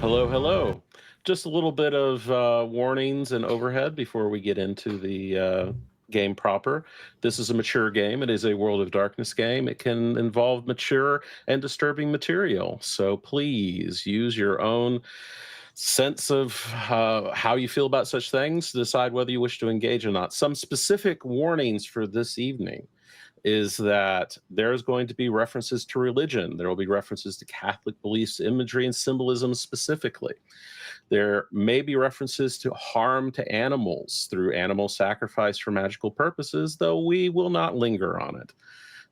Hello, hello. Just a little bit of warnings and overhead before we get into the game proper. This is a mature game. It is a World of Darkness game. It can involve mature and disturbing material. So please use your own sense of how you feel about such things to decide whether you wish to engage or not. Some specific warnings for this evening is that there's going to be references to religion. There will be references to Catholic beliefs, imagery, and symbolism specifically. There may be references to harm to animals through animal sacrifice for magical purposes, though we will not linger on it.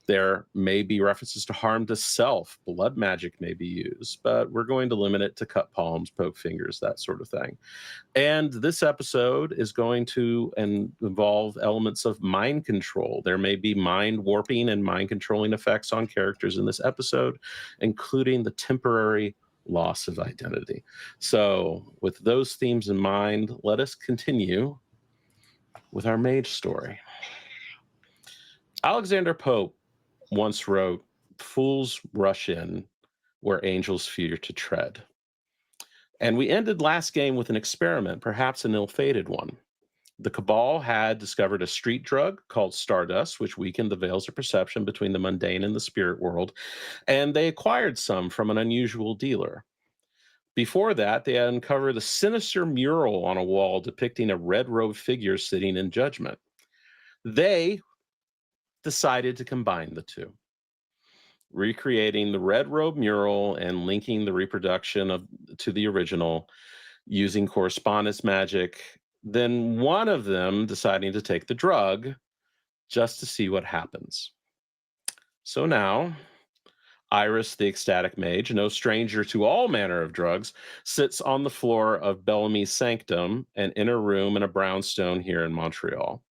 There may be references to harm to self. Blood magic may be used, but we're going to limit it to cut palms, poke fingers, that sort of thing. And this episode is going to involve elements of mind control. There may be mind warping and mind controlling effects on characters in this episode, including the temporary loss of identity. So, with those themes in mind, let us continue with our mage story. Alexander Pope once wrote, "Fools rush in where angels fear to tread." And we ended last game with an experiment, perhaps an ill-fated one. The Cabal had discovered a street drug called Stardust, which weakened the veils of perception between the mundane and the spirit world, and they acquired some from an unusual dealer. Before that, they had uncovered a sinister mural on a wall depicting a red-robed figure sitting in judgment. They decided to combine the two, recreating the red robe mural and linking the reproduction to the original using correspondence magic, then one of them deciding to take the drug just to see what happens. So now, Iris, the ecstatic mage, no stranger to all manner of drugs, sits on the floor of Bellamy's sanctum, an inner room in a brownstone here in Montreal.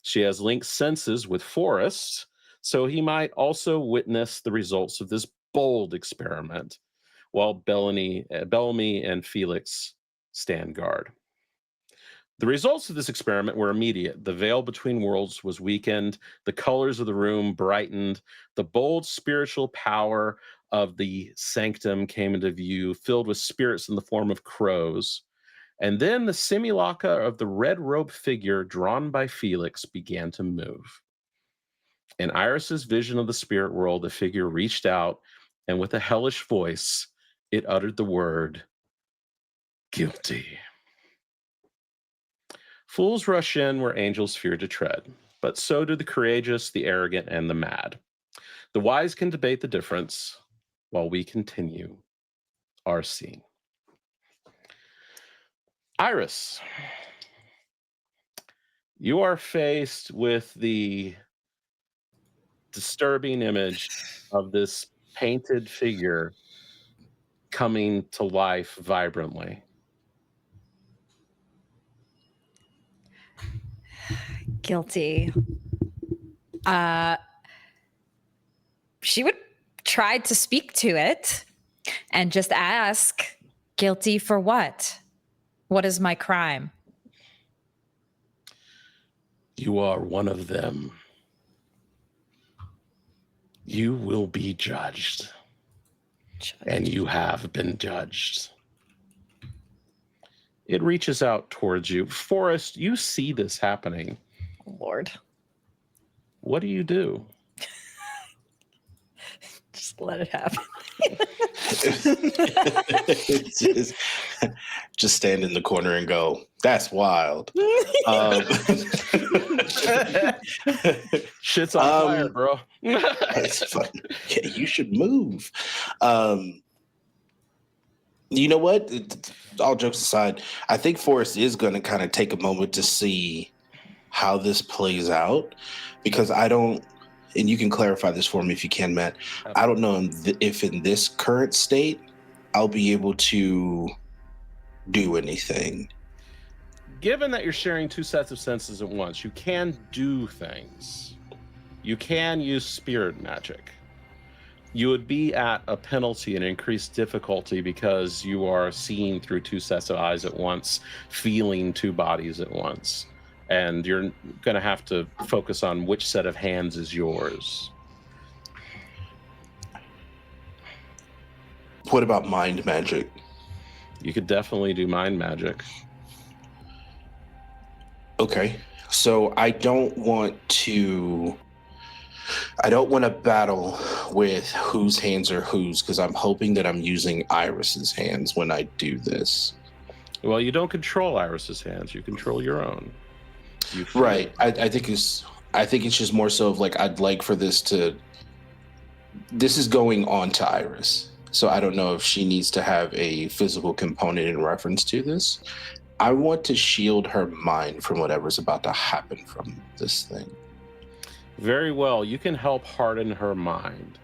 She has linked senses with Forrest, so he might also witness the results of this bold experiment while Bellamy and Felix stand guard. The results of this experiment were immediate. The veil between worlds was weakened, the colors of the room brightened, the bold spiritual power of the sanctum came into view, filled with spirits in the form of crows. And then the simulacra of the red-robed figure drawn by Felix began to move. In Iris's vision of the spirit world, the figure reached out, and with a hellish voice, it uttered the word, "Guilty." Fools rush in where angels fear to tread, but so do the courageous, the arrogant, and the mad. The wise can debate the difference while we continue our scene. Iris, you are faced with the disturbing image of this painted figure coming to life vibrantly. Guilty. She would try to speak to it and just ask, guilty for what? What is my crime? You are one of them. You will be judged. And you have been judged. It reaches out towards you. Forrest, you see this happening. Lord. What do you do? Just let it happen. just stand in the corner and go, "That's wild." Shit's on fire, bro. It's fun. Yeah, you should move. You know what? All jokes aside, I think Forrest is going to kind of take a moment to see how this plays out, because I don't, and you can clarify this for me if you can, Matt. I don't know if in this current state I'll be able to do anything. Given that you're sharing two sets of senses at once, you can do things. You can use spirit magic. You would be at a penalty and increased difficulty because you are seeing through two sets of eyes at once, feeling two bodies at once. And you're going to have to focus on which set of hands is yours. What about mind magic? You could definitely do mind magic. Okay. So I don't want to battle with whose hands are whose, because I'm hoping that I'm using Iris's hands when I do this. Well, you don't control Iris's hands. You control your own. You feel- Right. I think it's just more so of like, I'd like for this is going on to Iris. So I don't know if she needs to have a physical component in reference to this. I want to shield her mind from whatever's about to happen from this thing. Very well. You can help harden her mind.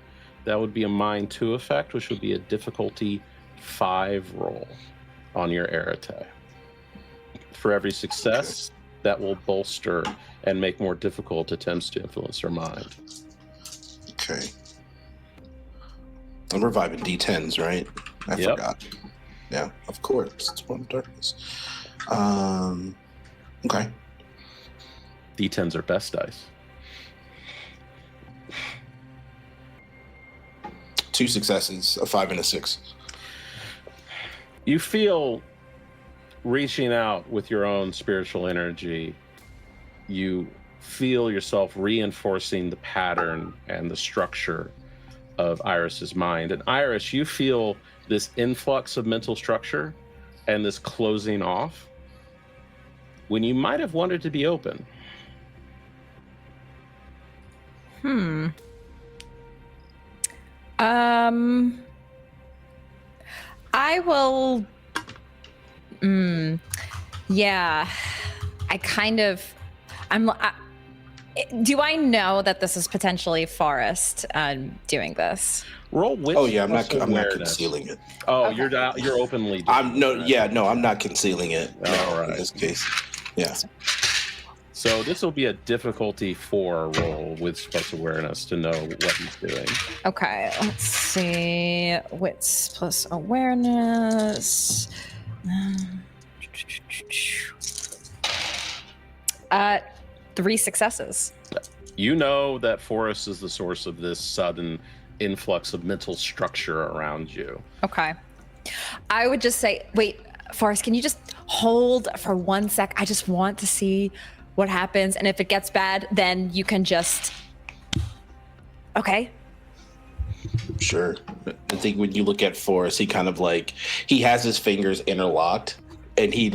That would be a mind 2 effect, which would be a difficulty 5 roll on your arete. For every success, that will bolster and make more difficult attempts to influence her mind. Okay. I'm reviving D10s, right? I forgot. Yeah, of course. It's one darkness. Okay. D10s are best dice. 2 successes, a 5 and a 6. You feel reaching out with your own spiritual energy. You feel yourself reinforcing the pattern and the structure of Iris's mind. And Iris, you feel this influx of mental structure and this closing off when you might have wanted to be open. I will. Yeah. Do I know that this is potentially Forrest doing this? Roll wits. Oh yeah, I'm not awareness. concealing it. Oh, Okay. you're openly doing I'm not concealing it. All right. In this case. Yeah. So this will be a difficulty 4 roll with plus awareness to know what he's doing. Okay, let's see. Wits plus awareness. 3 successes. You know that Forrest is the source of this sudden influx of mental structure around you. Okay. I would just say, wait, Forrest, can you just hold for 1 sec? I just want to see what happens. And if it gets bad, then you can just... Okay. Sure. I think when you look at Forrest, he kind of like, he has his fingers interlocked and he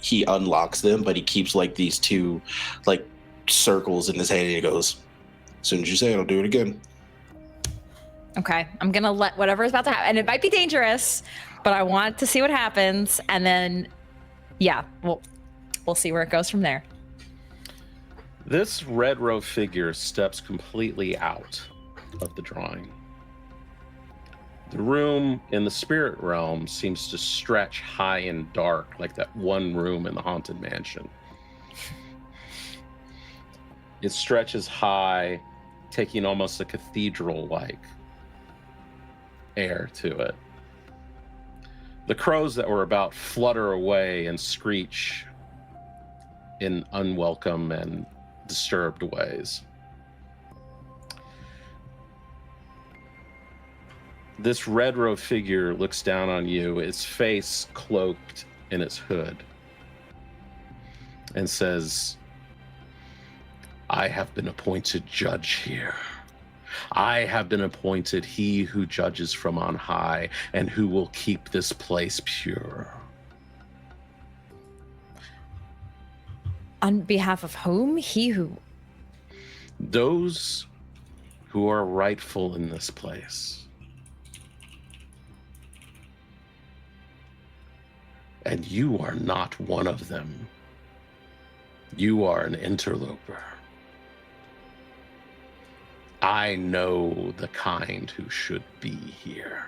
he unlocks them, but he keeps like these 2 like circles in his hand and he goes, as soon as you say it, I'll do it again. Okay. I'm going to let whatever is about to happen. And it might be dangerous, but I want to see what happens. And then, yeah, we'll see where it goes from there. This red row figure steps completely out of the drawing. The room in the spirit realm seems to stretch high and dark, like that one room in the Haunted Mansion. It stretches high, taking almost a cathedral-like air to it. The crows that were about flutter away and screech in unwelcome and disturbed ways. This red robe figure looks down on you, its face cloaked in its hood, and says, I have been appointed judge here. I have been appointed he who judges from on high and who will keep this place pure. On behalf of whom? He who... Those who are rightful in this place. And you are not one of them. You are an interloper. I know the kind who should be here.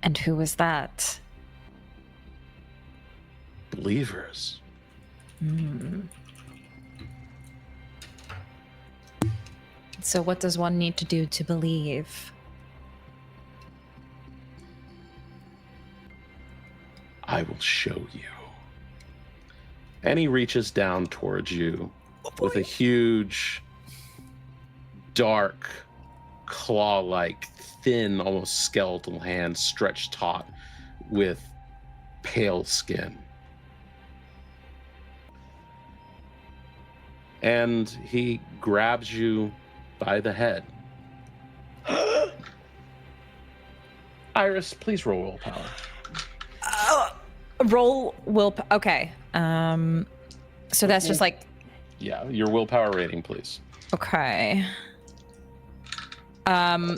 And who is that? Believers. So what does one need to do to believe? I will show you. And he reaches down towards you with a huge, dark claw-like, thin, almost skeletal hands stretched taut with pale skin. And he grabs you by the head. Iris, please roll willpower. Roll will. Okay. So that's just like. Yeah, your willpower rating, please. Okay. Well,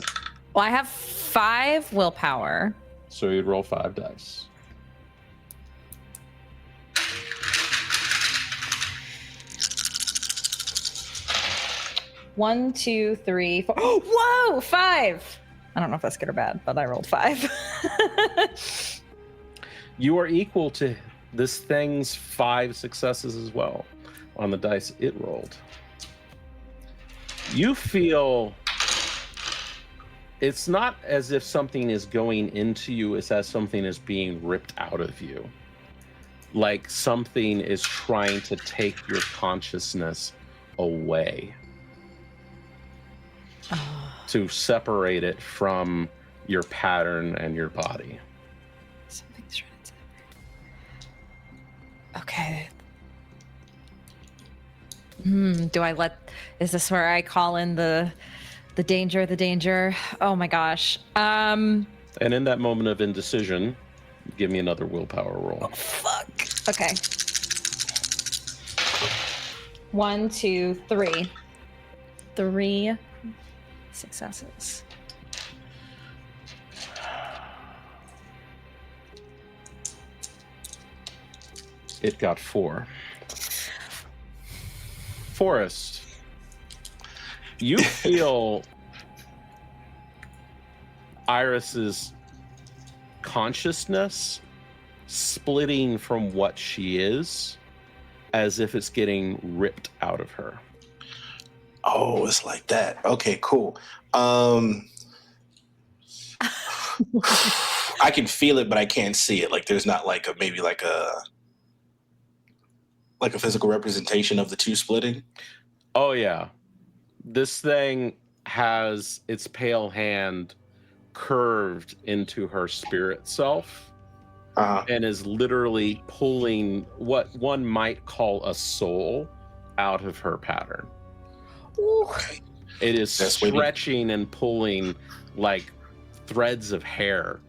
I have 5 willpower. So you'd roll 5 dice. One, 2, 3, 4. Whoa, 5! I don't know if that's good or bad, but I rolled 5. You are equal to this thing's 5 successes as well on the dice it rolled. You feel it's not as if something is going into you, it's as something is being ripped out of you. Like something is trying to take your consciousness away. To separate it from your pattern and your body. Something's trying to. Okay. Do I let? Is this where I call in the danger? The danger. Oh my gosh. And in that moment of indecision, give me another willpower roll. Oh, fuck. Okay. 1, 2, 3. 3 successes. It got 4. Forrest, you feel Iris's consciousness splitting from what she is, as if it's getting ripped out of her. Oh, it's like that. Okay, cool. I can feel it, but I can't see it. Like there's not like a maybe like a physical representation of the two splitting. Oh yeah. This thing has its pale hand curved into her spirit self. And is literally pulling what one might call a soul out of her pattern. Okay. It is stretching and pulling like threads of hair,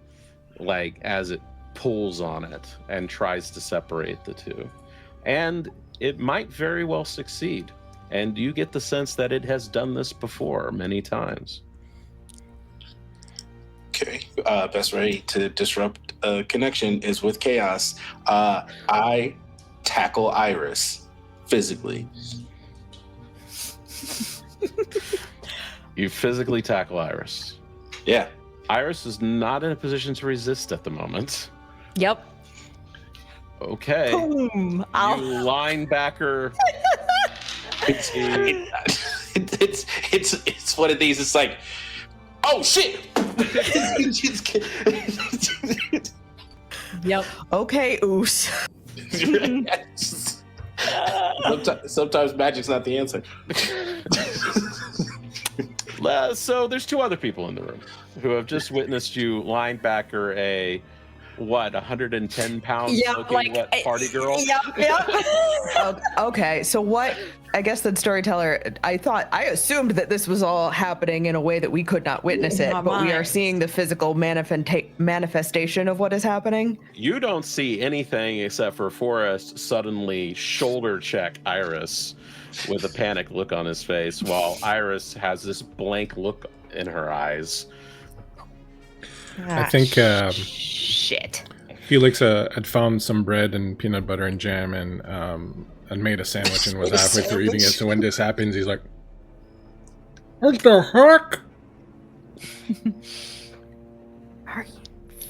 like as it pulls on it and tries to separate the two. And it might very well succeed. And you get the sense that it has done this before many times. Okay. Best way to disrupt a connection is with chaos. I tackle Iris physically. You physically tackle Iris. Yeah. Iris is not in a position to resist at the moment. Yep. Okay. Boom. You linebacker. It's one of these. It's like, oh shit. Yep. Okay, oos. Sometimes magic's not the answer. So there's 2 other people in the room who have just witnessed you linebacker a 110 pounds looking party girl. Yep. Okay, so what? I guess that Storyteller. I assumed that this was all happening in a way that we could not witness it, but we are seeing the physical manifestation of what is happening. You don't see anything except for Forrest suddenly shoulder check Iris with a panic look on his face, while Iris has this blank look in her eyes. I think Shit. Felix had found some bread and peanut butter and jam and made a sandwich and was halfway through eating it. So when this happens, he's like, "What the heck?" Are you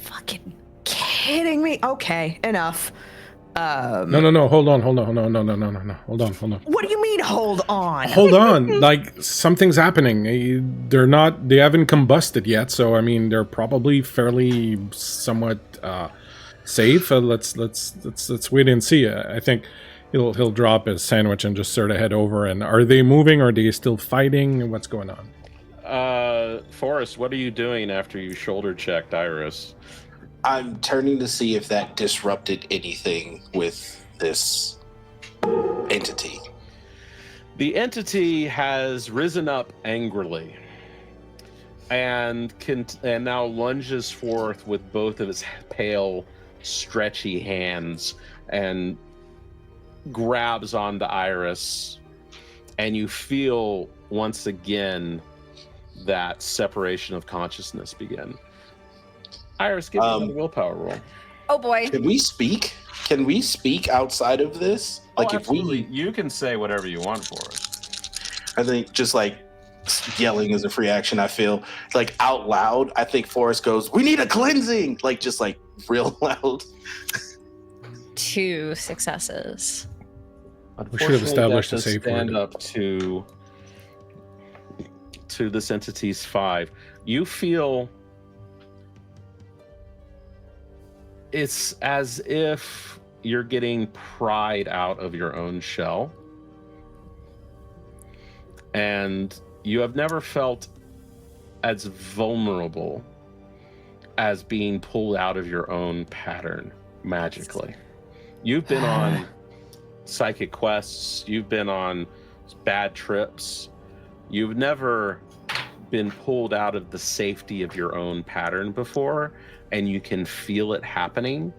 fucking kidding me? Okay, enough. No. Hold on. Hold on. What do you mean? Hold on. Hold on. Like something's happening. They haven't combusted yet. So I mean, they're probably fairly somewhat safe. Let's wait and see. I think he'll drop his sandwich and just sort of head over. And are they moving? Or are they still fighting? What's going on? Forrest, what are you doing after you shoulder checked Iris? I'm turning to see if that disrupted anything with this entity. The entity has risen up angrily and now lunges forth with both of its pale, stretchy hands and grabs onto Iris, and you feel once again that separation of consciousness begin. Iris, give me another willpower roll. Oh boy. Can we speak? Can we speak outside of this? Like, if absolutely. You can say whatever you want for us. I think just like yelling is a free action. I feel like out loud. I think Forrest goes, "We need a cleansing!" Like just like real loud. 2 successes. We should have established a safe stand word. up to this entity's 5. You feel it's as if you're getting pried out of your own shell, and you have never felt as vulnerable as being pulled out of your own pattern magically. You've been on psychic quests, you've been on bad trips, you've never been pulled out of the safety of your own pattern before, and you can feel it happening,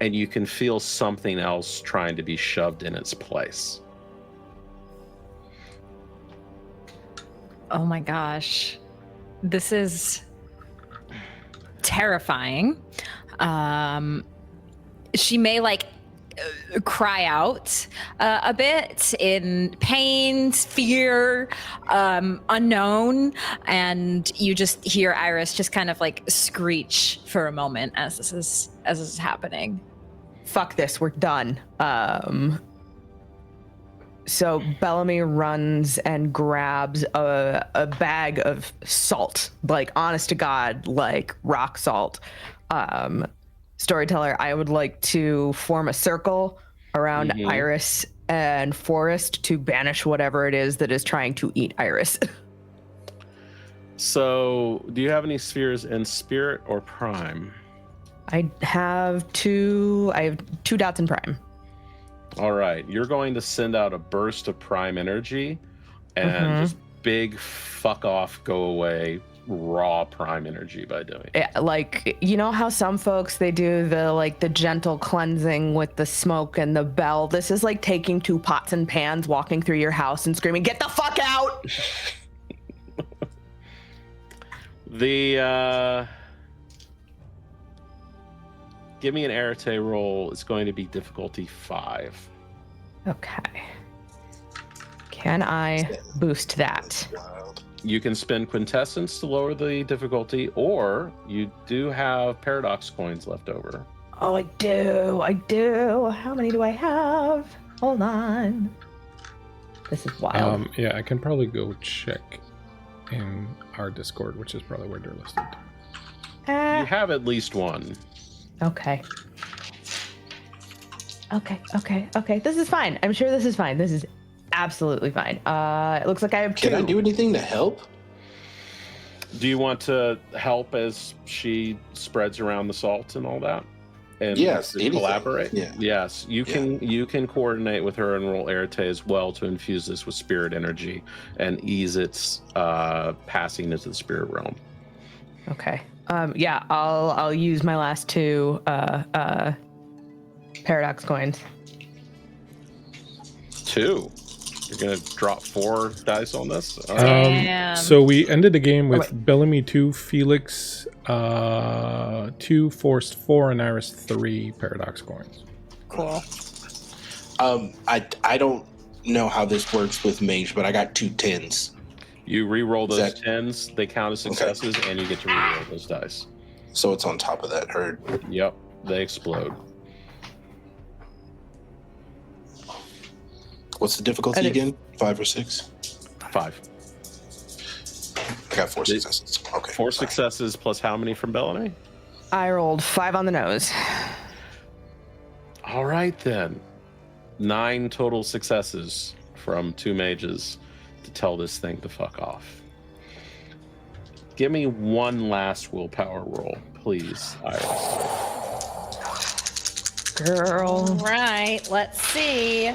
and you can feel something else trying to be shoved in its place. Oh my gosh. This is terrifying. She may cry out a bit in pain, fear, unknown, and you just hear Iris just kind of screech for a moment as this is happening. Fuck this, we're done. So Bellamy runs and grabs a bag of salt, honest to God, rock salt. Storyteller, I would like to form a circle around Iris and Forrest to banish whatever it is that is trying to eat Iris. So, do you have any spheres in Spirit or Prime? I have 2 dots in Prime. All right, you're going to send out a burst of Prime energy and just big fuck off, go away, raw Prime energy by doing it. Yeah, you know how some folks, they do the gentle cleansing with the smoke and the bell? This is like taking 2 pots and pans, walking through your house and screaming, "Get the fuck out!" Give me an Arete roll. It's going to be difficulty 5. Okay. Can I boost that? You can spend quintessence to lower the difficulty, or you do have paradox coins left over. Oh, I do. How many do I have? Hold on. This is wild. Yeah, I can probably go check in our Discord, which is probably where they're listed. You have at least one. Okay. This is fine. I'm sure this is fine. This is absolutely fine. It looks like I have 2. Can I do anything to help? Do you want to help as she spreads around the salt and all that? And yes, collaborate. Yeah. Yes, you can coordinate with her and roll Arete as well to infuse this with spirit energy and ease its passing into the spirit realm. Okay. Yeah, I'll use my last 2 paradox coins. 2. You're gonna drop 4 dice on this. All right. Damn. So we ended the game with Bellamy 2, Felix 2, Forced 4, and Iris 3 paradox coins. Cool. I don't know how this works with Mage, but I got 2 10s. You re-roll those 10s, they count as successes, and you get to re-roll those dice. So it's on top of that, heard? Yep, they explode. What's the difficulty again? 5 or 6? 5. I got 4 successes. Okay. 4 successes plus how many from Bellamy? I rolled 5 on the nose. All right then. 9 total successes from 2 mages to tell this thing to fuck off. Give me one last willpower roll, please, Iris. Girl. All right, let's see.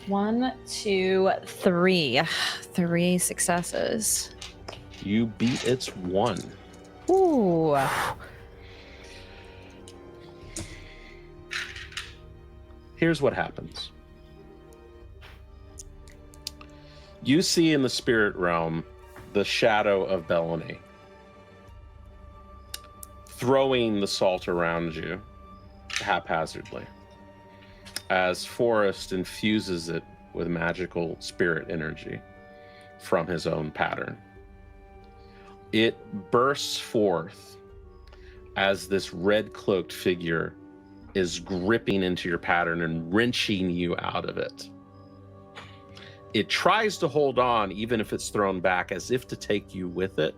1, 2, 3. 3 successes. You beat its 1. Ooh. Here's what happens. You see in the spirit realm the shadow of Bellany throwing the salt around you haphazardly as Forrest infuses it with magical spirit energy from his own pattern. It bursts forth as this red-cloaked figure is gripping into your pattern and wrenching you out of it. It tries to hold on, even if it's thrown back, as if to take you with it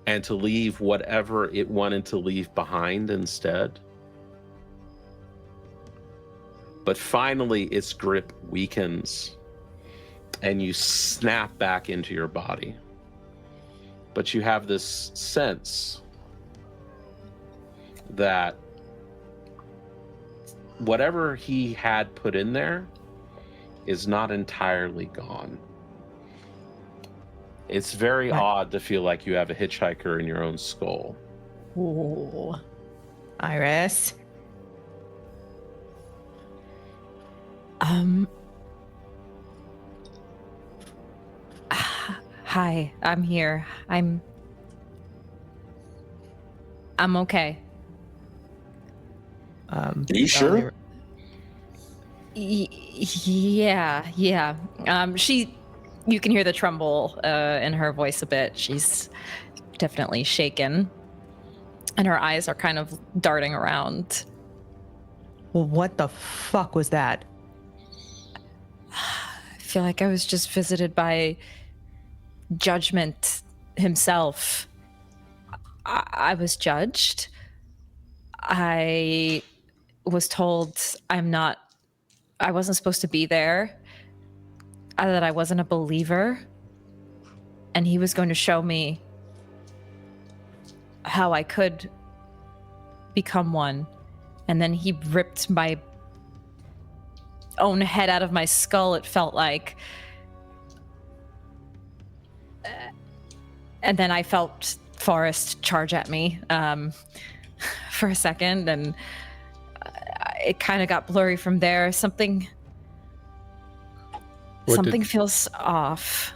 and to leave whatever it wanted to leave behind instead. But finally, its grip weakens and you snap back into your body. But you have this sense that whatever he had put in there is not entirely gone. It's very odd to feel like you have a hitchhiker in your own skull. Ooh. Iris. Hi, I'm here. I'm okay. Are you sure? Yeah. You can hear the tremble in her voice a bit. She's definitely shaken, and her eyes are kind of darting around. Well, what the fuck was that? I feel like I was just visited by Judgment himself. I was judged. I was told I wasn't supposed to be there, that I wasn't a believer, and he was going to show me how I could become one. And then he ripped my own head out of my skull, it felt like. And then I felt Forrest charge at me for a second, and it kind of got blurry from there. Something feels off.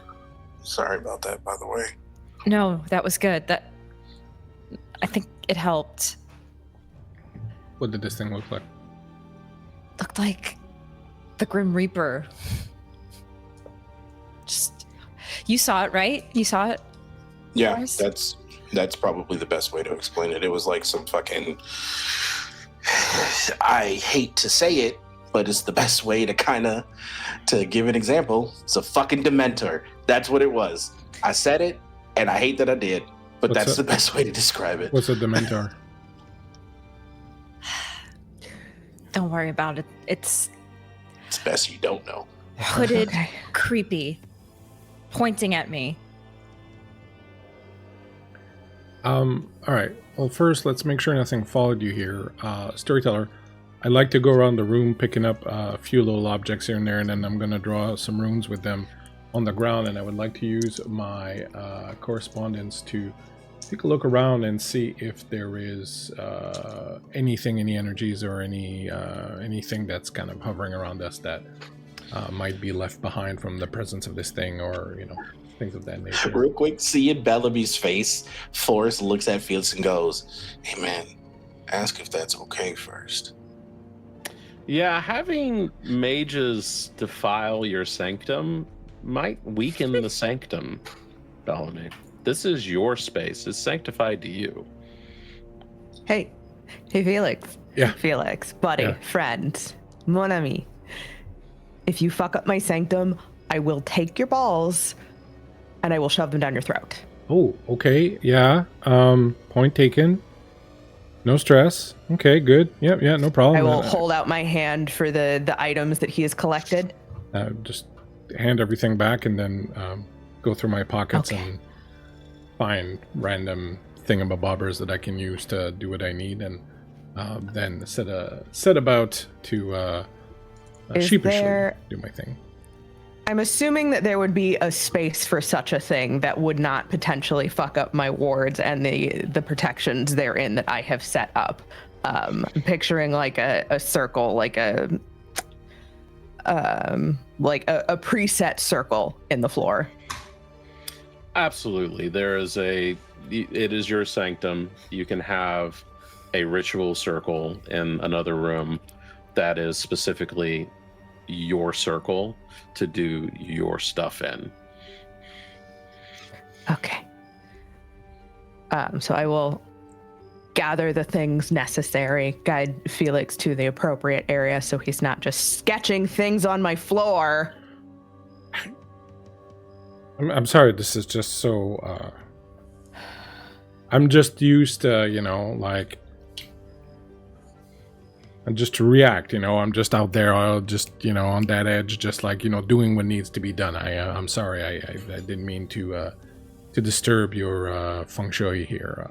Sorry about that, by the way. No, that was good. I think it helped. What did this thing look like? Looked like the Grim Reaper. You saw it, right? You saw it? Yeah, Forrest? that's probably the best way to explain it. It was like some fucking, I hate to say it, but it's the best way to give an example. It's a fucking Dementor. That's what it was. I said it, and I hate that I did, but that's the best way to describe it. What's a Dementor? Don't worry about it. It's best you don't know. hooded, creepy, pointing at me. All right. Well, first, let's make sure nothing followed you here. Storyteller, I'd like to go around the room picking up a few little objects here and there, and then I'm going to draw some runes with them on the ground, and I would like to use my correspondence to take a look around and see if there is anything, any energies or anything that's kind of hovering around us that might be left behind from the presence of this thing, or, things of that nature. Real quick, seeing Bellamy's face, Forrest looks at Felix and goes, "Hey man, ask if that's okay first." Yeah, having mages defile your sanctum might weaken the sanctum, Bellamy. This is your space. It's sanctified to you. Hey, Felix. Yeah. Felix, buddy, Yeah. friend, mon ami. If you fuck up my sanctum, I will take your balls and I will shove them down your throat. Oh, okay. Yeah. Point taken. No stress. Okay, good. Yep, yeah, no problem. I will hold out my hand for the items that he has collected. Just hand everything back and then go through my pockets Okay. and find random thingamabobbers that I can use to do what I need, and then set about to sheepishly do my thing. I'm assuming that there would be a space for such a thing that would not potentially fuck up my wards and the protections therein that I have set up. I'm picturing like a circle, like a preset circle in the floor. Absolutely. It is your sanctum. You can have a ritual circle in another room that is specifically your circle to do your stuff in. Okay. So I will gather the things necessary, guide Felix to the appropriate area so he's not just sketching things on my floor. I'm sorry, this is just so I'm just used to, like, and just to react, I'm just out there, I'll just, on that edge, just like, doing what needs to be done. I'm sorry, I didn't mean to disturb your feng shui here.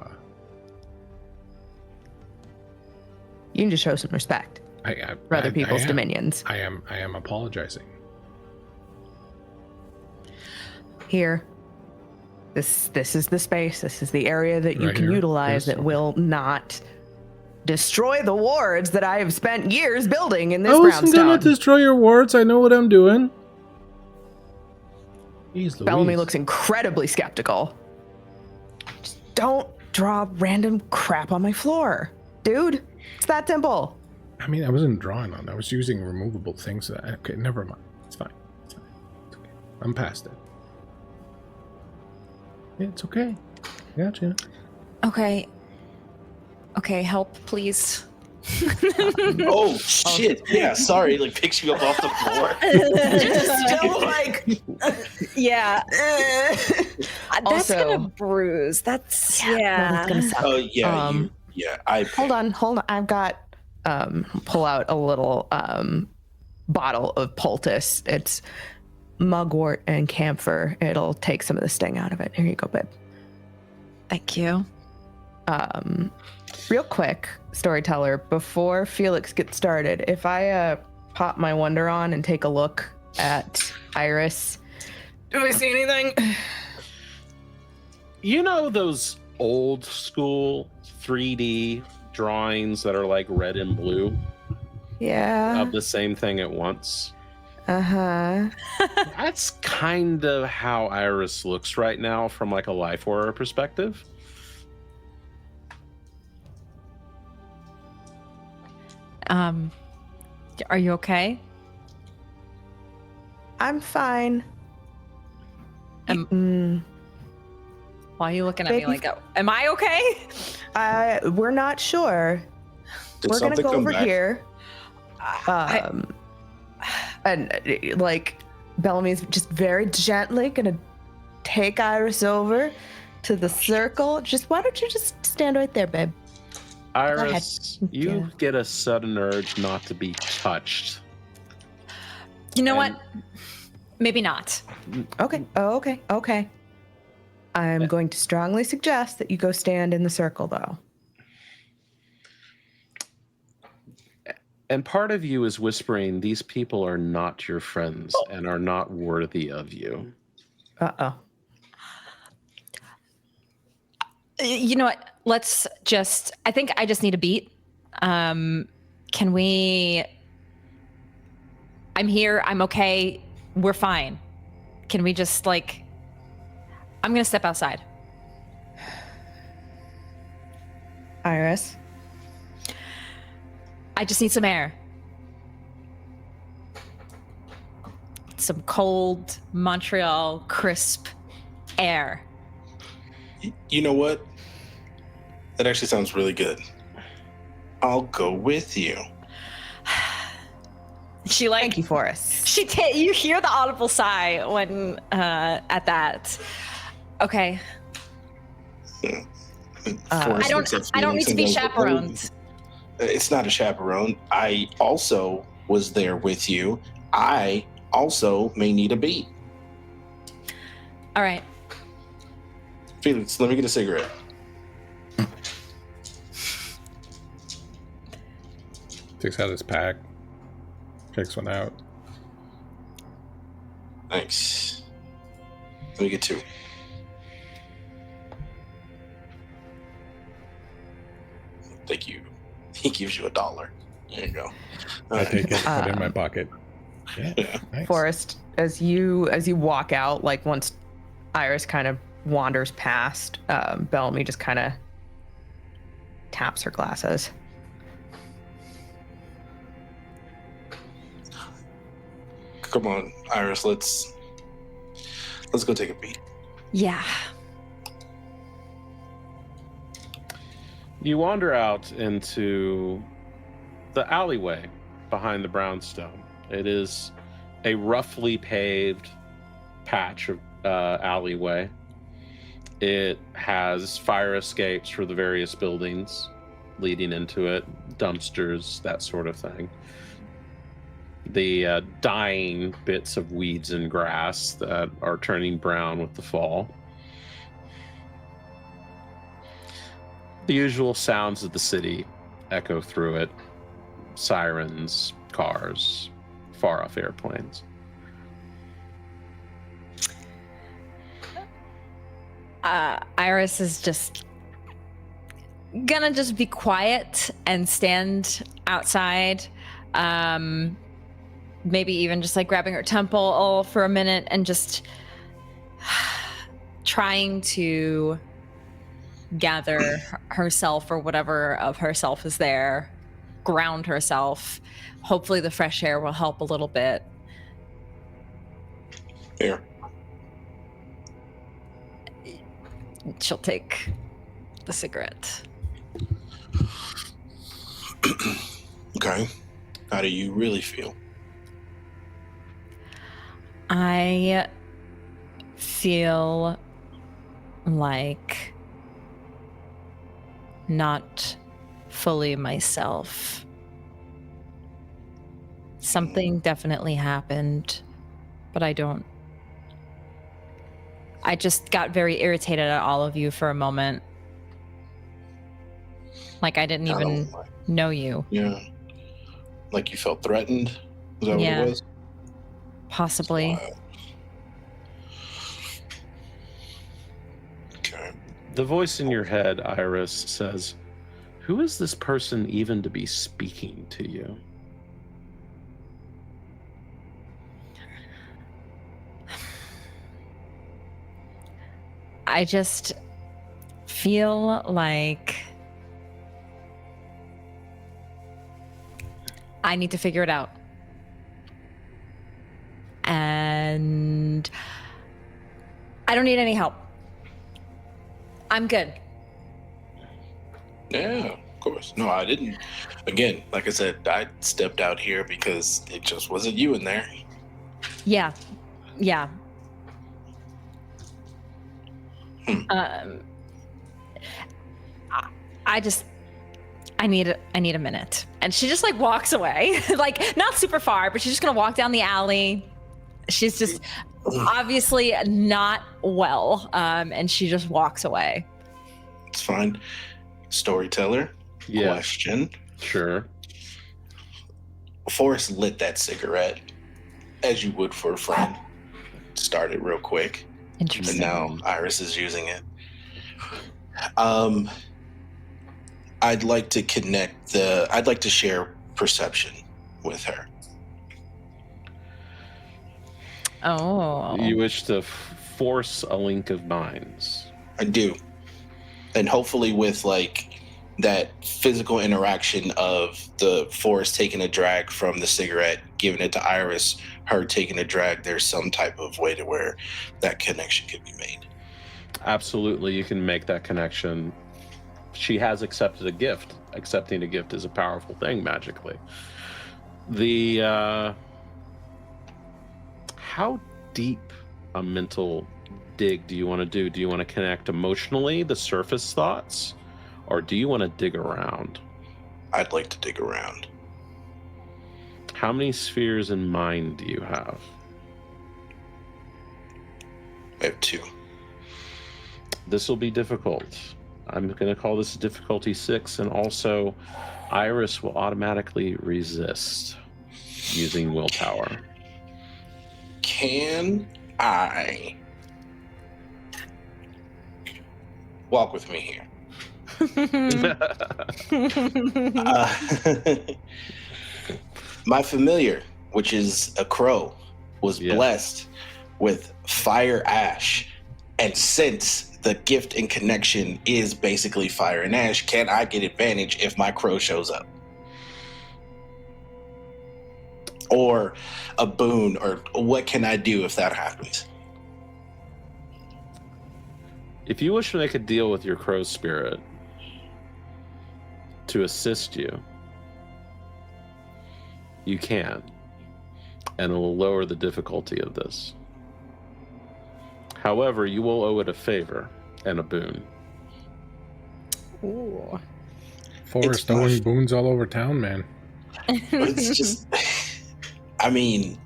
You can just show some respect for other people's dominions. I am apologizing. Here, this is the space. This is the area that you can utilize that will not destroy the wards that I have spent years building in this brownstone. I wasn't gonna destroy your wards. I know what I'm doing. Jeez, Bellamy looks incredibly skeptical. Just don't draw random crap on my floor, dude. It's that simple. I mean, I wasn't drawing on. I was using removable things. Okay, never mind. It's fine. It's okay. I'm past it. Yeah, it's okay. Gotcha. Okay. Okay, help, please. Oh shit! Yeah, sorry. Like picks you up off the floor. Still like, yeah. That's Also- gonna bruise. That's no, that's gonna suck. Oh yeah, I Hold on. I've got pull out a little bottle of poultice. It's mugwort and camphor. It'll take some of the sting out of it. Here you go, babe. Thank you. Real quick, Storyteller, before Felix gets started, if I pop my wonder on and take a look at Iris, do I see anything? You know those old school 3D drawings that are like red and blue Yeah. of the same thing at once? Uh-huh. That's kind of how Iris looks right now from like a life horror perspective. Are you okay? I'm fine. Why are you looking at me like that? Am I okay? We're not sure. Did We're gonna something go come over back? here. And like Bellamy's just very gently gonna take Iris over to the circle. Why don't you just stand right there, babe? Iris, you Yeah. get a sudden urge not to be touched. You know And- what? Maybe not. Okay. Oh, okay. I'm going to strongly suggest that you go stand in the circle, though. And part of you is whispering, these people are not your friends and are not worthy of you. Uh-oh. You know what? Let's just. I think I just need a beat. Can we? I'm here. I'm okay. We're fine. Can we just like? I'm gonna step outside. Iris. I just need some air. Some cold Montreal crisp air. You know what? That actually sounds really good. I'll go with you. She like Thank you, Forrest. you hear the audible sigh when at that. Okay. I don't need to be chaperoned. It's not a chaperone. I also was there with you. I also may need a beat. All right. Felix, let me get a cigarette. Takes out his pack. Takes one out. Thanks. Let me get 2. Thank you. He gives you $1. There you go. I take it, put it in my pocket. Yeah, Yeah. nice. Forrest, as you walk out, like once Iris kind of wanders past, Bellamy just kind of taps her glasses. Come on, Iris. Let's go take a beat. Yeah. You wander out into the alleyway behind the brownstone. It is a roughly paved patch of alleyway. It has fire escapes for the various buildings leading into it, dumpsters, that sort of thing. The dying bits of weeds and grass that are turning brown with the fall. The usual sounds of the city echo through it. Sirens, cars, far-off airplanes. Iris is just gonna just be quiet and stand outside. Maybe even just like grabbing her temple for a minute and just trying to gather herself or whatever of herself is there, ground herself. Hopefully the fresh air will help a little bit. Here. She'll take the cigarette. Okay. How do you really feel? I feel like not fully myself. Something definitely happened, but I just got very irritated at all of you for a moment. Like I didn't even know you. Yeah. Like you felt threatened? Is that Yeah. what it was? Possibly. Okay. The voice in your head, Iris, says, "Who is this person even to be speaking to you?" I just feel like I need to figure it out. And I don't need any help. I'm good. Yeah, of course. No, I didn't. Again, like I said, I stepped out here because it just wasn't you in there. Yeah. Yeah. I need a minute. And she just like walks away. Like not super far, but she's just gonna walk down the alley. She's just obviously not well. And she just walks away. It's fine. Storyteller. Yeah. Question. Sure. Forrest lit that cigarette as you would for a friend. Started real quick. And Interesting. now Iris is using it. I'd like to share perception with her. Oh. You wish to force a link of minds. I do. And hopefully with like that physical interaction of the Forrest taking a drag from the cigarette, giving it to Iris, her taking a drag, there's some type of way to where that connection can be made. Absolutely, you can make that connection. She has accepted a gift. Accepting a gift is a powerful thing magically. How deep a mental dig do you want to do? Do you want to connect emotionally, the surface thoughts, or do you want to dig around? I'd like to dig around. How many spheres in mind do you have? I have 2. This will be difficult. I'm going to call this difficulty 6, and also Iris will automatically resist using willpower. Can I walk with me here? My familiar, which is a crow, was blessed with fire ash, and since the gift and connection is basically fire and ash, can I get advantage if my crow shows up? Or a boon, or what can I do if that happens? If you wish to make a deal with your crow spirit to assist you, you can, and it will lower the difficulty of this. However, you will owe it a favor and a boon. Ooh. Forrest owing boons all over town, man. It's just, I mean,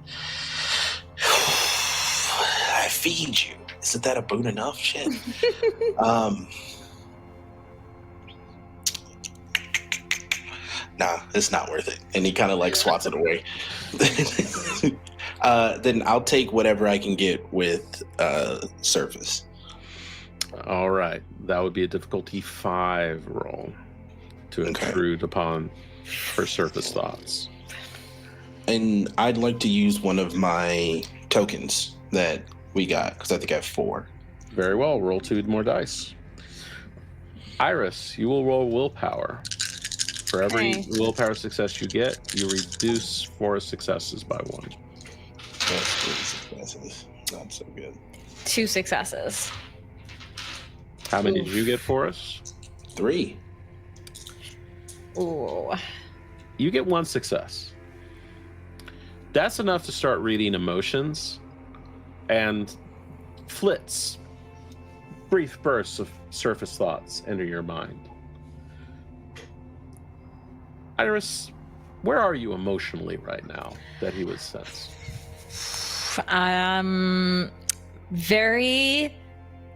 I feed you. Isn't that a boon enough? Shit. Nah, it's not worth it. And he kind of like swats it away. Then I'll take whatever I can get with surface. All right. That would be a difficulty 5 roll to intrude upon her surface thoughts. And I'd like to use one of my tokens that we got, because I think I have 4. Very well. Roll 2 more dice. Iris, you will roll willpower. For every willpower success you get, you reduce 4 successes by 1. That's 3 successes. Not so good. 2 successes. How many did you get for us? 3. Ooh. You get 1 success. That's enough to start reading emotions and flits, brief bursts of surface thoughts enter your mind. Iris, where are you emotionally right now that he would sense? Very,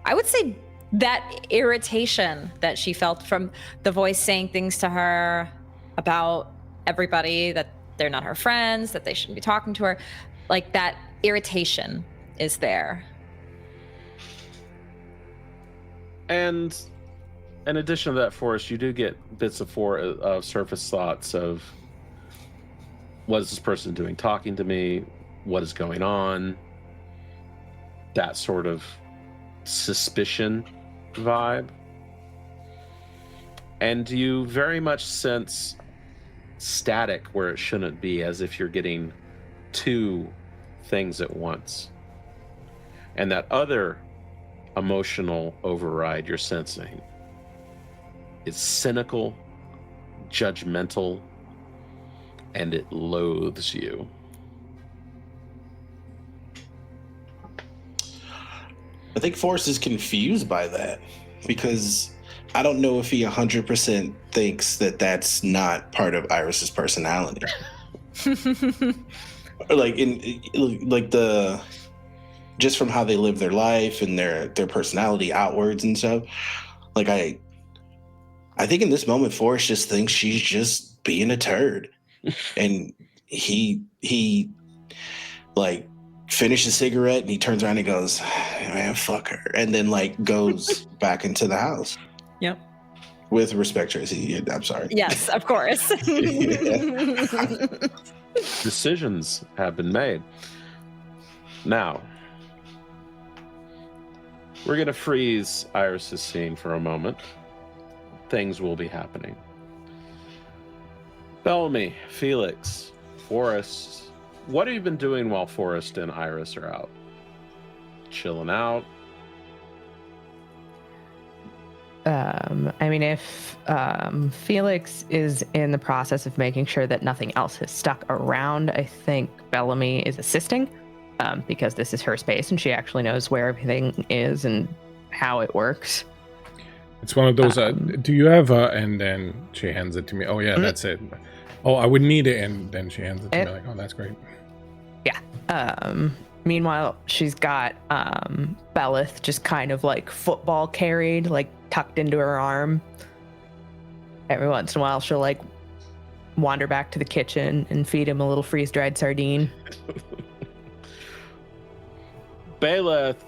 I would say that irritation that she felt from the voice saying things to her about everybody, that they're not her friends, that they shouldn't be talking to her. Like, that irritation is there. And in addition to that, Forrest, you do get bits of surface thoughts of, what is this person doing talking to me? What is going on? That sort of suspicion vibe. And you very much sense static where it shouldn't be, as if you're getting 2 things at once. And that other emotional override you're sensing is cynical, judgmental, and it loathes you. I think Forrest is confused by that, because I don't know if he 100% thinks that that's not part of Iris's personality. Like just from how they live their life and their personality outwards and stuff. Like I think in this moment, Forrest just thinks she's just being a turd, and he like finishes a cigarette and he turns around and goes, "Man, fuck her," and then like goes back into the house. Yep. With respect, Tracy. I'm sorry. Yes, of course. Decisions have been made. Now, we're going to freeze Iris's scene for a moment. Things will be happening. Bellamy, Felix, Forrest, what have you been doing while Forrest and Iris are out? Chilling out? I mean, if Felix is in the process of making sure that nothing else has stuck around, I think Bellamy is assisting, because this is her space and she actually knows where everything is and how it works. It's one of those, do you have and then she hands it to me. Oh yeah, that's it. Oh, I would need it, and then she hands it to me like, oh, that's great. Yeah. Meanwhile, she's got Belith just kind of like football carried, like tucked into her arm. Every once in a while, she'll like wander back to the kitchen and feed him a little freeze-dried sardine. Baleth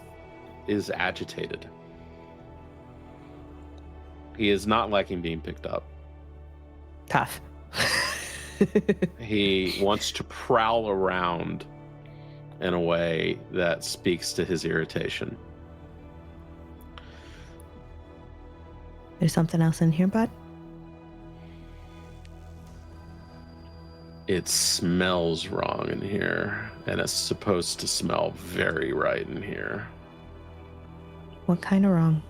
is agitated. He is not liking being picked up. Tough. He wants to prowl around in a way that speaks to his irritation. There's something else in here, bud? It smells wrong in here, and it's supposed to smell very right in here. What kind of wrong?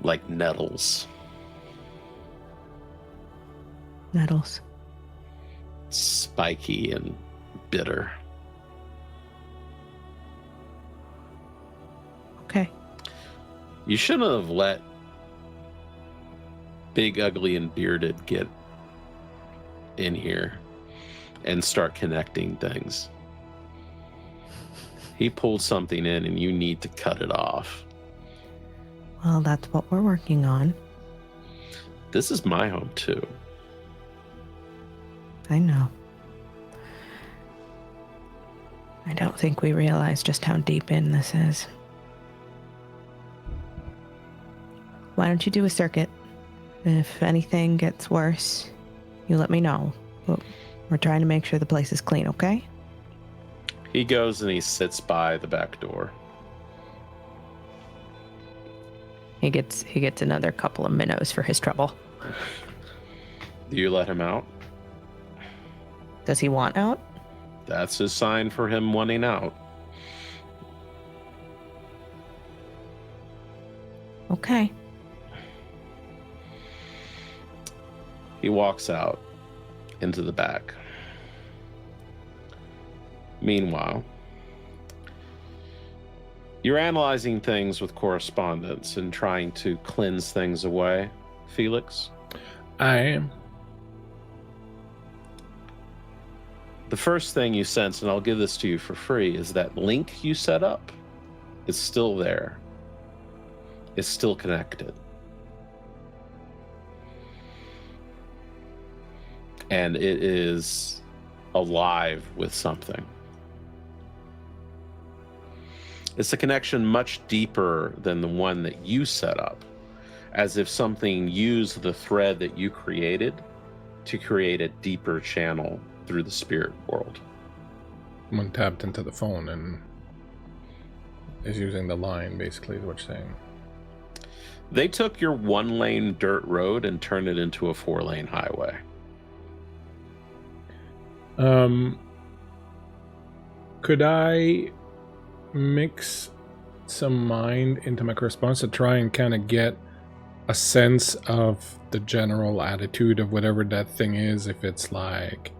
Like nettles. Nettles. Spiky and bitter. Okay. You shouldn't have let Big, Ugly, and Bearded get in here and start connecting things. He pulled something in and you need to cut it off. Well, that's what we're working on. This is my home too. I know. I don't think we realize just how deep in this is. Why don't you do a circuit? If anything gets worse, you let me know. But we're trying to make sure the place is clean, okay? He goes and he sits by the back door. He gets another couple of minnows for his trouble. Do you let him out? Does he want out? That's his sign for him wanting out. Okay. He walks out into the back. Meanwhile, you're analyzing things with correspondence and trying to cleanse things away, Felix. I am. The first thing you sense, and I'll give this to you for free, is that link you set up is still there. It's still connected. And it is alive with something. It's a connection much deeper than the one that you set up, as if something used the thread that you created to create a deeper channel through the spirit world. Someone tapped into the phone and is using the line, basically, is what you're saying. They took your 1-lane dirt road and turned it into a 4-lane highway. Could I mix some mind into my correspondence to try and kind of get a sense of the general attitude of whatever that thing is? If it's like,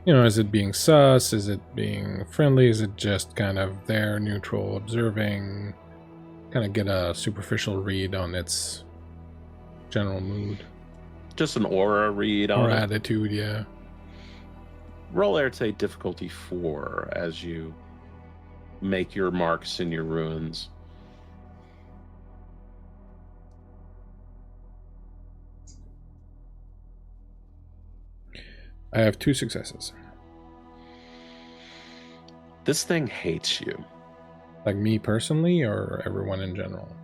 you know, is it being sus? Is it being friendly? Is it just kind of there, neutral, observing? Kind of get a superficial read on its general mood. Just an aura read on Or it. attitude, yeah. Roll Arte difficulty 4 as you make your marks in your ruins. I have 2 successes. This thing hates you. Like me personally or everyone in general?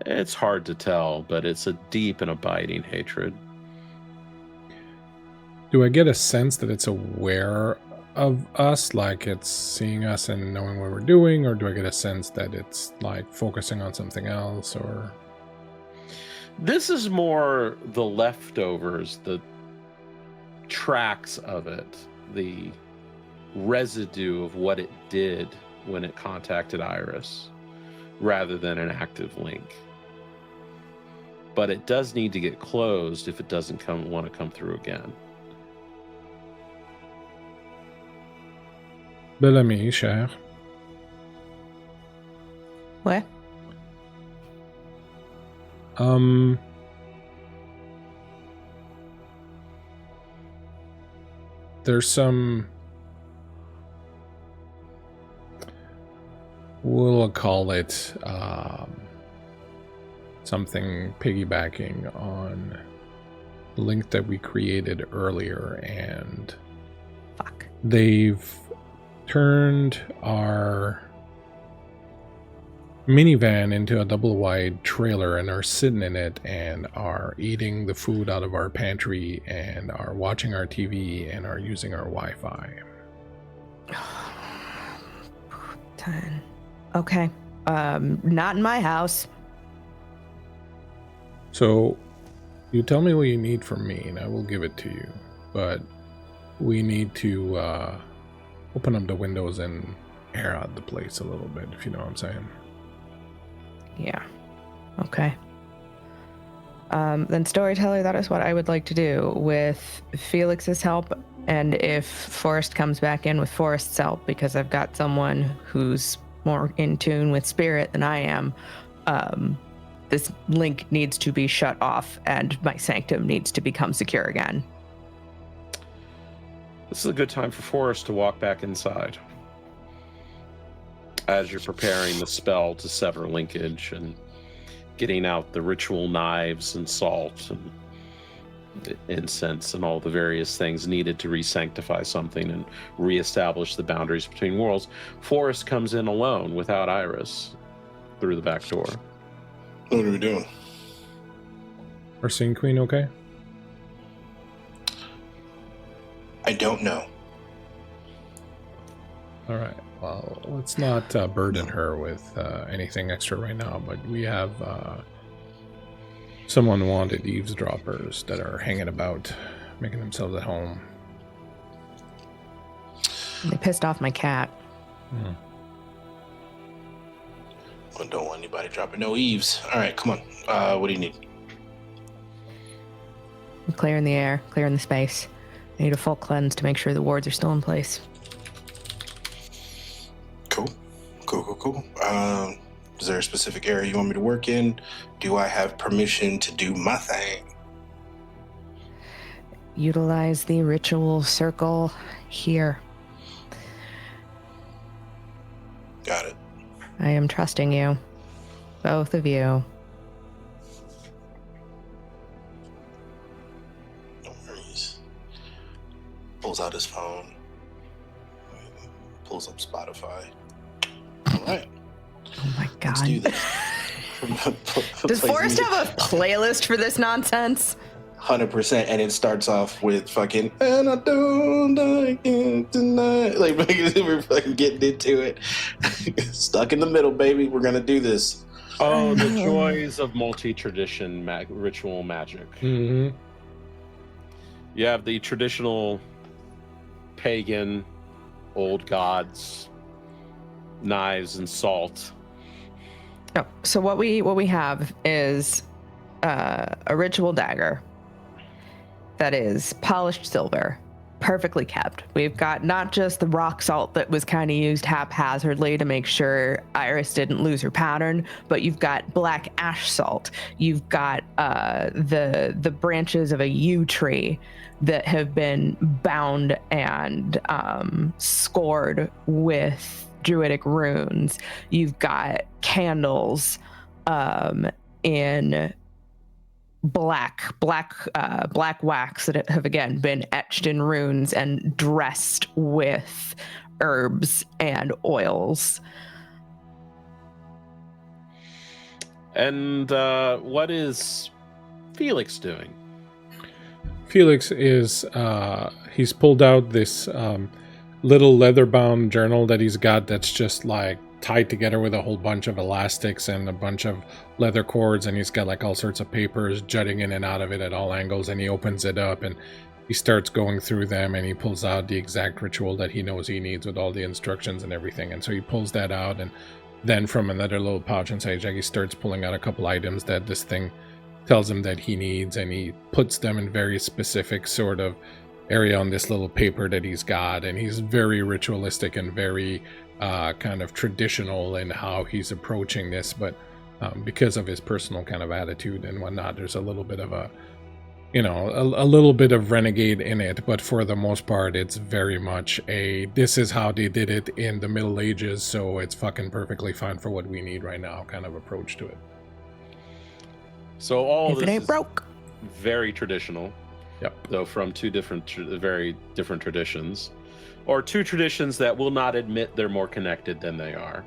It's hard to tell, but it's a deep and abiding hatred. Do I get a sense that it's aware of us, like it's seeing us and knowing what we're doing, or do I get a sense that it's like focusing on something else? Or This is more the leftovers, the tracks of it, the residue of what it did when it contacted Iris, rather than an active link. But it does need to get closed if it doesn't want to come through again. Bel ami, cher. What? There's some we'll call it something piggybacking on the link that we created earlier, and Fuck. they've turned our minivan into a double wide trailer and are sitting in it and are eating the food out of our pantry and are watching our TV and are using our Wi-Fi. 10. Okay. Not in my house. So you tell me what you need from me and I will give it to you, but we need to open up the windows and air out the place a little bit, if you know what I'm saying. Yeah. Okay. Then Storyteller, that is what I would like to do with Felix's help. And if Forrest comes back in with Forrest's help, because I've got someone who's more in tune with spirit than I am, this link needs to be shut off and my sanctum needs to become secure again. This is a good time for Forrest to walk back inside. As you're preparing the spell to sever linkage and getting out the ritual knives and salt and incense and all the various things needed to re-sanctify something and reestablish the boundaries between worlds, Forrest comes in alone without Iris through the back door. What are we doing? Our Scene Queen okay? I don't know. All right. Well, let's not burden her with anything extra right now, but we have some unwanted eavesdroppers that are hanging about, making themselves at home. They pissed off my cat. I don't want anybody dropping no eaves. All right, come on. What do you need? I'm clearing the air, clearing the space. I need a full cleanse to make sure the wards are still in place. Cool. Is there a specific area you want me to work in? Do I have permission to do my thing? Utilize the ritual circle here. Got it. I am trusting you. Both of you. No worries. Pulls out his phone. Pulls up Spotify. All right. Oh my god. Let's do this. Does Forrest have a playlist for this nonsense? 100%, and it starts off with fucking and I don't like it tonight. Like we're fucking getting into it. Stuck in the middle, baby. We're gonna do this. Oh, the joys of multi-tradition ritual magic. Mm-hmm. You have the traditional pagan old gods, knives and salt. Oh, so what we have is a ritual dagger that is polished silver, perfectly kept. We've got not just the rock salt that was kind of used haphazardly to make sure Iris didn't lose her pattern, but you've got black ash salt. You've got the branches of a yew tree that have been bound and scored with druidic runes. You've got candles in black wax that have again been etched in runes and dressed with herbs and oils. And what is Felix doing? Felix is, he's pulled out this little leather-bound journal that he's got that's just like tied together with a whole bunch of elastics and a bunch of leather cords, and he's got like all sorts of papers jutting in and out of it at all angles, and he opens it up and he starts going through them and he pulls out the exact ritual that he knows he needs with all the instructions and everything. And so he pulls that out, and then from another little pouch inside Jack, he starts pulling out a couple items that this thing tells him that he needs, and he puts them in very specific sort of area on this little paper that he's got. And he's very ritualistic and very kind of traditional in how he's approaching this, but because of his personal kind of attitude and whatnot, there's a little bit of a you know, a little bit of renegade in it, but for the most part, it's very much a this is how they did it in the Middle Ages, so it's fucking perfectly fine for what we need right now kind of approach to it. So all If it this ain't is broke. very traditional. Yep. Though from two different, very different traditions, or two traditions that will not admit they're more connected than they are.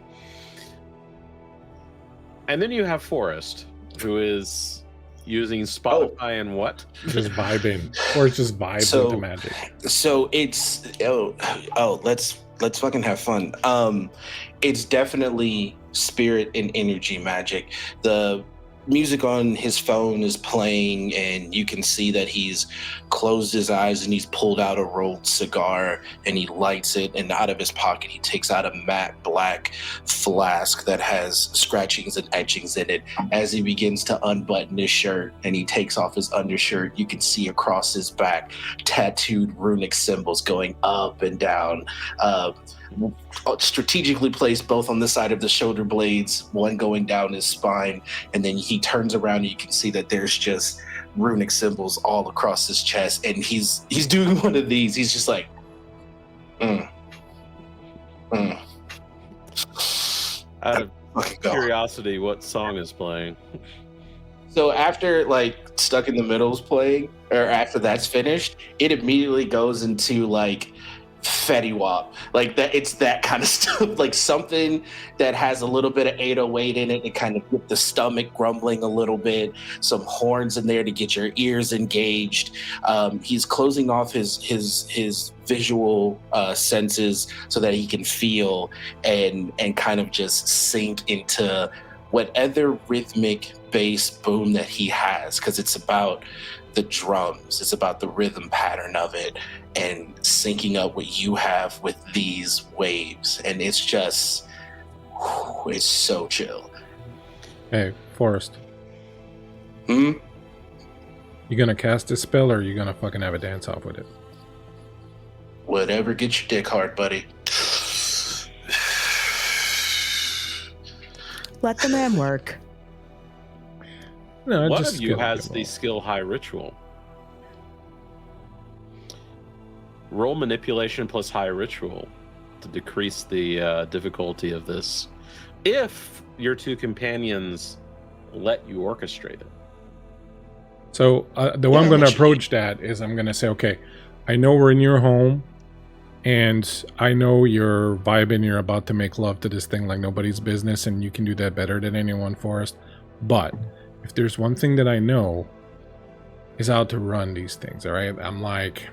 And then you have Forrest, who is using Spotify and what? Just vibing, or it's just vibes So- into magic. So it's let's fucking have fun. It's definitely spirit and energy magic. The music on his phone is playing, and you can see that he's closed his eyes and he's pulled out a rolled cigar and he lights it, and out of his pocket he takes out a matte black flask that has scratchings and etchings in it. As he begins to unbutton his shirt and he takes off his undershirt, you can see across his back tattooed runic symbols going up and down, strategically placed both on the side of the shoulder blades, one going down his spine, and then he turns around and you can see that there's just runic symbols all across his chest, and he's doing one of these. He's just like, Out of fucking go. curiosity, what song is playing? So after like Stuck in the Middle's playing, or after that's finished, it immediately goes into like Fetty Wap, like that. It's that kind of stuff, like something that has a little bit of 808 in it to kind of get the stomach grumbling a little bit. Some horns in there to get your ears engaged. He's closing off his visual senses so that he can feel and kind of just sink into whatever rhythmic bass boom that he has, because it's about the drums, it's about the rhythm pattern of it, and syncing up what you have with these waves, and it's just, it's so chill. Hey, Forrest, Hmm? you gonna cast this spell, or are you gonna fucking have a dance off with it? Whatever gets your dick hard, buddy. Let the man work. No, One just of you skill has him the all. skill high ritual. Roll manipulation plus high ritual to decrease the difficulty of this, if your two companions let you orchestrate it. So the way I'm Yeah, going to what you approach that is I'm going to say, okay, I know we're in your home, and I know you're vibing, you're about to make love to this thing like nobody's business, and you can do that better than anyone, Forrest. But if there's one thing that I know is how to run these things, all right? I'm like,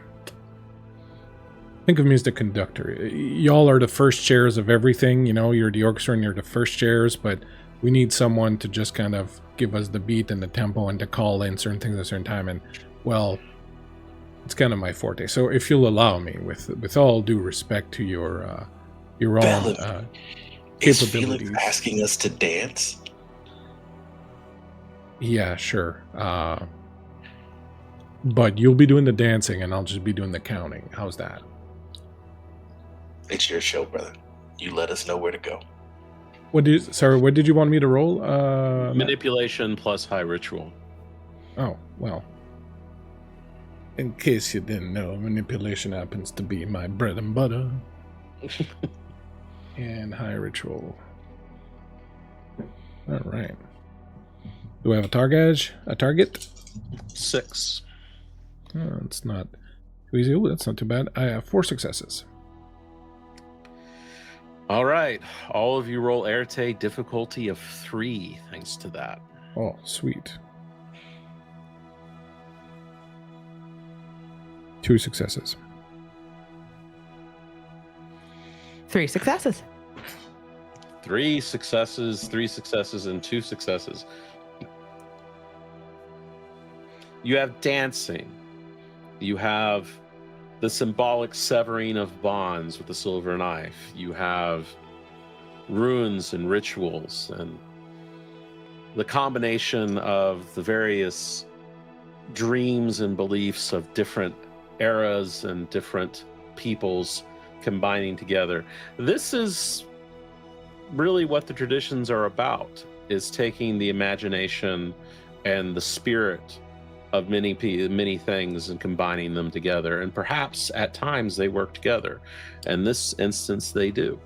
think of me as the conductor. Y'all are the first chairs of everything, you know, you're the orchestra and you're the first chairs, but we need someone to just kind of give us the beat and the tempo and to call in certain things at a certain time. And, well, it's kind of my forte. So if you'll allow me, with all due respect to your own Bellamy, is capabilities. Felix asking us to dance? Yeah, sure. But you'll be doing the dancing and I'll just be doing the counting. How's that? It's your show, brother. You let us know where to go. What did you want me to roll? Matt? Manipulation plus high ritual. Oh, well. In case you didn't know, manipulation happens to be my bread and butter. And high ritual. All right. Do I have a target? A target? 6. Oh, it's not too easy. Oh, that's not too bad. I have 4 successes. All right. All of you roll Erte, difficulty of 3, thanks to that. Oh, sweet. 2 successes. 3 successes. 3 successes, 3 successes, and 2 successes. You have dancing. You have the symbolic severing of bonds with the silver knife. You have runes and rituals, and the combination of the various dreams and beliefs of different eras and different peoples combining together. This is really what the traditions are about, is taking the imagination and the spirit of many things and combining them together. And perhaps at times they work together. In this instance, they do.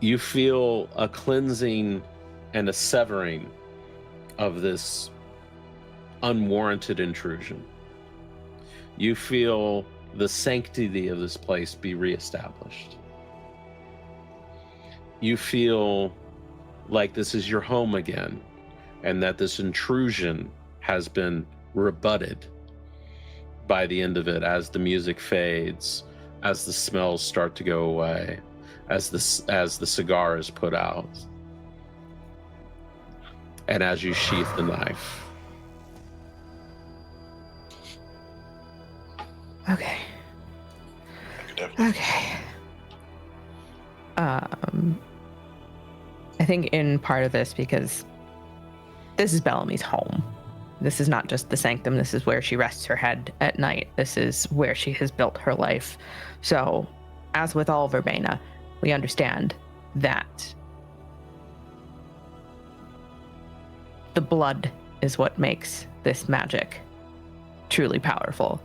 You feel a cleansing and a severing of this unwarranted intrusion. You feel the sanctity of this place be reestablished. You feel like this is your home again, and that this intrusion has been rebutted by the end of it, as the music fades, as the smells start to go away, as the cigar is put out, and as you sheath the knife. Okay. I think in part of this, because this is Bellamy's home. This is not just the sanctum. This is where she rests her head at night. This is where she has built her life. So, as with all verbena, we understand that the blood is what makes this magic truly powerful.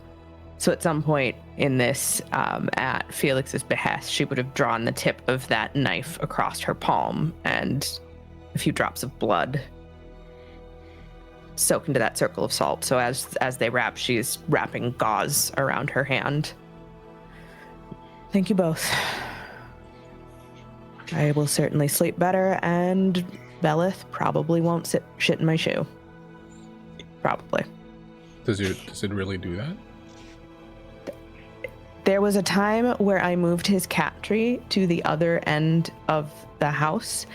So at some point in this, at Felix's behest, she would have drawn the tip of that knife across her palm, and a few drops of blood soak into that circle of salt. So as they wrap, she's wrapping gauze around her hand. Thank you both. I will certainly sleep better, and Belith probably won't shit in my shoe. Probably. Does it really do that? There was a time where I moved his cat tree to the other end of the house,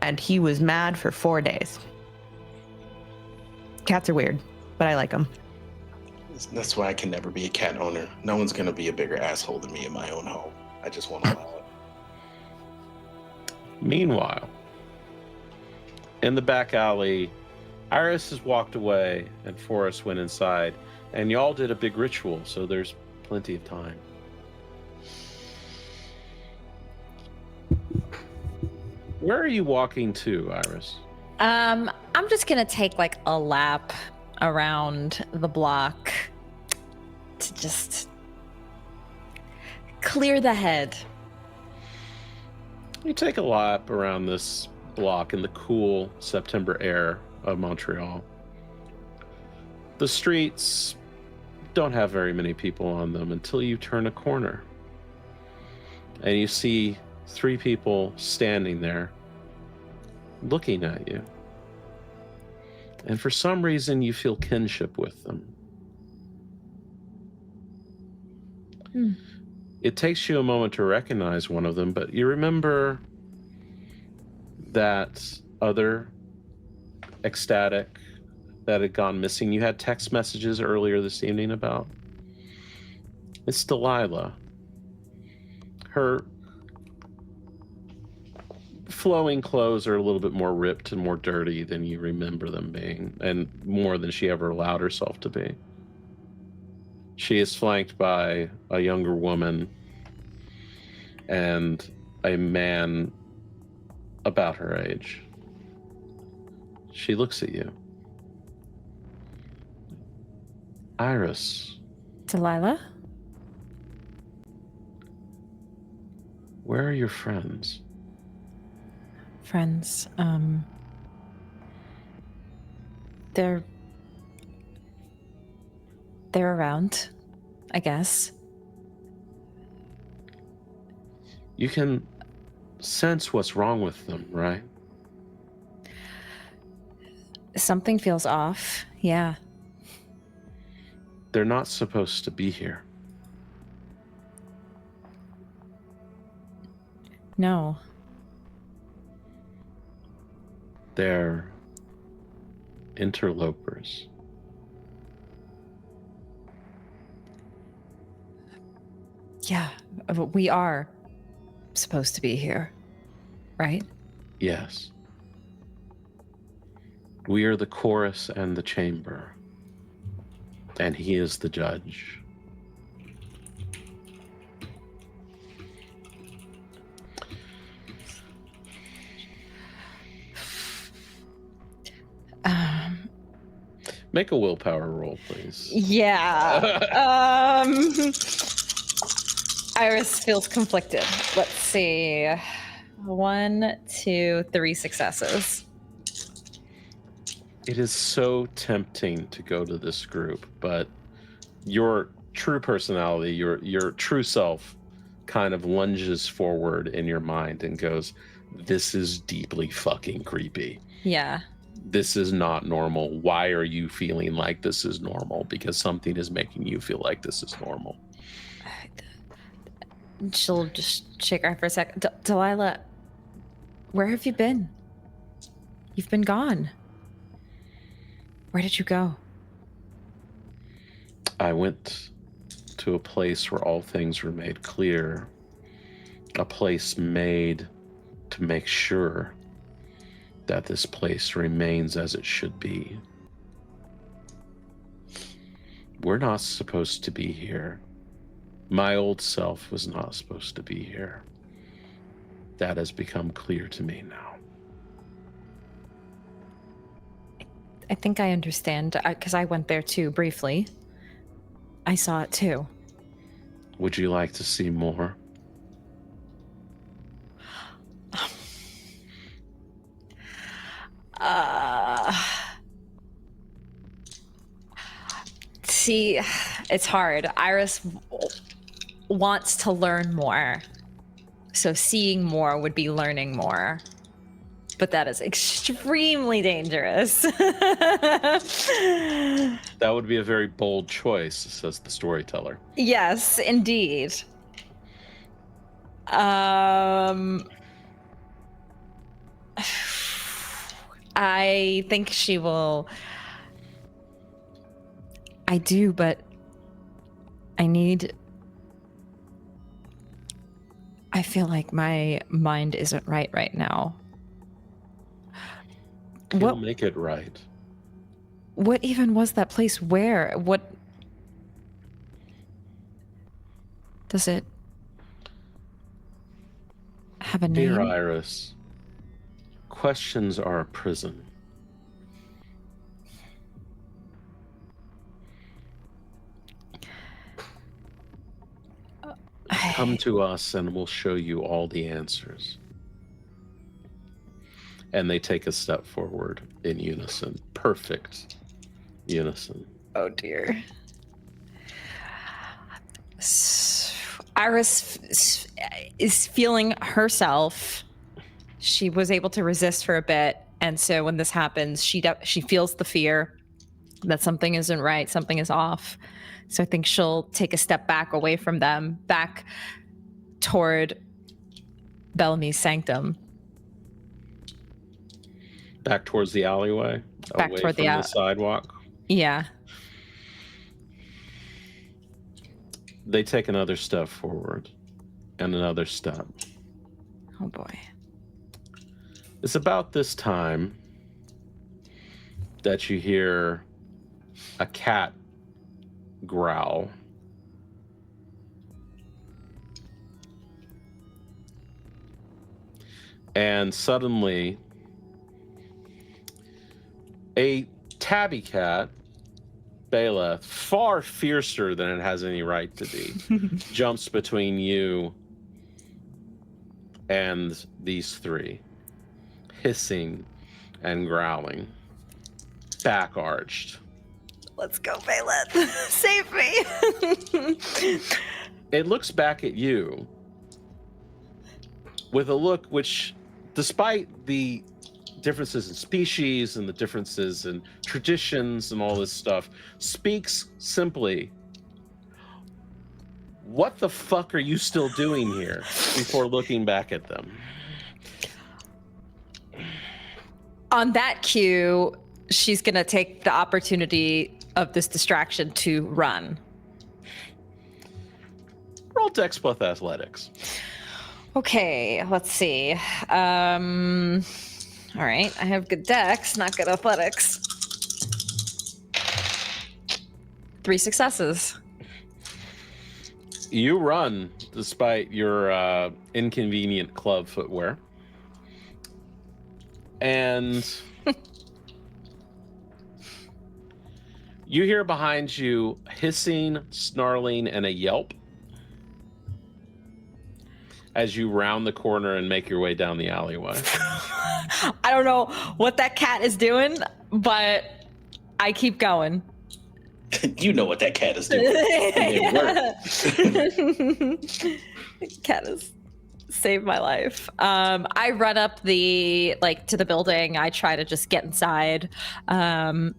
and he was mad for 4 days. Cats are weird, but I like them. That's why I can never be a cat owner. No one's going to be a bigger asshole than me in my own home. I just won't allow it. Meanwhile, in the back alley, Iris has walked away and Forrest went inside, and y'all did a big ritual, so there's plenty of time. Where are you walking to, Iris? I'm just gonna take like a lap around the block to just clear the head. You take a lap around this block in the cool September air of Montreal. The streets don't have very many people on them until you turn a corner. And you see 3 people standing there looking at you. And for some reason, you feel kinship with them. It takes you a moment to recognize one of them, but you remember that other ecstatic that had gone missing. You had text messages earlier this evening about. It's Delilah. Her flowing clothes are a little bit more ripped and more dirty than you remember them being, and more than she ever allowed herself to be. She is flanked by a younger woman and a man about her age. She looks at you. Iris. Delilah? Where are your friends? Friends, they're around, I guess. You can sense what's wrong with them, right? Something feels off, yeah. They're not supposed to be here. No. They're interlopers. Yeah, but we are supposed to be here, right? Yes. We are the chorus and the chamber, and he is the judge. Make a willpower roll, please. Yeah. Iris feels conflicted. Let's see. 1, 2, 3 successes. It is so tempting to go to this group, but your true personality, your true self, kind of lunges forward in your mind and goes, "This is deeply fucking creepy. Yeah. This is not normal. Why are you feeling like this is normal? Because something is making you feel like this is normal." She'll just shake her head for a sec. Delilah, where have you been? You've been gone. Where did you go? I went to a place where all things were made clear. A place made to make sure that this place remains as it should be. We're not supposed to be here. My old self was not supposed to be here. That has become clear to me now. I think I understand, because I went there too, briefly. I saw it too. Would you like to see more? See, it's hard. Iris wants to learn more. So seeing more would be learning more. But that is extremely dangerous. That would be a very bold choice, says the storyteller. Yes, indeed. I think she will. I do, but I feel like my mind isn't right now. He'll make it right. What even was that place? Where? What? Does it have a name? Dear Iris, questions are a prison. Come to us and we'll show you all the answers. And they take a step forward in unison. Perfect unison. Oh dear. Iris is feeling herself. She was able to resist for a bit, and so when this happens, she feels the fear that something isn't right, something is off. So I think she'll take a step back away from them, back toward Bellamy's sanctum. Back towards the alleyway? Back away toward from the the sidewalk? Yeah. They take another step forward and another step. Oh boy. It's about this time that you hear a cat growl. And suddenly, a tabby cat, Bela, far fiercer than it has any right to be, jumps between you and these three, hissing and growling, back arched. Let's go, Bela. Save me. It looks back at you with a look which, despite the differences in species and the differences in traditions and all this stuff, speaks simply, "What the fuck are you still doing here?" before looking back at them. On that cue, she's going to take the opportunity of this distraction to run. Roll Dex plus Athletics. Okay, let's see. All right, I have good Dex, not good athletics. 3 successes. You run despite your inconvenient club footwear. And You hear behind you hissing, snarling, and a yelp as you round the corner and make your way down the alleyway. I don't know what that cat is doing, but I keep going. You know what that cat is doing. It worked. Cat has saved my life. I run up to the building. I try to just get inside, and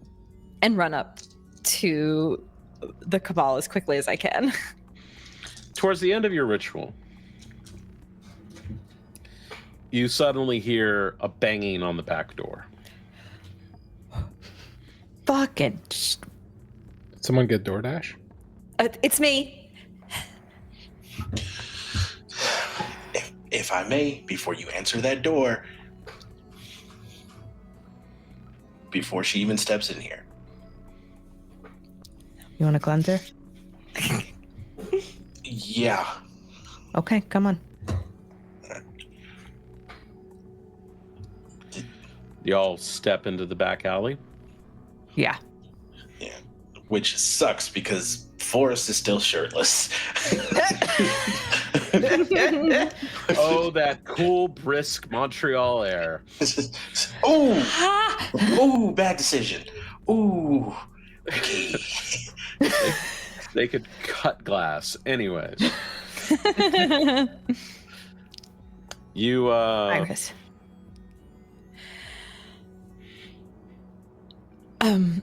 run up to the cabal as quickly as I can. Towards the end of your ritual, you suddenly hear a banging on the back door. Fucking. Did someone get DoorDash? It's me. If I may, before you answer that door, before she even steps in here. You want a cleanser? Yeah. Okay, come on. Y'all step into the back alley. Yeah. Yeah. Which sucks because Forrest is still shirtless. Oh, that cool, brisk Montreal air. Oh, bad decision. Ooh. Okay. They could cut glass. Anyways. You, Iris. I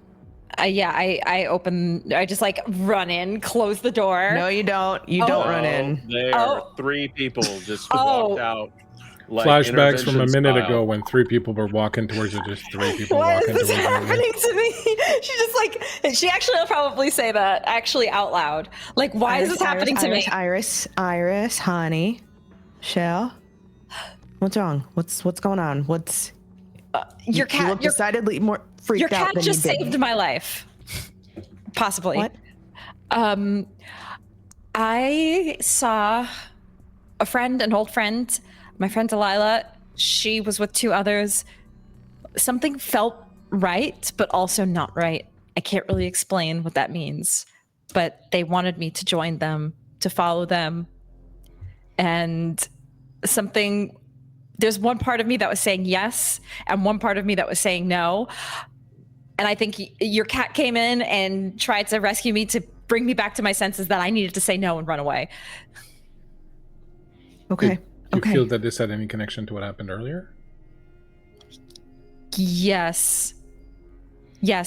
just run in, close the door. No, you don't. You don't run in. There are 3 people just walked out. Like Flashbacks from a minute style. ago when 3 people were walking towards you. Just 3 people Why walking is this towards you. happening to me? She actually will probably say that actually out loud. Like, why is this happening to me? Iris, honey, Shell. What's wrong? What's going on? Your You cat, look decidedly more freaked your out cat than just you did. saved my life. Possibly. What? I saw an old friend, my friend Delilah. She was with 2 others. Something felt right, but also not right. I can't really explain what that means, but they wanted me to join them, to follow them. And there's one part of me that was saying yes, and one part of me that was saying no. And I think your cat came in and tried to rescue me, to bring me back to my senses, that I needed to say no and run away. Okay. Do you feel that this had any connection to what happened earlier? Yes,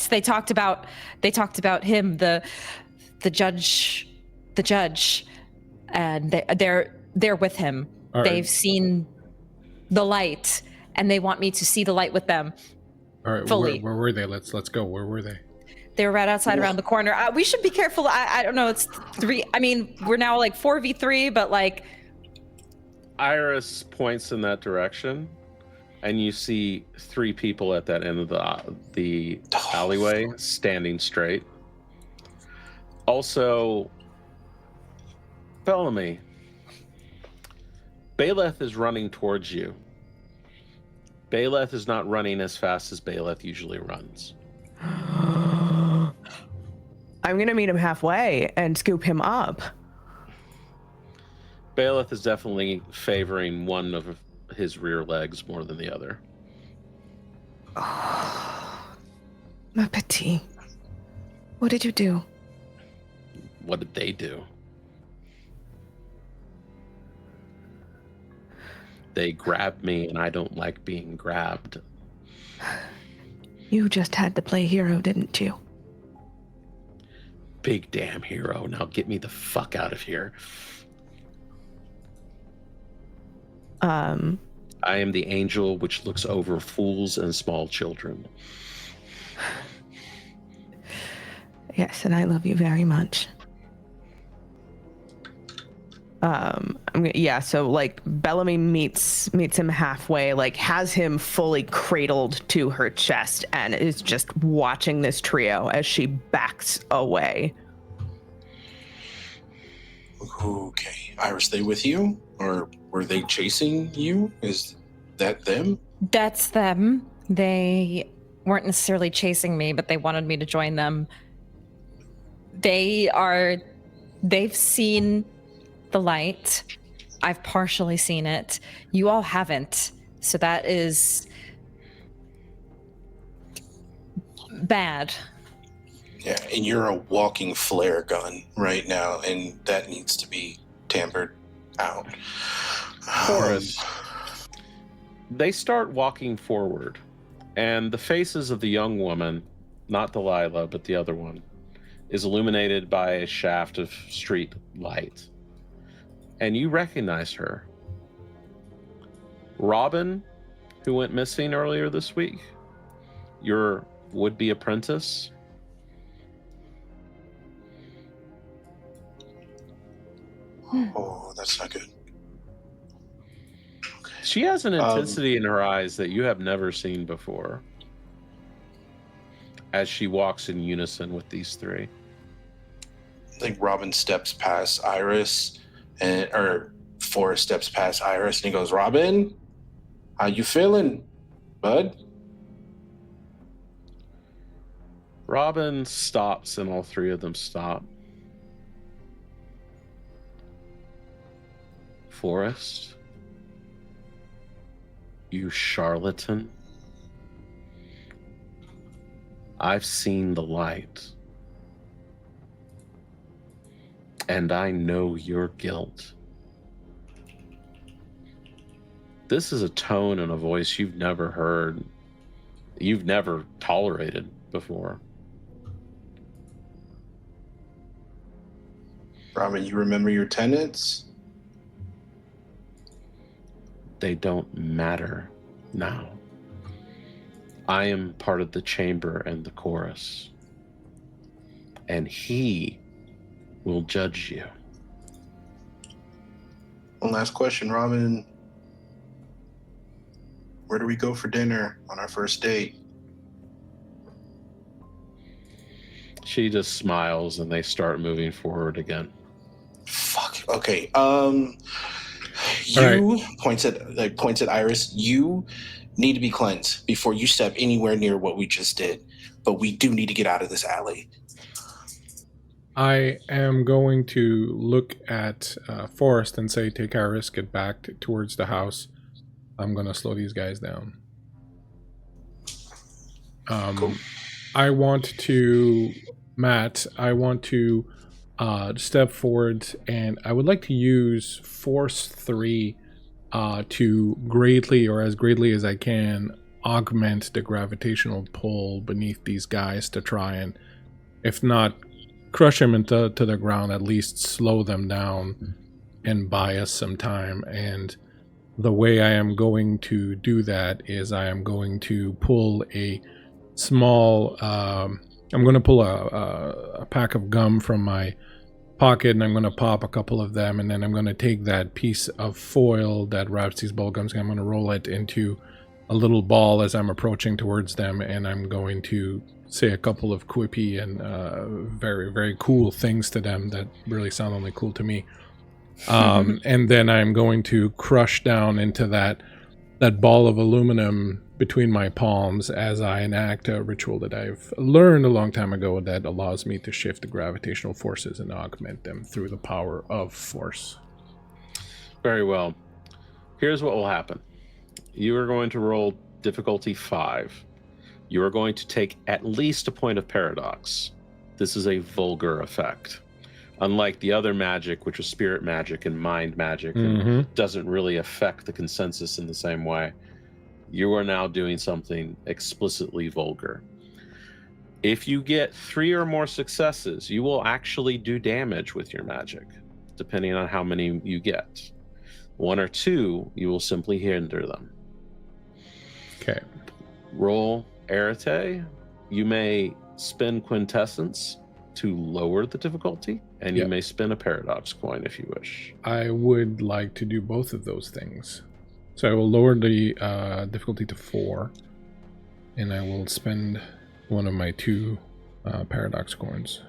they talked about him, the judge, and they're with him. All right. They've seen the light, and they want me to see the light with them. All right, fully. Where were they? Let's go. Where were they? They were right outside around the corner. We should be careful. I don't know. It's 3. I mean, we're now 4v3, but Iris points in that direction, and you see 3 people at that end of the alleyway standing straight. Also, Bellamy, Baeleth is running towards you. Baeleth is not running as fast as Baeleth usually runs. I'm going to meet him halfway and scoop him up. Baeleth is definitely favoring one of his rear legs more than the other. Ma petite. What did you do? What did they do? They grabbed me, and I don't like being grabbed. You just had to play hero, didn't you? Big damn hero. Now get me the fuck out of here. I am the angel which looks over fools and small children. Yes, and I love you very much. So Bellamy meets him halfway, has him fully cradled to her chest, and is just watching this trio as she backs away. Okay. Iris, they with you? Or were they chasing you? Is that them? That's them. They weren't necessarily chasing me, but they wanted me to join them. They've seen the light. I've partially seen it. You all haven't. So that is bad. Yeah, and you're a walking flare gun right now, and that needs to be tampered out. Forrest, they start walking forward, and the faces of the young woman, not Delilah, but the other one, is illuminated by a shaft of street light. And you recognize her. Robin, who went missing earlier this week, your would-be apprentice. Oh, that's not good. She has an intensity in her eyes that you have never seen before as she walks in unison with these three. I think Robin steps past Iris, or Forrest steps past Iris, and he goes, "Robin, how you feeling, bud?" Robin stops, and all three of them stop. Forrest, you charlatan. I've seen the light. And I know your guilt. This is a tone and a voice you've never heard, you've never tolerated before. Robin, you remember your tenants? They don't matter now. I am part of the chamber and the chorus. And he will judge you. One last question, Robin. Where do we go for dinner on our first date? She just smiles and they start moving forward again. Fuck. Okay. You All points at Iris. You need to be cleansed before you step anywhere near what we just did. But we do need to get out of this alley. I am going to look at Forrest and say, take Iris, get back towards the house. I'm going to slow these guys down. Cool. I want to, Matt, step forward, and I would like to use Force 3 to greatly, or as greatly as I can, augment the gravitational pull beneath these guys to try and, if not crush them into the ground, at least slow them down and buy us some time. And the way I am going to do that is I am going to pull a small, I'm going to pull a pack of gum from my pocket, and I'm going to pop a couple of them, and then I'm going to take that piece of foil that wraps these bubble gums, and I'm going to roll it into a little ball as I'm approaching towards them, and I'm going to say a couple of quippy and very, very cool things to them that really sound only cool to me. And then I'm going to crush down into that ball of aluminum between my palms as I enact a ritual that I've learned a long time ago that allows me to shift the gravitational forces and augment them through the power of force. Very well. Here's what will happen. You are going to roll difficulty 5. You are going to take at least a point of paradox. This is a vulgar effect. Unlike the other magic, which was spirit magic and mind magic, and doesn't really affect the consensus in the same way, you are now doing something explicitly vulgar. If you get 3 or more successes, you will actually do damage with your magic, depending on how many you get. 1 or 2, you will simply hinder them. Okay. Roll Arete. You may spend quintessence to lower the difficulty, and you may spin a paradox coin if you wish. I would like to do both of those things. So I will lower the difficulty to 4, and I will spend one of my 2 paradox coins.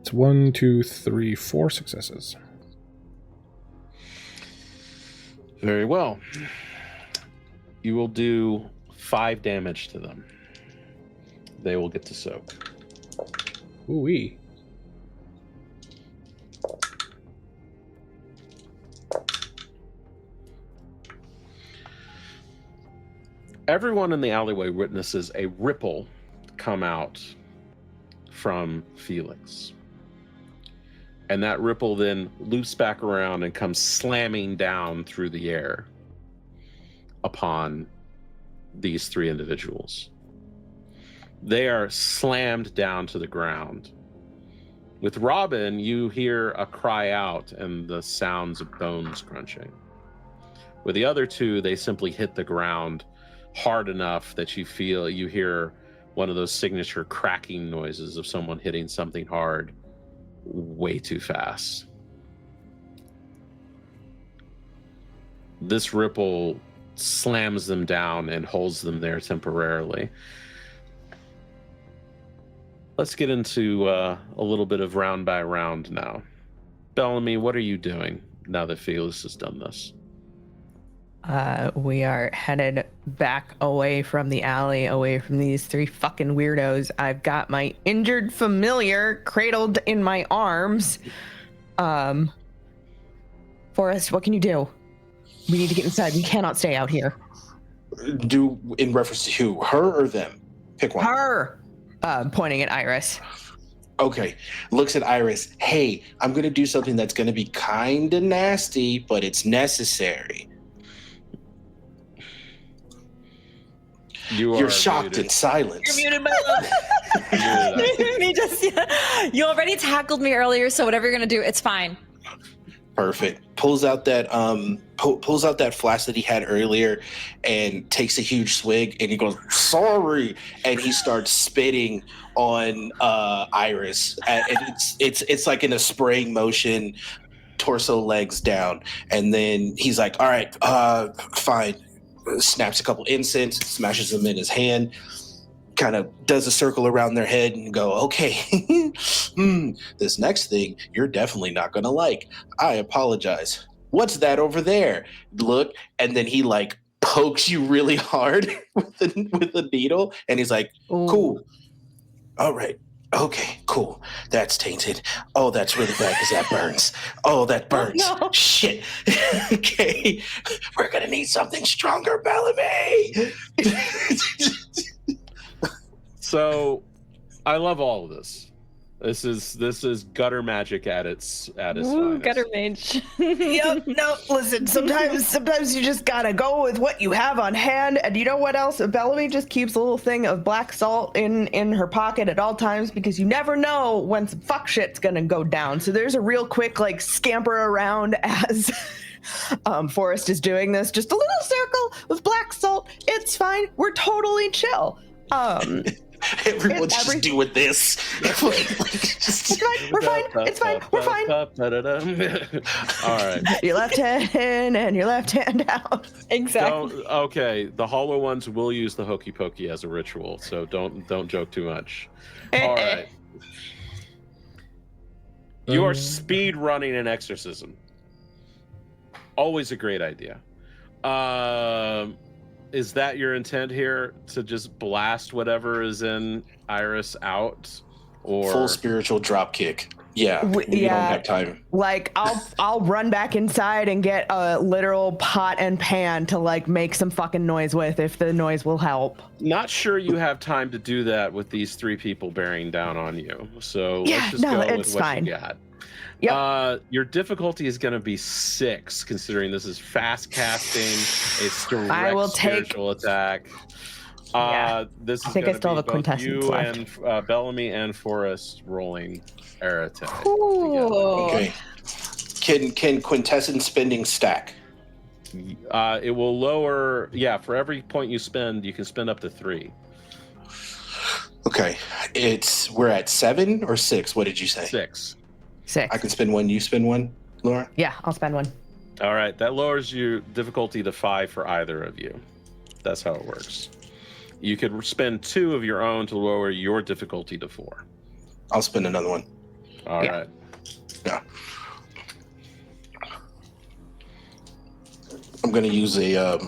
It's 1, 2, 3, 4 successes. Very well. You will do 5 damage to them. They will get to soak. Ooh-wee. Everyone in the alleyway witnesses a ripple come out from Felix. And that ripple then loops back around and comes slamming down through the air upon these 3 individuals. They are slammed down to the ground. With Robin, you hear a cry out and the sounds of bones crunching. With the other 2, they simply hit the ground hard enough that you hear one of those signature cracking noises of someone hitting something hard way too fast. This ripple slams them down and holds them there temporarily. Let's get into a little bit of round by round now. Bellamy, what are you doing now that Felix has done this? We are headed back away from the alley, away from these 3 fucking weirdos. I've got my injured familiar cradled in my arms. Forrest, what can you do? We need to get inside. We cannot stay out here. Do in reference to who? Her or them? Pick one. Her! Pointing at Iris. Okay. Looks at Iris. Hey, I'm going to do something that's going to be kind of nasty, but it's necessary. You're shocked muted. and silent. You're muted, my love. You already tackled me earlier, so whatever you're gonna do, it's fine. Perfect. Pulls out that pulls out that flask that he had earlier and takes a huge swig and he goes, sorry, and he starts spitting on Iris. And it's like in a spraying motion, torso, legs down, and then he's like, all right, fine. Snaps a couple incense, smashes them in his hand, kind of does a circle around their head and go, okay, this next thing you're definitely not going to like. I apologize. What's that over there? Look, and then he like pokes you really hard with the needle, and he's like, cool. All right. Okay, cool. That's tainted. Oh, that's really bad because that burns. Oh, that burns. Oh, no. Shit. Okay, we're gonna need something stronger, Bellamy. So, I love all of this. This is gutter magic at its finest. Gutter mage. Yep. No, listen, sometimes you just gotta go with what you have on hand. And you know what else? Bellamy just keeps a little thing of black salt in her pocket at all times because you never know when some fuck shit's gonna go down. So there's a real quick like scamper around as Forrest is doing this. Just a little circle with black salt. It's fine. We're totally chill. Everyone's just doing this. It's fine. We're fine. It's fine. We're fine. All right. Your left hand in and your left hand out. Exactly. Okay, the hollow ones will use the hokey pokey as a ritual, so don't joke too much. All right. You are speed running an exorcism. Always a great idea. Is that your intent here, to just blast whatever is in Iris out, or full spiritual drop kick? Yeah, we don't have time. Like I'll run back inside and get a literal pot and pan to like make some fucking noise with, if the noise will help. Not sure you have time to do that with these 3 people bearing down on you. So let's just go with what you got. Yep. Your difficulty is going to be 6, considering this is fast casting. It's direct I will spiritual attack. This is I think I still have a both quintessence you left. and Bellamy and Forrest rolling air attack. Okay. Can quintessence spending stack? It will lower. Yeah, for every point you spend, you can spend up to 3. Okay, we're at 7 or 6. What did you say? 6. 6. I can spend 1. You spend 1, Laura. Yeah, I'll spend 1. All right, that lowers your difficulty to 5 for either of you. That's how it works. You could spend 2 of your own to lower your difficulty to 4. I'll spend another 1. All right. Yeah. I'm gonna use a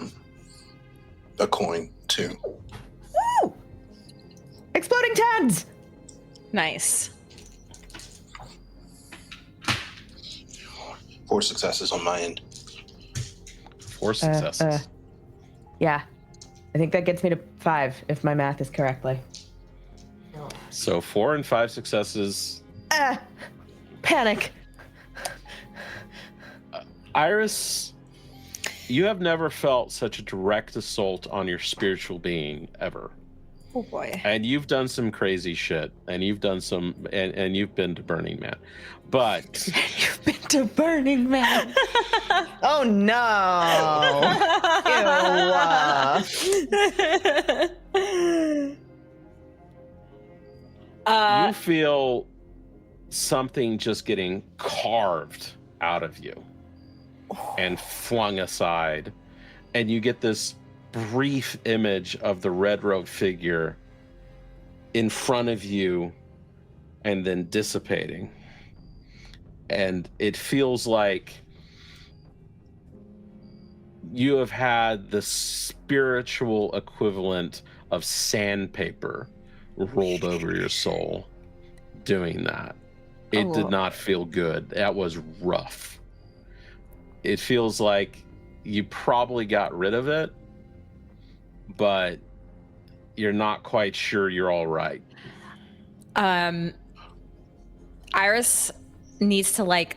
coin 2. Woo! Exploding tens! Nice. 4 successes on my end. 4 successes. Yeah. I think that gets me to 5, if my math is correctly. So 4 and 5 successes. Panic. Iris, you have never felt such a direct assault on your spiritual being ever. Oh boy. And you've done some crazy shit, and you've done some, and you've been to Burning Man, but You've been to Burning Man. Oh no. Ew. you feel something just getting carved out of you and flung aside, and you get this brief image of the red-robed figure in front of you and then dissipating. And it feels like you have had the spiritual equivalent of sandpaper rolled over your soul doing that. It did not feel good. That was rough. It feels like you probably got rid of it, but you're not quite sure you're all right. Iris needs to like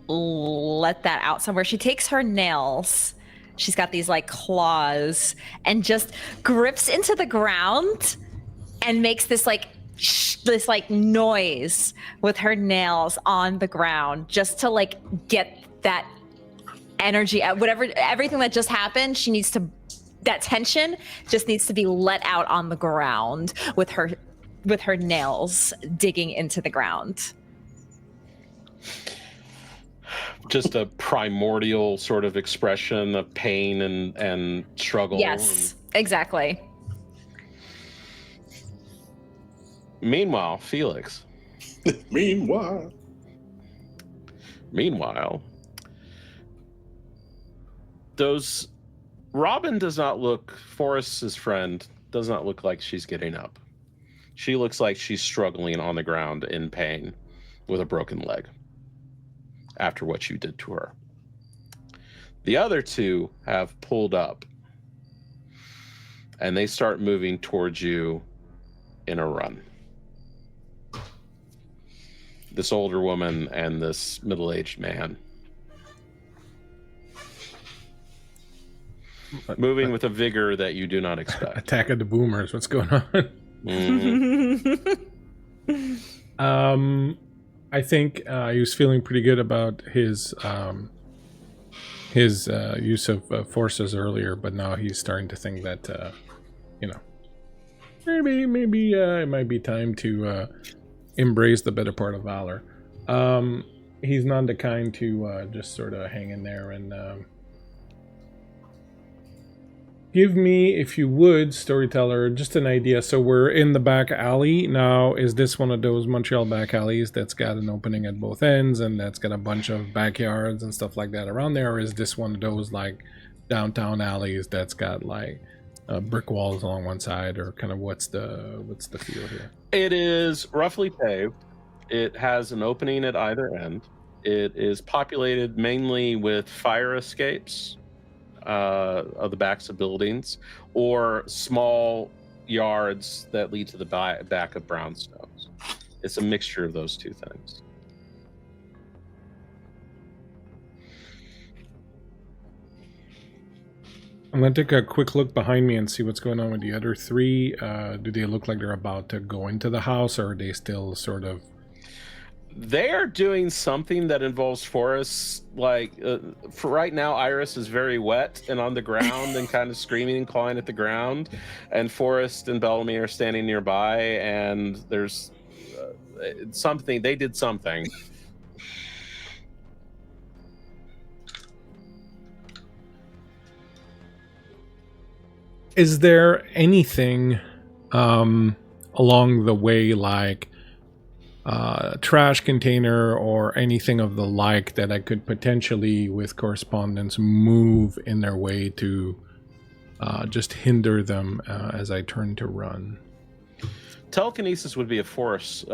let that out somewhere. She takes her nails. She's got these like claws and just grips into the ground and makes this like noise with her nails on the ground just to like get that energy out. Everything that just happened, that tension just needs to be let out on the ground with her nails digging into the ground. Just a primordial sort of expression of pain and struggle. Yes, exactly. Meanwhile, Felix. Meanwhile, Forrest's friend does not look like she's getting up. She looks like she's struggling on the ground in pain with a broken leg after what you did to her. The other two have pulled up and they start moving towards you in a run. This older woman and this middle-aged man. Moving with a vigor that you do not expect. Attack of the boomers. What's going on? Mm-hmm. I think he was feeling pretty good about his use of forces earlier, but now he's starting to think that maybe it might be time to embrace the better part of valor. He's not the kind to just sort of hang in there and give me, if you would, Storyteller, just an idea. So we're in the back alley now. Is this one of those Montreal back alleys that's got an opening at both ends and that's got a bunch of backyards and stuff like that around there? Or is this one of those like downtown alleys that's got like brick walls along one side? Or kind of what's the feel here? It is roughly paved. It has an opening at either end. It is populated mainly with fire escapes of the backs of buildings or small yards that lead to the back of brownstones. It's a mixture of those two things. I'm going to take a quick look behind me and see what's going on with the other three. Do they look like they're about to go into the house, or are they still sort of... They are doing something that involves Forrest. Like, for right now, Iris is very wet and on the ground and kind of screaming and clawing at the ground. And Forrest and Bellamy are standing nearby, and there's something. They did something. Is there anything along the way, like trash container or anything of the like, that I could potentially, with correspondence, move in their way to just hinder them as I turn to run. Telekinesis would be a forces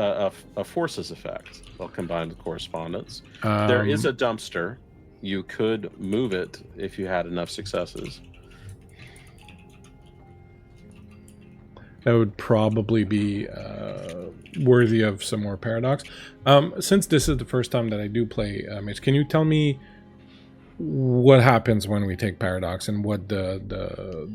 effect. They'll combine with correspondence. There is a dumpster. You could move it if you had enough successes. That would probably be worthy of some more paradox. Since this is the first time that I do play Mage, can you tell me what happens when we take paradox and what the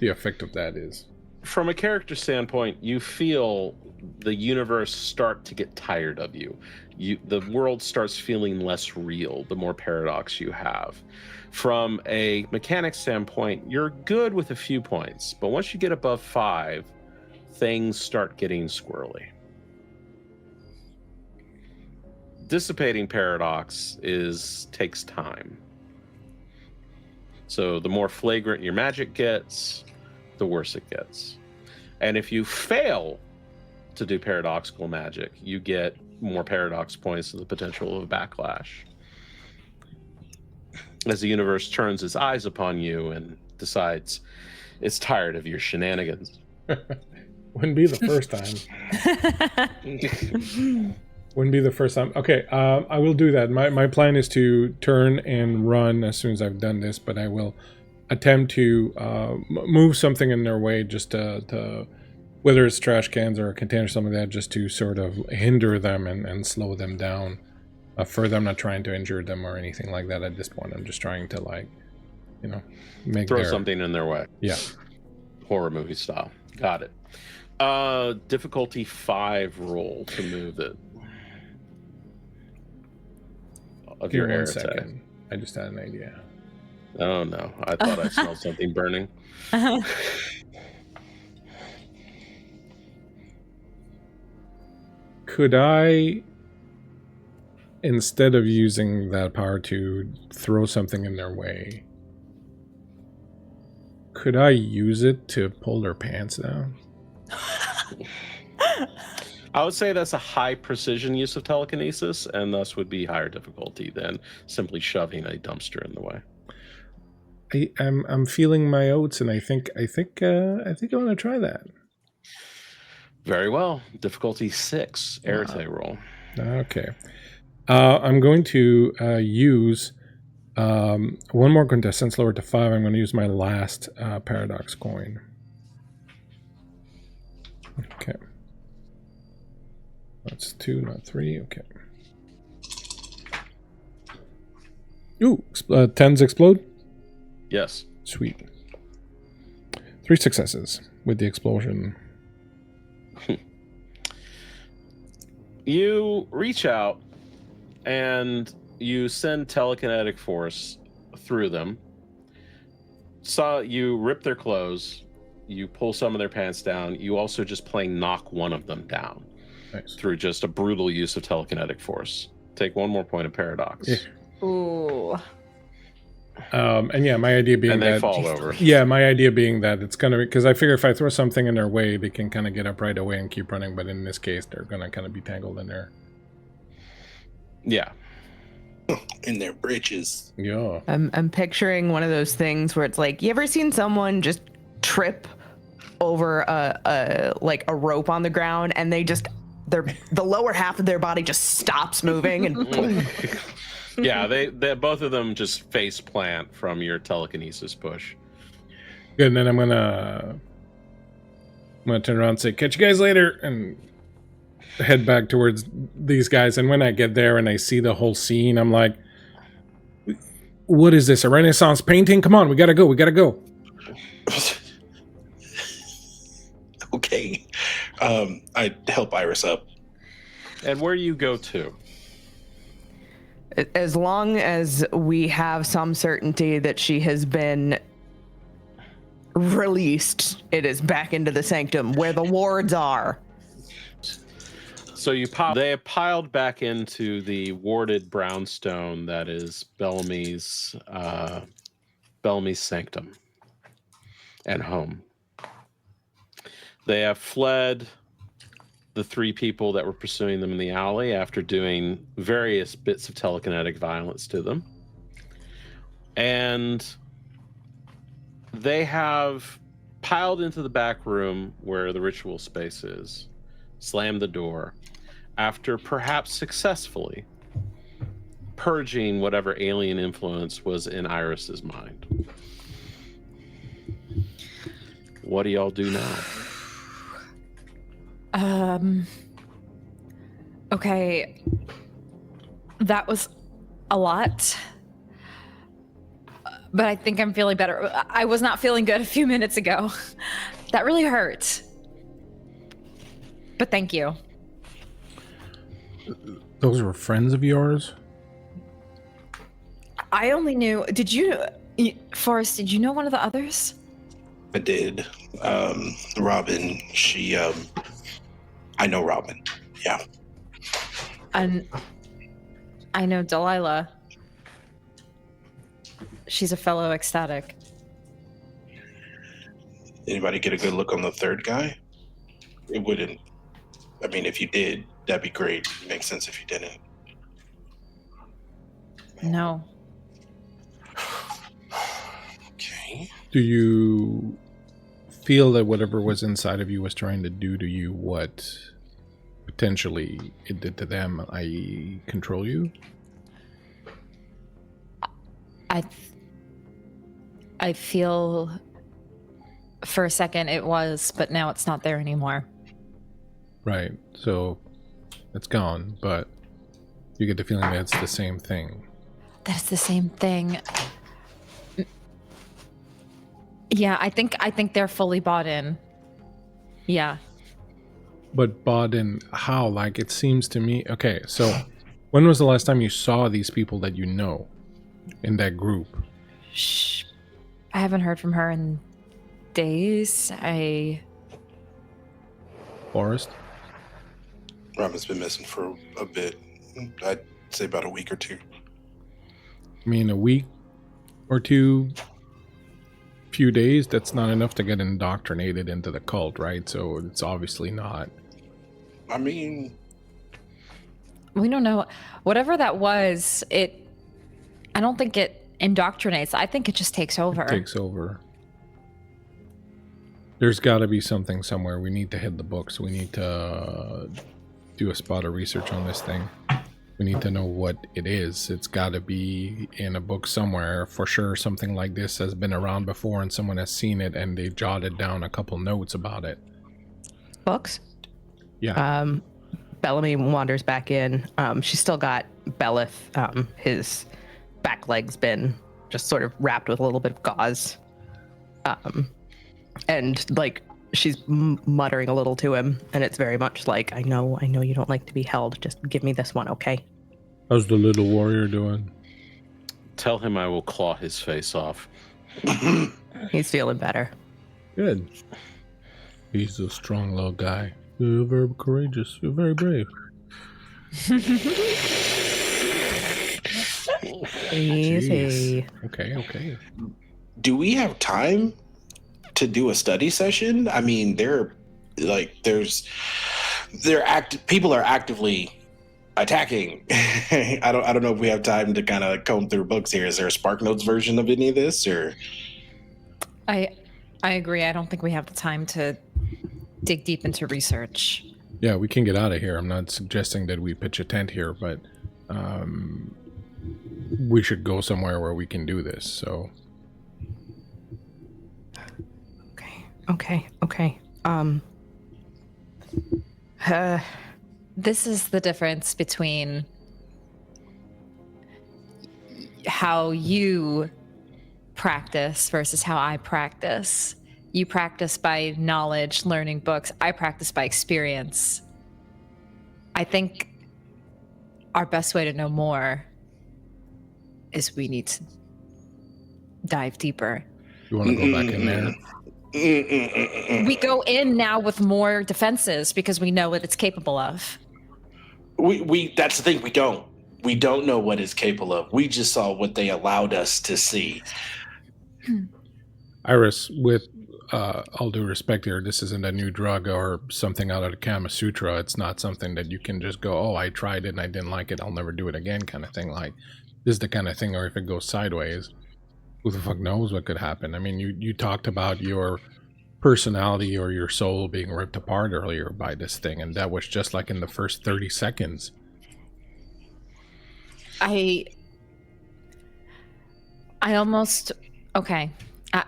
effect of that is? From a character standpoint, you feel the universe start to get tired of you. The world starts feeling less real the more paradox you have. From a mechanic standpoint, you're good with a few points, but once you get above 5, things start getting squirrely. Dissipating paradox takes time. So the more flagrant your magic gets, the worse it gets. And if you fail to do paradoxical magic, you get more paradox points and the potential of a backlash. As the universe turns its eyes upon you and decides it's tired of your shenanigans. Wouldn't be the first time. Wouldn't be the first time. Okay, I will do that. My plan is to turn and run as soon as I've done this, but I will attempt to move something in their way, just to whether it's trash cans or a container or something like that, just to sort of hinder them and slow them down. Further, I'm not trying to injure them or anything like that at this point. I'm just trying to, like, make throw something in their way. Yeah. Horror movie style. Got it. Difficulty 5 roll to move it. Of your air attack. I just had an idea. Oh no, I thought I smelled something burning. Could I, instead of using that power to throw something in their way, could I use it to pull their pants down? I would say that's a high precision use of telekinesis, and thus would be higher difficulty than simply shoving a dumpster in the way. I'm feeling my oats, and I think I want to try that. Very well. Difficulty 6. Arete roll. Okay. I'm going to use one more contestant, lower to 5. I'm going to use my last paradox coin. Okay. That's 2, not 3. Okay. Ooh, 10s explode? Yes. Sweet. 3 successes with the explosion. You reach out and you send telekinetic force through them. You rip their clothes. You pull some of their pants down. You also just plain knock one of them down. Nice. Through just a brutal use of telekinetic force. Take 1 more point of paradox. Yeah. Ooh. And yeah, my idea being and they that fall over. Yeah, my idea being that it's gonna, because I figure if I throw something in their way, they can kind of get up right away and keep running. But in this case, they're gonna kind of be tangled in there. Yeah. In their britches. Yeah. I'm picturing one of those things where it's like, you ever seen someone just trip over a rope on the ground, and they just the lower half of their body just stops moving and boom. Yeah, they both of them just face plant from your telekinesis push. Good, and then I'm gonna turn around and say, "Catch you guys later," and head back towards these guys. And when I get there and I see the whole scene, I'm like, "What is this? A Renaissance painting? Come on, we gotta go. We gotta go." Okay. I help Iris up. And where you go to? As long as we have some certainty that she has been released, it is back into the sanctum where the wards are. So they have piled back into the warded brownstone that is Bellamy's sanctum and home. They have fled the 3 people that were pursuing them in the alley after doing various bits of telekinetic violence to them. And They have piled into the back room where the ritual space is, slammed the door, after perhaps successfully purging whatever alien influence was in Iris's mind. What do y'all do now? Okay. That was a lot. But I think I'm feeling better. I was not feeling good a few minutes ago. That really hurt. But thank you. Those were friends of yours? I only knew. Did you, Forrest, did you know one of the others? I did. Robin, she, I know Robin. Yeah. And I know Delilah. She's a fellow ecstatic. Anybody get a good look on the third guy? It wouldn't. I mean, if you did, that'd be great. It makes sense if you didn't. No. Okay. Do you feel that whatever was inside of you was trying to do to you what potentially it did to them, i.e. control you? I feel for a second it was, but now it's not there anymore. Right. So it's gone, but you get the feeling that it's the same thing. That's the same thing. Yeah, I think they're fully bought in. Yeah. But bought in how? Like, it seems to me... Okay, so when was the last time you saw these people that you know in that group? Shh. I haven't heard from her in days. Forrest? Robin's been missing for a bit. I'd say about a week or two. I mean, a week or two, few days, that's not enough to get indoctrinated into the cult, right? So it's obviously not. I mean, We don't know. Whatever that was, I don't think it indoctrinates. I think it just takes over. It takes over. There's got to be something somewhere. We need to hit the books. We need to do a spot of research on this thing. We need to know what it is. It's got to be in a book somewhere. For sure, something like this has been around before and someone has seen it and they've jotted down a couple notes about it. Books? Yeah. Bellamy wanders back in. She's still got Belith. His back leg's been just sort of wrapped with a little bit of gauze. And like she's muttering a little to him, and it's very much like, I know you don't like to be held. Just give me this one, okay? How's the little warrior doing? Tell him I will claw his face off. He's feeling better. Good. He's a strong little guy. You're very courageous. You're very brave. Easy. Okay. do we have time to do a study session? I mean, people are actively attacking. I don't know if we have time to kind of comb through books here. Is there a Spark Notes version of any of this, or? I agree. I don't think we have the time to dig deep into research. Yeah, we can get out of here. I'm not suggesting that we pitch a tent here, but we should go somewhere where we can do this. So. Okay. This is the difference between how you practice versus how I practice. You practice by knowledge, learning books. I practice by experience. I think our best way to know more is we need to dive deeper. You want to go back in there? We go in now with more defenses because we know what it's capable of. We that's the thing, we don't know what it's capable of. We just saw what they allowed us to see. Iris, with all due respect here, this isn't a new drug or something out of the Kama Sutra. It's not something that you can just go, oh, I tried it and I didn't like it, I'll never do it again kind of thing. Like, this is the kind of thing, or if it goes sideways, Who the fuck knows what could happen? I mean, you talked about your personality or your soul being ripped apart earlier by this thing, and that was just like in the first 30 seconds. I almost okay.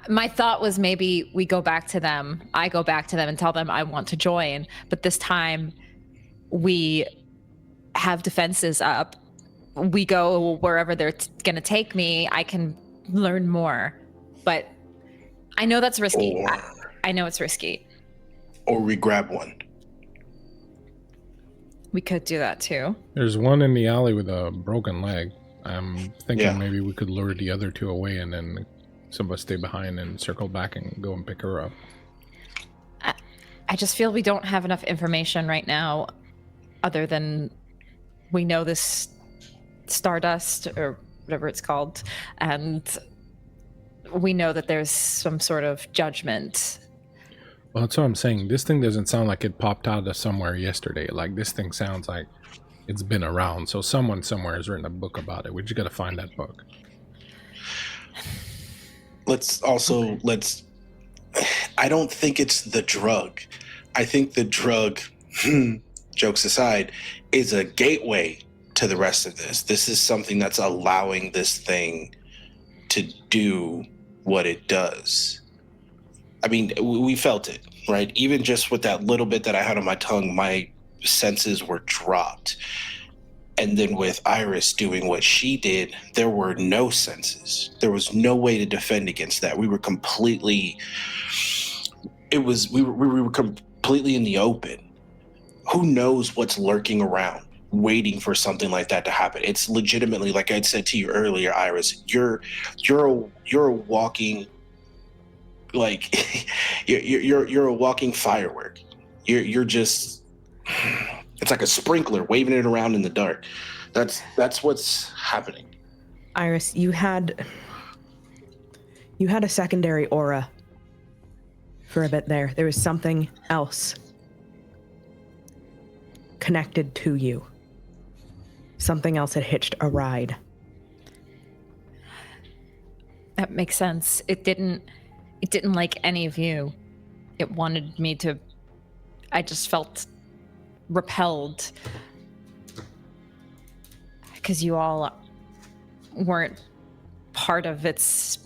My thought was maybe we go back to them. I go back to them and tell them I want to join, but this time we have defenses up. We go wherever they're going to take me. I can learn more, but I know that's risky. I know it's risky. Or we grab one. We could do that too. There's one in the alley with a broken leg. I'm thinking maybe we could lure the other two away and then some of us stay behind and circle back and go and pick her up. I just feel we don't have enough information right now other than we know this stardust or whatever it's called, and we know that there's some sort of judgment. Well, that's what I'm saying. This thing doesn't sound like it popped out of somewhere yesterday. Like, this thing sounds like it's been around. So someone somewhere has written a book about it. We just got to find that book. I don't think it's the drug. I think the drug, jokes aside, is a gateway to the rest of this. This is something that's allowing this thing to do what it does. I mean, we felt it, right? Even just with that little bit that I had on my tongue, my senses were dropped. And then with Iris doing what she did, there were no senses. There was no way to defend against that. We were completely, we were completely in the open. Who knows what's lurking around, waiting for something like that to happen? It's legitimately, like I said to you earlier, Iris, you're a walking, like, you're a walking firework. You're just, it's like a sprinkler waving it around in the dark. That's what's happening. Iris, you had a secondary aura for a bit there. There was something else connected to you. Something else had hitched a ride. That makes sense. It didn't like any of you. It wanted me to. I just felt repelled because you all weren't part of its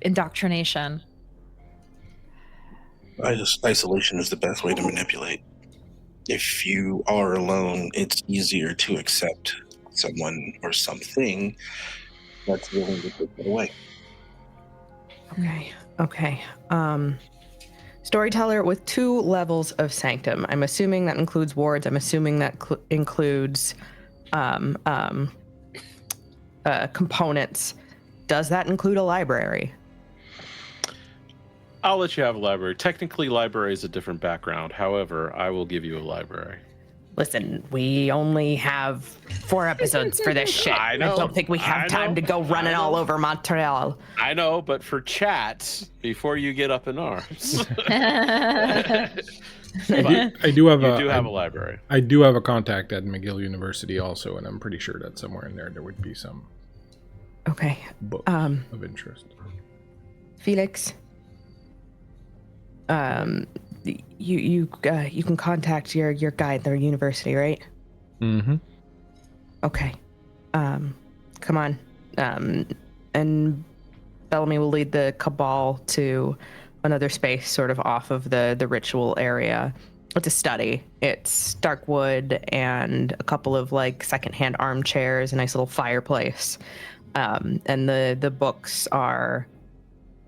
indoctrination. Isolation is the best way to manipulate. If you are alone, it's easier to accept someone or something that's willing to take it away. Okay. Storyteller with 2 levels of sanctum. I'm assuming that includes wards. I'm assuming that includes components. Does that include a library? I'll let you have a library. Technically, library is a different background. However, I will give you a library. Listen, we only have 4 episodes for this shit. I know. I don't think we have time to go running all over Montreal. I know, but for chats, before you get up in arms. I do have a library. I do have a contact at McGill University also, and I'm pretty sure that somewhere in there would be some book of interest. Felix, you can contact your guy at the university, right? Mm-hmm. Okay. Come on. And Bellamy will lead the Cabal to another space sort of off of the ritual area. It's a study. It's dark wood and a couple of like secondhand armchairs, a nice little fireplace. And the books are,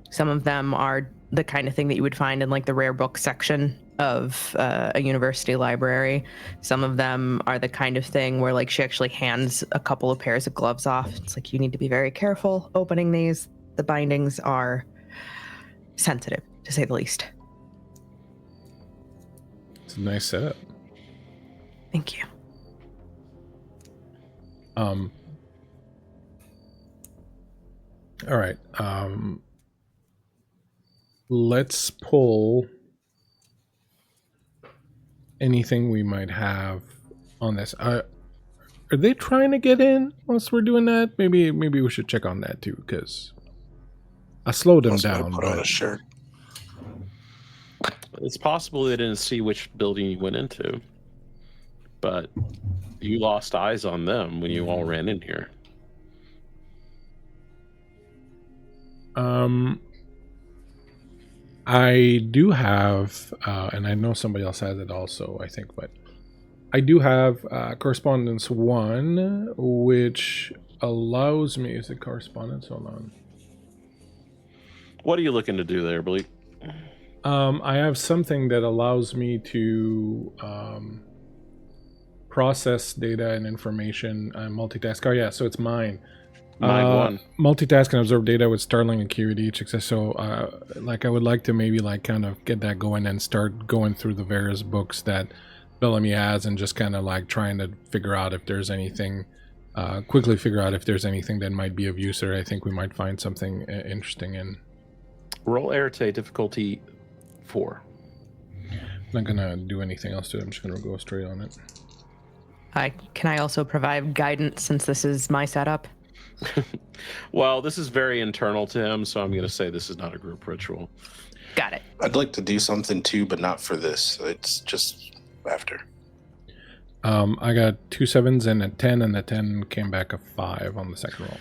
some of them are the kind of thing that you would find in like the rare book section of a university library. Some of them are the kind of thing where like she actually hands a couple of pairs of gloves off. It's like, you need to be very careful opening these. The bindings are sensitive, to say the least. It's a nice setup. Thank you. All right. Let's pull anything we might have on this. Are they trying to get in whilst we're doing that? Maybe we should check on that too, because I slowed them Must have down, put on a but shirt. It's possible they didn't see which building you went into, but you lost eyes on them when you all ran in here. I do have, and I know somebody else has it also, I think, but I do have correspondence 1, which allows me. Is it correspondence? Hold on. What are you looking to do there, Bleak? I have something that allows me to process data and information and multitask. Oh yeah, so it's mine. Mind one. Multitask and absorb data with Starling Acuity each success. So, like, I would like to maybe like kind of get that going and start going through the various books that Bellamy has, and just kind of like trying to figure out if there's anything, quickly figure out if there's anything that might be of use, or I think we might find something interesting in. Roll Arete difficulty 4. I'm not gonna do anything else to it. I'm just gonna go straight on it. Can I also provide guidance since this is my setup? Well, this is very internal to him, so I'm going to say this is not a group ritual. Got it. I'd like to do something too, but not for this. It's just after. I got 2 7s and a 10, and the 10 came back a 5 on the second roll.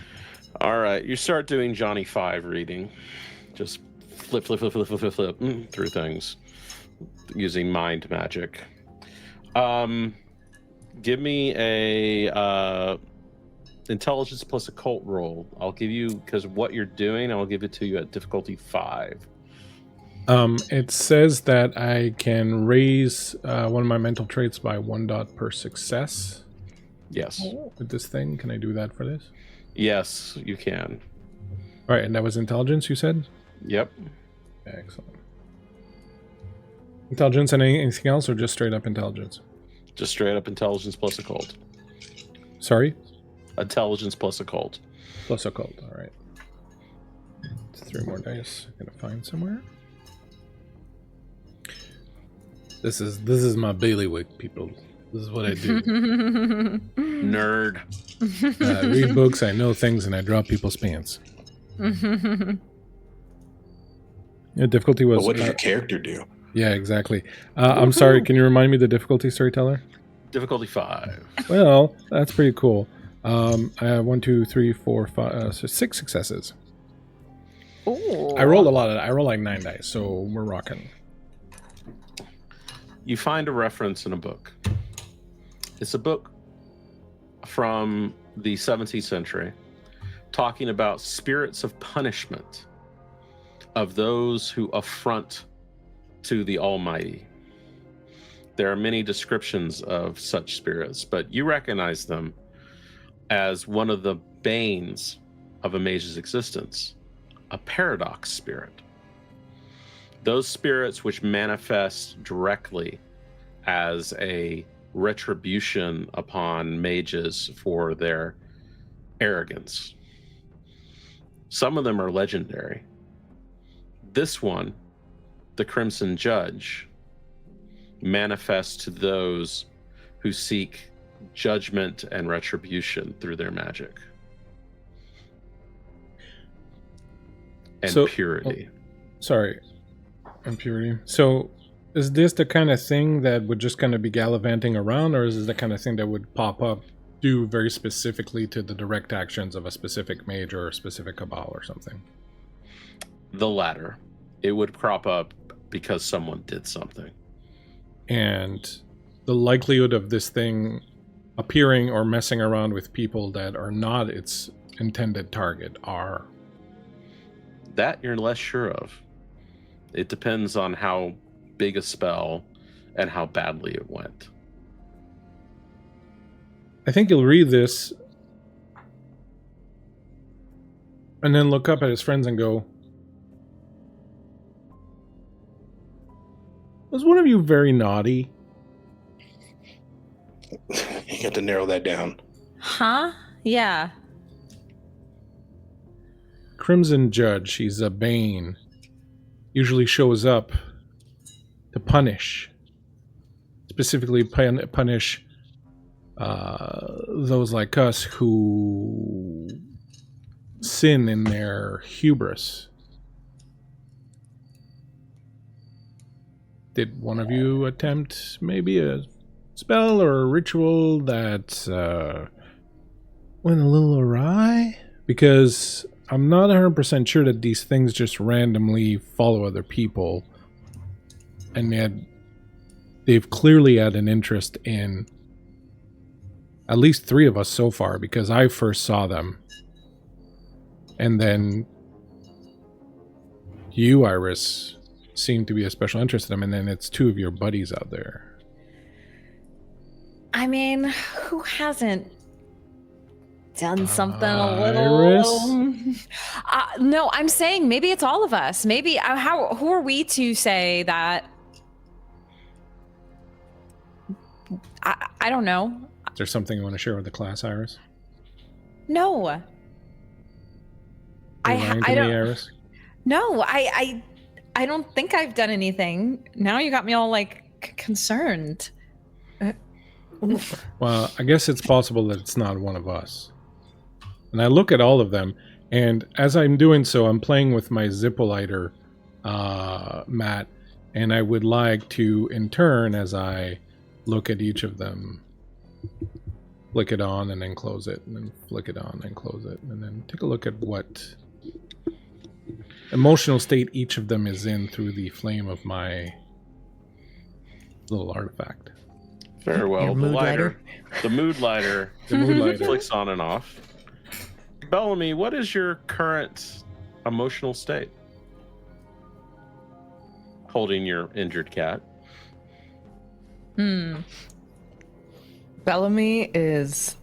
All right, you start doing Johnny 5 reading. Just flip through things using mind magic. Give me a intelligence plus occult roll. I'll give you, because what you're doing, I'll give it to you at difficulty 5. It says that I can raise one of my mental traits by 1 dot per success. Yes. With this thing, can I do that for this? Yes, you can. All right, and that was intelligence, you said? Yep. Excellent. Intelligence and anything else, or just straight up intelligence? Just straight up intelligence plus occult. Sorry? Intelligence plus occult. Plus occult, all right. 3 more dice. I'm gonna find somewhere. This is my bailiwick, people. This is what I do. Nerd. I read books, I know things, and I draw people's pants. Yeah, difficulty was. But what did your character do? Yeah, exactly. I'm sorry. Can you remind me the difficulty, Storyteller? Difficulty 5. Well, that's pretty cool. I have 1, 2, 3, 4, 5, so 6 successes. Ooh. I rolled a lot of. I rolled like 9 dice, so we're rocking. You find a reference in a book. It's a book from the 17th century talking about spirits of punishment of those who affront to the Almighty. There are many descriptions of such spirits, but you recognize them as one of the banes of a mage's existence, a paradox spirit. Those spirits which manifest directly as a retribution upon mages for their arrogance. Some of them are legendary. This one, the Crimson Judge, manifests to those who seek judgment and retribution through their magic and purity. Sorry, and purity. So, is this the kind of thing that would just kind of be gallivanting around, or is this the kind of thing that would pop up due very specifically to the direct actions of a specific mage or a specific cabal or something? The latter. It would crop up because someone did something. And the likelihood of this thing appearing or messing around with people that are not its intended target are... That you're less sure of. It depends on how big a spell and how badly it went. I think he'll read this and then look up at his friends and go, was one of you very naughty? You got to narrow that down. Huh? Yeah. Crimson Judge, he's a bane. Usually shows up to punish. Specifically punish those like us who sin in their hubris did one of you attempt maybe a spell or a ritual that went a little awry? Because I'm not 100% sure that these things just randomly follow other people, and yet they've clearly had an interest in at least 3 of us so far, because I first saw them. And then you, Iris, seem to be a special interest in them, and then it's 2 of your buddies out there. I mean, who hasn't done something Iris? No, I'm saying maybe it's all of us. Maybe who are we to say that? I don't know. Is there something you want to share with the class, Iris? No. Are you lying to me, Iris? No, I don't think I've done anything. Now you got me all like concerned. Well, I guess it's possible that it's not one of us. And I look at all of them, and as I'm doing so, I'm playing with my Zippoliter mat, and I would like to, in turn, as I look at each of them, flick it on and then close it, and then flick it on and close it, and then take a look at what emotional state each of them is in through the flame of my little artifact. Very well. Your The mood lighter. The mood lighter. The mood lighter. Flicks on and off. Bellamy, what is your current emotional state? Holding your injured cat. Bellamy is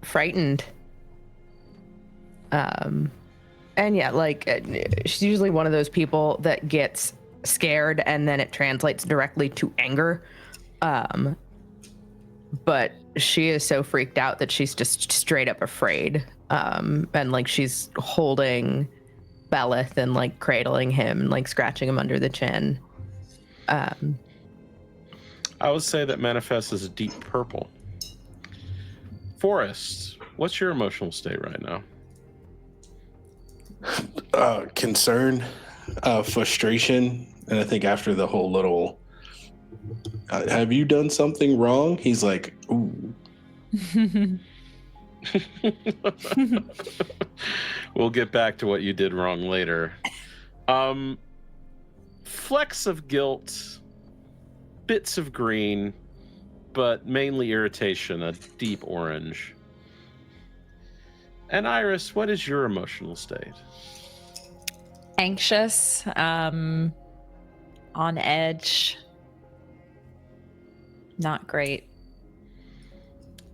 frightened. And yeah, like she's usually one of those people that gets scared and then it translates directly to anger. But she is so freaked out that she's just straight up afraid. And like she's holding Belith and like cradling him and like scratching him under the chin. I would say that manifests as a deep purple. Forrest, what's your emotional state right now? Concern, frustration, and I think after the whole little, have you done something wrong? He's like, ooh. We'll get back to what you did wrong later. Flecks of guilt, bits of green, but mainly irritation, a deep orange. And Iris, what is your emotional state? Anxious, on edge. Not great.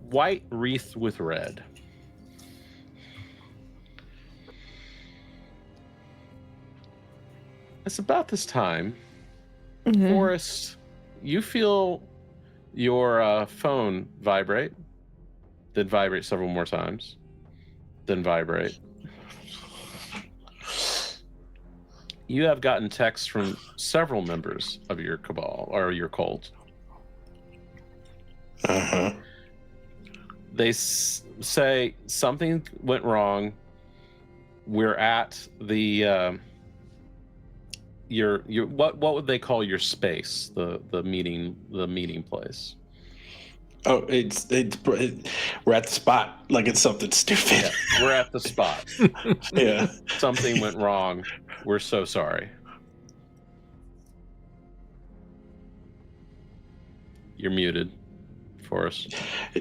White wreathed with red. It's about this time, Forrest, you feel your phone vibrate, then vibrate several more times, then vibrate. You have gotten texts from several members of your cabal or your cult. Uh-huh. They say something went wrong. We're at the your what would they call your space? The meeting place. Oh, we're at the spot. Like it's something stupid. Yeah, we're at the spot. Yeah. Something went wrong. We're so sorry. You're muted, Forrest.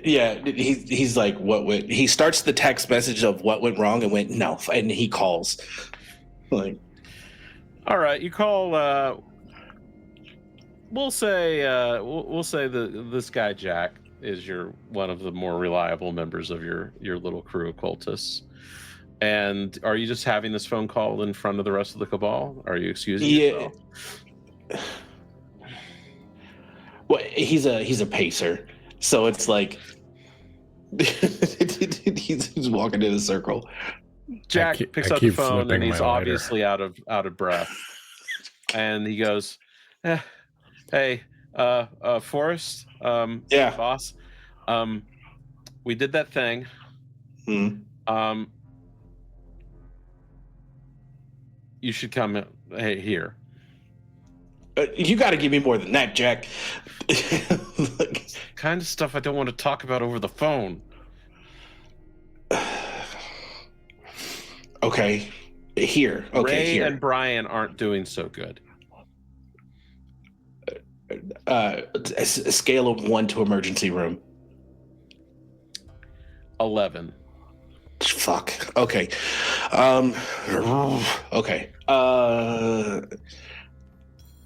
Yeah, he's like, what went? He starts the text message of what went wrong and went no, and he calls. Like, all right, you call. We'll say this guy Jack is one of the more reliable members of your little crew of cultists. And are you just having this phone call in front of the rest of the cabal? Are you excusing yourself? Well, he's a pacer, so it's like he's walking in a circle. Jack picks up the phone and he's obviously out of breath, and he goes, "Hey, Forrest, Yeah, boss, we did that thing. You should come here. You got to give me more than that, Jack. Kind of stuff I don't want to talk about over the phone. Okay. Here. Okay, Ray here. and Brian aren't doing so good. A scale of 1 to emergency room. 11. Fuck. Okay. Okay.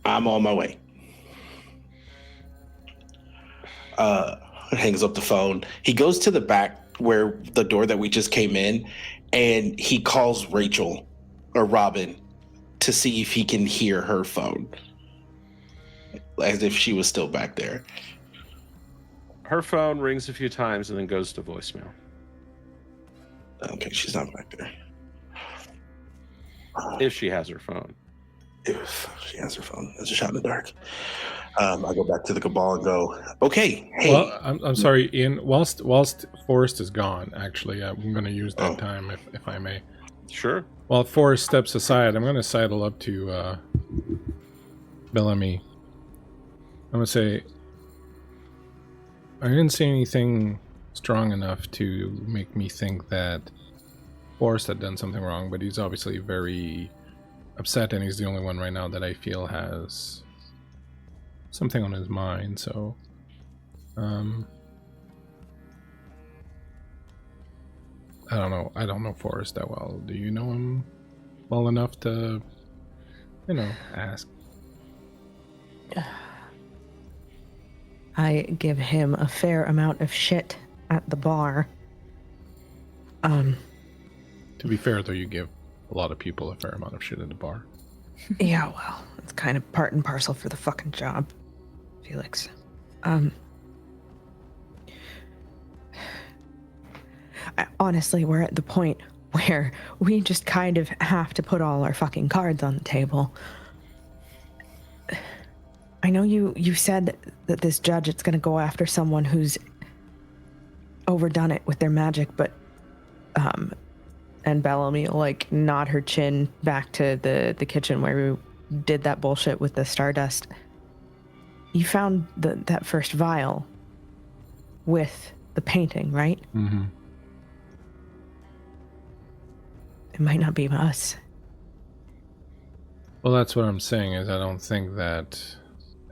I'm on my way. Hangs up the phone. He goes to the back where the door that we just came in, and he calls Rachel or Robin to see if he can hear her phone, as if she was still back there. Her phone rings a few times and then goes to voicemail. Okay, she's not back there. If she has her phone. If she has her phone, it's a shot in the dark. I go back to the Cabal and go, okay, hey. Well, I'm sorry, Ian. Whilst Forrest is gone, actually, I'm going to use that time, if I may. Sure. While Forrest steps aside, I'm going to sidle up to Bellamy. I'm going to say, I didn't see anything strong enough to make me think that Forrest had done something wrong, but he's obviously very upset, and he's the only one right now that I feel has something on his mind. So I don't know Forrest that well. Do you know him well enough to ask? I give him a fair amount of shit at the bar. To be fair, though, you give a lot of people a fair amount of shit at the bar. Yeah, well, it's kind of part and parcel for the fucking job, Felix. Honestly, we're at the point where we just kind of have to put all our fucking cards on the table. I know you said that this judge is going to go after someone who's overdone it with their magic, but and Bellamy will like nod her chin back to the kitchen where we did that bullshit with the stardust. You found that first vial with the painting, right? Mm-hmm. It might not be us. Well, that's what I'm saying, is I don't think that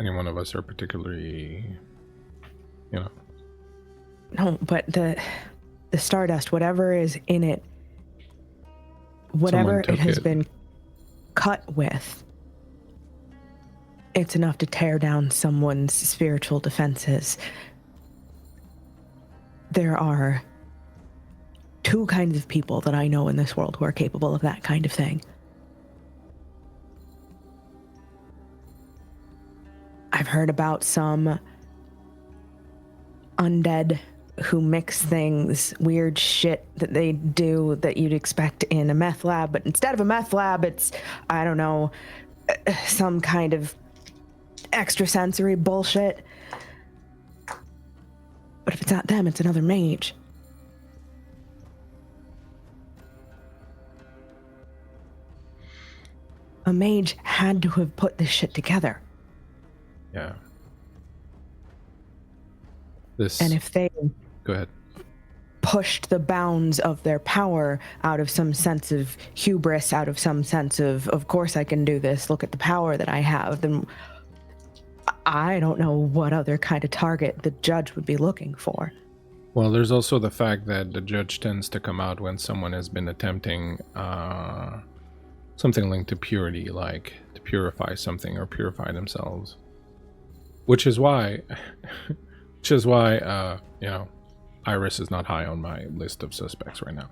any one of us are particularly, No, but the stardust, whatever is in it, whatever it has been cut with, it's enough to tear down someone's spiritual defenses. There are two kinds of people that I know in this world who are capable of that kind of thing. I've heard about some undead who mix things, weird shit that they do that you'd expect in a meth lab, but instead of a meth lab, it's, I don't know, some kind of extrasensory bullshit. But if it's not them, it's another mage. A mage had to have put this shit together. Yeah. And if they Go ahead. pushed the bounds of their power out of some sense of hubris, out of some sense of course I can do this, look at the power that I have, then I don't know what other kind of target the judge would be looking for. Well, there's also the fact that the judge tends to come out when someone has been attempting something linked to purity, like to purify something or purify themselves. Which is why Iris is not high on my list of suspects right now.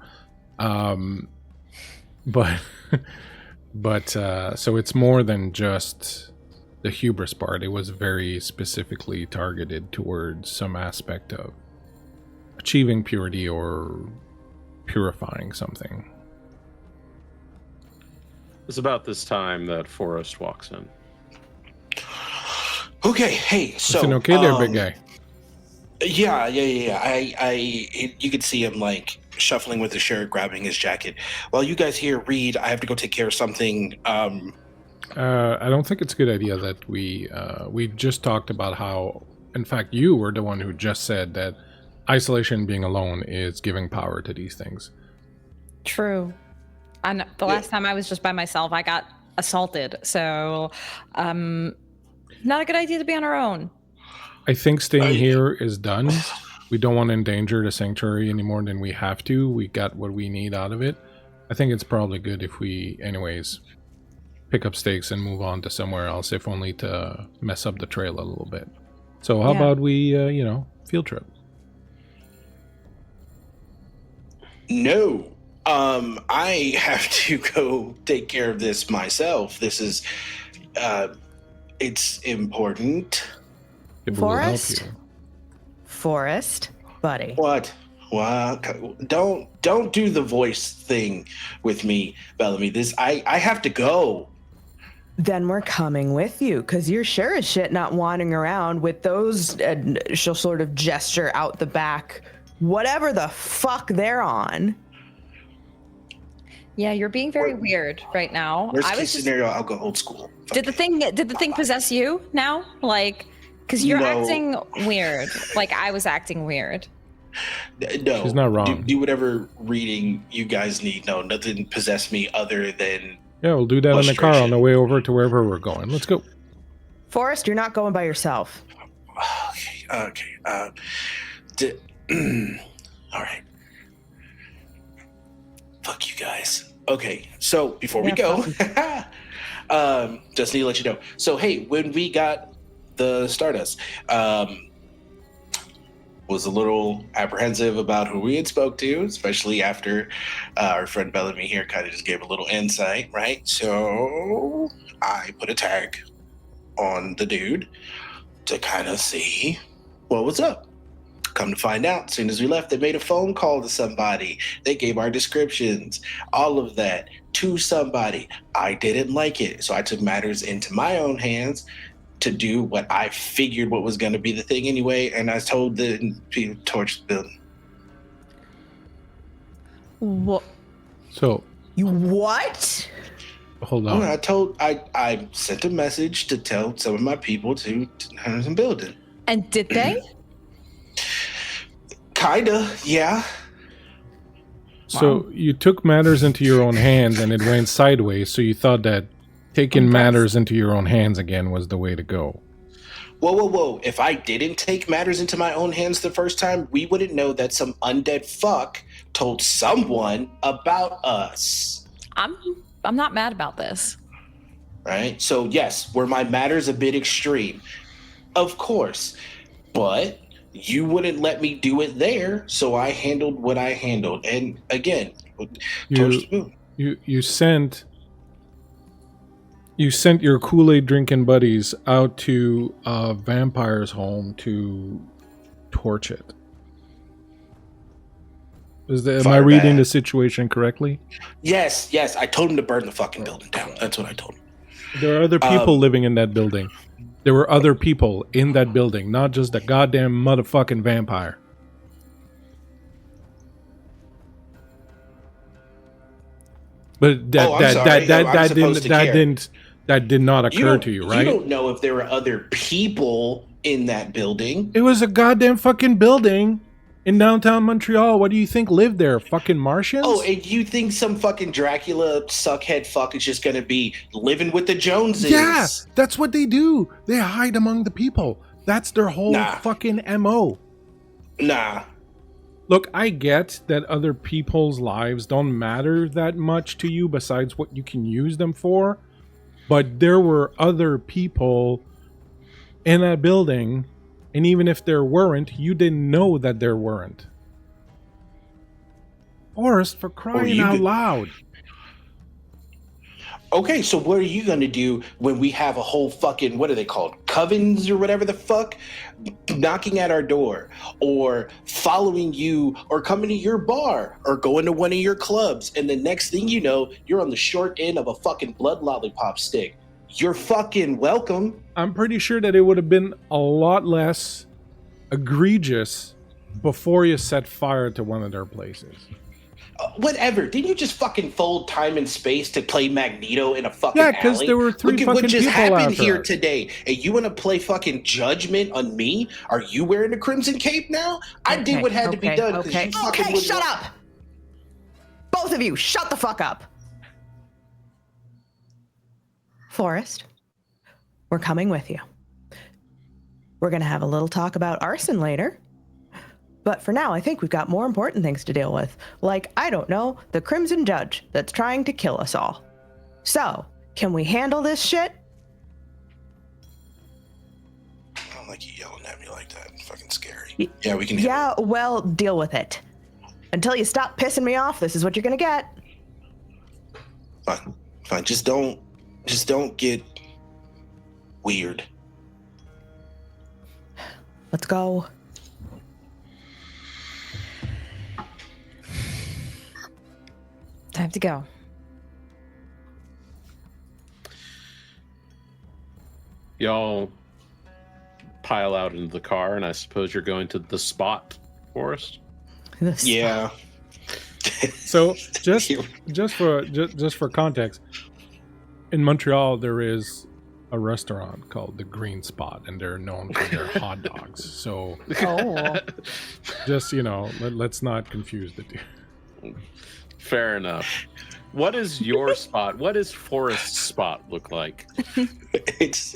But so it's more than just the hubris part. It was very specifically targeted towards some aspect of achieving purity or purifying something. It's about this time that Forrest walks in. Okay, hey, so Everything okay there, big guy? Yeah. You could see him like shuffling with his shirt, grabbing his jacket. While you guys here read, I have to go take care of something I don't think it's a good idea that we just talked about how, in fact, you were the one who just said that isolation, being alone, is giving power to these things. True. And the last time I was just by myself, I got assaulted. So, not a good idea to be on our own. I think staying here is done. We don't want to endanger the sanctuary any more than we have to. We got what we need out of it. I think it's probably good if we, anyways, pick up stakes and move on to somewhere else, if only to mess up the trail a little bit. So how about we, field trip? No. I have to go take care of this myself. This is, it's important. It will help Forest? you. Forest, buddy. What? Don't do the voice thing with me, Bellamy. I have to go. Then we're coming with you, because you're sure as shit not wandering around with those, she'll sort of gesture out the back, whatever the fuck they're on. Yeah, you're being very weird right now. Worst case scenario, I'll go old school. Did the thing possess you now? Like, because you're acting weird. Like I was acting weird. No, she's not wrong. Do whatever reading you guys need. No, nothing possessed me other than. Yeah, we'll do that in the car on the way over to wherever we're going. Let's go. Forrest, you're not going by yourself. Okay. All right. Fuck you guys. Okay, so before we go, just need to let you know. So hey, when we got the Stardust, was a little apprehensive about who we had spoke to, especially after our friend Bellamy here kind of just gave a little insight, right? So I put a tag on the dude to kind of see what was up. Come to find out, as soon as we left, they made a phone call to somebody. They gave our descriptions, all of that to somebody. I didn't like it, so I took matters into my own hands to do what I figured what was going to be the thing anyway, and I told the people to torch the building. What? So You what? hold on. I sent a message to tell some of my people to turn the building. And did they? Kinda, yeah. So you took matters into your own hands and it went sideways, so you thought that taking matters into your own hands again was the way to go. Whoa. If I didn't take matters into my own hands the first time, we wouldn't know that some undead fuck told someone about us. I'm not mad about this. Right? So yes, were my matters a bit extreme? Of course. But you wouldn't let me do it there, so I handled what I handled. And again, you sent your Kool-Aid drinking buddies out to a vampire's home to torch it. Am I reading the situation correctly? Yes. I told him to burn the fucking building down. That's what I told him. There are other people living in that building. There were other people in that building, not just a goddamn motherfucking vampire. But that did not occur to you, right? You don't know if there were other people in that building. It was a goddamn fucking building in downtown Montreal. What do you think lived there? Fucking Martians? Oh, and you think some fucking Dracula suckhead fuck is just gonna be living with the Joneses? Yeah, that's what they do. They hide among the people. That's their whole fucking MO. Nah. Look, I get that other people's lives don't matter that much to you besides what you can use them for, but there were other people in that building, and even if there weren't, you didn't know that there weren't. Forrest, for crying out loud. Okay, so what are you gonna do when we have a whole fucking, what are they called? Covens or whatever the fuck? Knocking at our door, or following you, or coming to your bar, or going to one of your clubs, and the next thing you know, you're on the short end of a fucking blood lollipop stick. You're fucking welcome. I'm pretty sure that it would have been a lot less egregious before you set fire to one of their places. Whatever. Didn't you just fucking fold time and space to play Magneto in a fucking Yeah, because alley? there were 3 Look at fucking what just people happened after here us. today. And you want to play fucking Judgment on me? Are you wearing a crimson cape now? I did what had to be done. Okay, you fucking okay, wouldn't shut want- up! Both of you, shut the fuck up. Forrest, we're coming with you. We're going to have a little talk about arson later. But for now, I think we've got more important things to deal with. Like, I don't know, the Crimson Judge that's trying to kill us all. So, can we handle this shit? I don't like you yelling at me like that. It's fucking scary. Yeah, we can. Yeah, well, deal with it. Until you stop pissing me off, this is what you're going to get. Fine. Fine. Just don't get weird. Let's go. Time to go. Y'all pile out into the car, and I suppose you're going to the spot, Forrest. Yeah. So just for context, in Montreal there is a restaurant called the Green Spot, and they're known for their hot dogs. So Oh. just let's not confuse the two. Fair enough. What is your spot? What does Forrest's spot look like? It's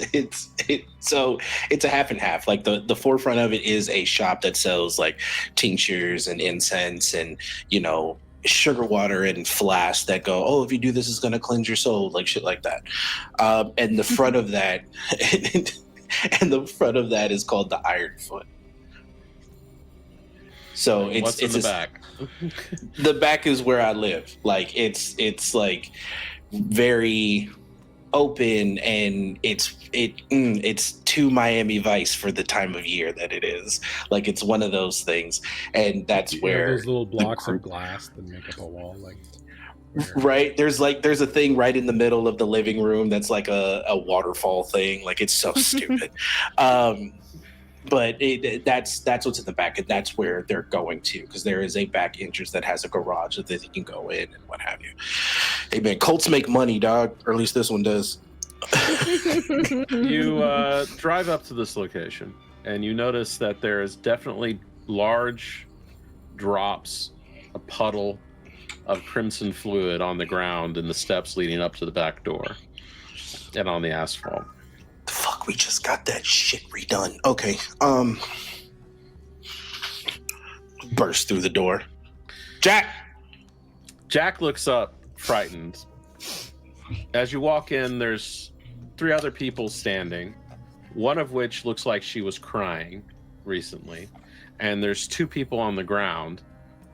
a half and half. Like the forefront of it is a shop that sells like tinctures and incense and sugar water and flasks that go, oh, if you do this, it's gonna cleanse your soul, like shit like that. And the front of that, and the front of that is called the Iron Foot. So What's in the back? The back is where I live. Like it's like very open, and it's too Miami Vice for the time of year that it is. Like it's one of those things, and that's where those little blocks of glass that make up a wall, like right there's a thing right in the middle of the living room that's like a waterfall thing. Like it's so stupid. But that's what's in the back, and that's where they're going to, because there is a back entrance that has a garage that they can go in and what have you. Hey man, Colts make money, dog, or at least this one does. You drive up to this location, and you notice that there is definitely large drops, a puddle of crimson fluid on the ground in the steps leading up to the back door and on the asphalt. Fuck, we just got that shit redone. Okay. Burst through the door. Jack looks up, frightened. As you walk in, there's 3 other people standing, one of which looks like she was crying recently, and there's 2 people on the ground,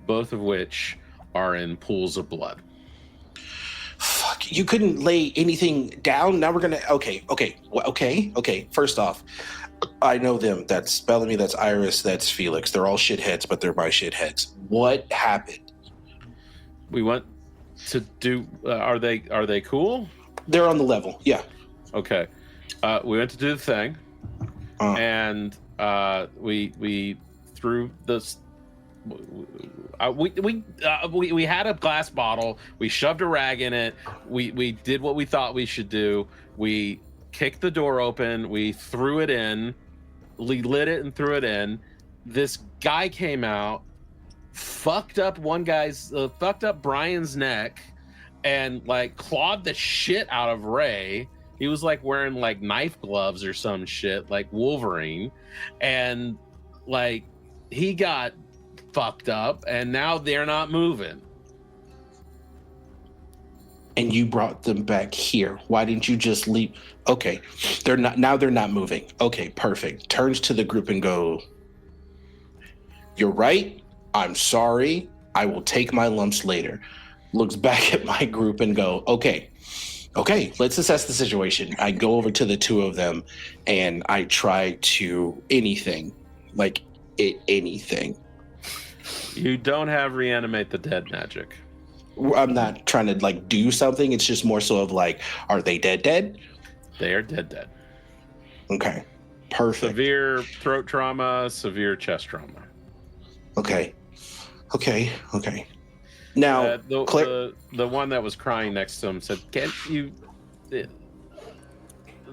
both of which are in pools of blood. Fuck, you couldn't lay anything down? Now we're gonna... Okay. First off, I know them. That's Bellamy, that's Iris, that's Felix. They're all shitheads, but they're my shitheads. What happened? We went to do... Are they cool? They're on the level, yeah. Okay. We went to do the thing, and we threw this... We had a glass bottle. We shoved a rag in it. We did what we thought we should do. We kicked the door open. We threw it in. We lit it and threw it in. This guy came out, fucked up Brian's neck, and like clawed the shit out of Ray. He was like wearing like knife gloves or some shit, like Wolverine, and like he got fucked up, and now they're not moving. And you brought them back here. Why didn't you just leave? Okay, they're not moving. Okay, perfect. Turns to the group and go, you're right. I'm sorry. I will take my lumps later. Looks back at my group and go, okay, let's assess the situation. I go over to the 2 of them and I try to anything. You don't have reanimate the dead magic. I'm not trying to like do something. It's just more so of like, are they dead? They are dead. Okay, perfect. Severe throat trauma, severe chest trauma. Okay. Now, the one that was crying next to him said, "Can't you?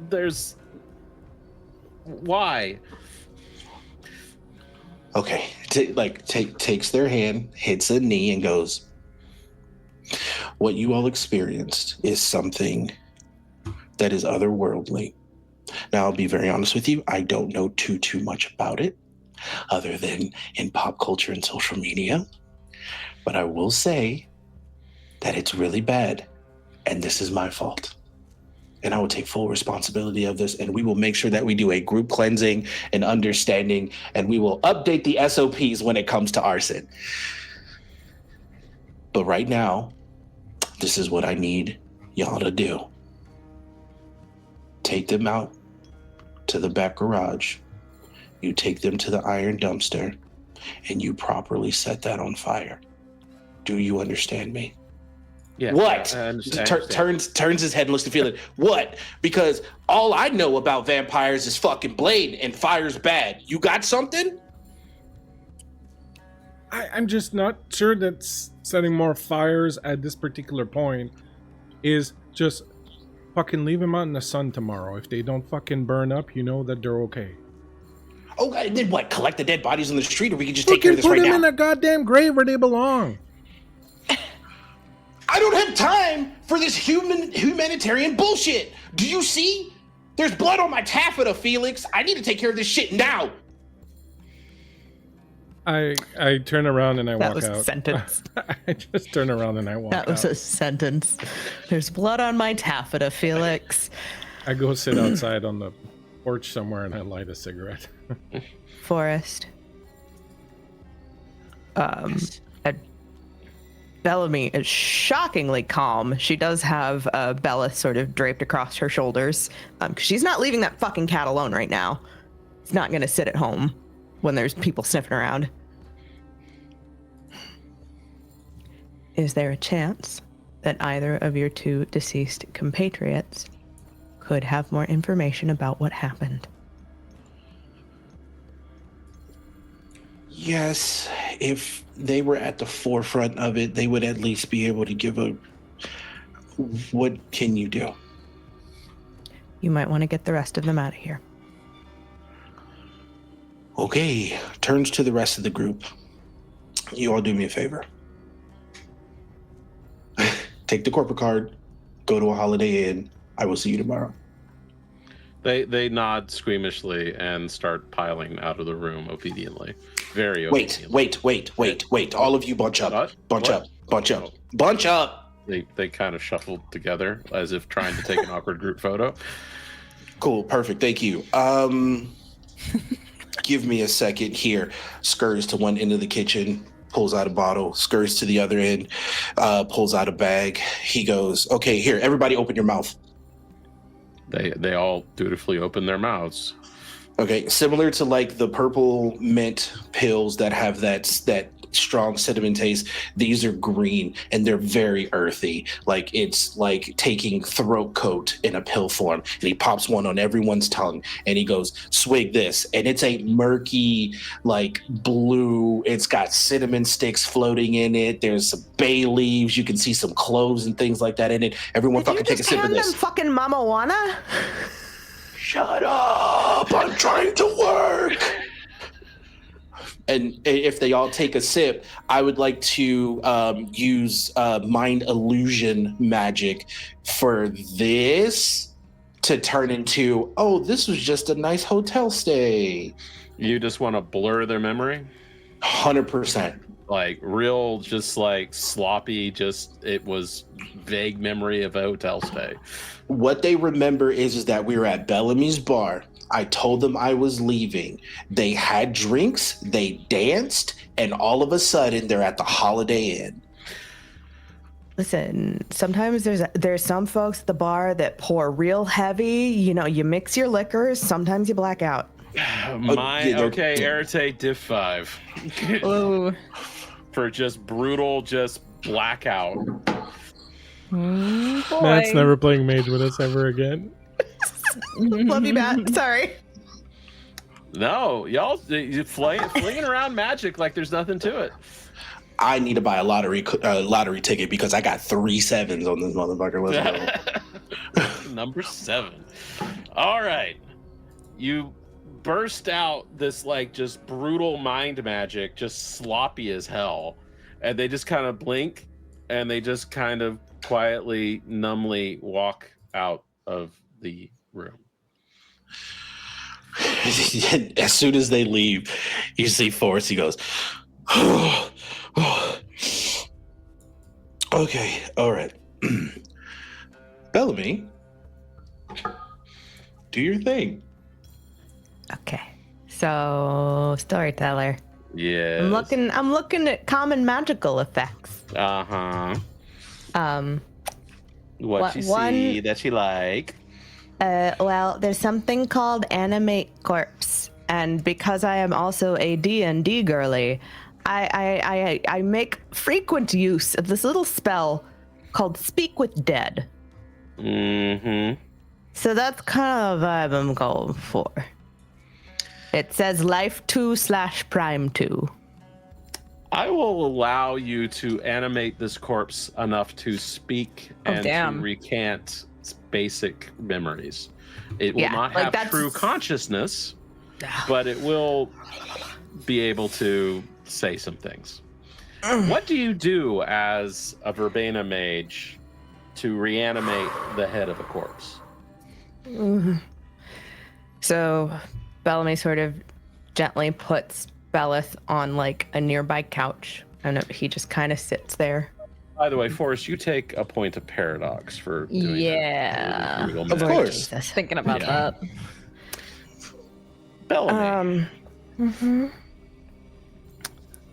There's why?" Okay, takes their hand, hits a knee, and goes, "What you all experienced is something that is otherworldly. Now, I'll be very honest with you. I don't know too much about it, other than in pop culture and social media. But I will say that it's really bad, and this is my fault. And I will take full responsibility of this, and we will make sure that we do a group cleansing and understanding, and we will update the SOPs when it comes to arson. But right now, this is what I need y'all to do. Take them out to the back garage. You take them to the iron dumpster, and you properly set that on fire. Do you understand me?" Yeah. What? I understand. Turns his head and looks to Felix. What? Because all I know about vampires is fucking Blade, and fire's bad. You got something? I'm just not sure that setting more fires at this particular point is just fucking leave them out in the sun tomorrow. If they don't fucking burn up, you know that they're okay. Oh, and then what? Collect the dead bodies on the street, or we can just take care of this right now? Put them in a goddamn grave where they belong. I don't have time for this humanitarian bullshit. Do you see? There's blood on my taffeta, Felix. I need to take care of this shit now. I turn around and I walk out. That was a sentence. I just turn around and I walk out. That was a sentence. There's blood on my taffeta, Felix. I go sit outside on the porch somewhere and I light a cigarette. Forrest. Bellamy is shockingly calm. She does have Bella sort of draped across her shoulders because she's not leaving that fucking cat alone right now. It's not going to sit at home when there's people sniffing around. Is there a chance that either of your two deceased compatriots could have more information about what happened? Yes, if they were at the forefront of it, they would at least be able to give a... What can you do? You might want to get the rest of them out of here. Okay, turns to the rest of the group. You all do me a favor. Take the corporate card, go to a Holiday Inn. I will see you tomorrow. They nod squeamishly and start piling out of the room obediently. Very obediently. Wait. All of you bunch up. Bunch up. They kind of shuffled together as if trying to take an awkward group photo. Cool, perfect. Thank you. Give me a second here. Scurries to one end of the kitchen, pulls out a bottle, scurries to the other end, pulls out a bag. He goes, "Okay, here, everybody open your mouth." They all dutifully open their mouths. Okay, similar to like the purple mint pills that have that strong cinnamon taste, these are green and they're very earthy. Like it's like taking throat coat in a pill form. And he pops one on everyone's tongue and he goes, "Swig this." And it's a murky, like blue. It's got cinnamon sticks floating in it. There's some bay leaves. You can see some cloves and things like that in it. Everyone fucking take a sip of this. Them fucking mamajuana? Shut up! I'm trying to work. And if they all take a sip, I would like to use mind illusion magic for this to turn into, oh, this was just a nice hotel stay. You just want to blur their memory? 100%. Like real, just like sloppy, just it was vague memory of a hotel stay. What they remember is that we were at Bellamy's bar. I told them I was leaving. They had drinks, they danced, and all of a sudden they're at the Holiday Inn. Listen, sometimes there's some folks at the bar that pour real heavy. You know, you mix your liquors, sometimes you black out. Okay, Arete diff 5. Ooh. For just brutal, just blackout. Matt's never playing Mage with us ever again. Love you, Matt. Sorry. No, y'all flinging around magic like there's nothing to it. I need to buy a lottery ticket because I got 3 sevens on this motherfucker. Let's go. Number 7. All right. You burst out this like just brutal mind magic, just sloppy as hell. And they just kind of blink and they just kind of quietly, numbly walk out of the room. As soon as they leave, you see Forrest, he goes, okay, all right. Bellamy, do your thing. Okay. So, Storyteller. Yeah. I'm looking at common magical effects. Uh-huh. What What- you one- see that you like. Well, there's something called Animate Corpse, and because I am also a D&D girly, I make frequent use of this little spell called Speak with Dead. Mm-hmm. So that's kind of the vibe I'm going for. It says Life 2/Prime 2. I will allow you to animate this corpse enough to speak Oh, and to damn. recant basic memories. It will Yeah, not like have that's- true consciousness, but it will be able to say some things. What do you do as a verbena mage to reanimate the head of a corpse? So Bellamy sort of gently puts Bellith on like a nearby couch, and he just kind of sits there. By the way, Forrest, you take a point of paradox for doing Yeah. that. Of course. Thinking about Yeah. that. Bellamy.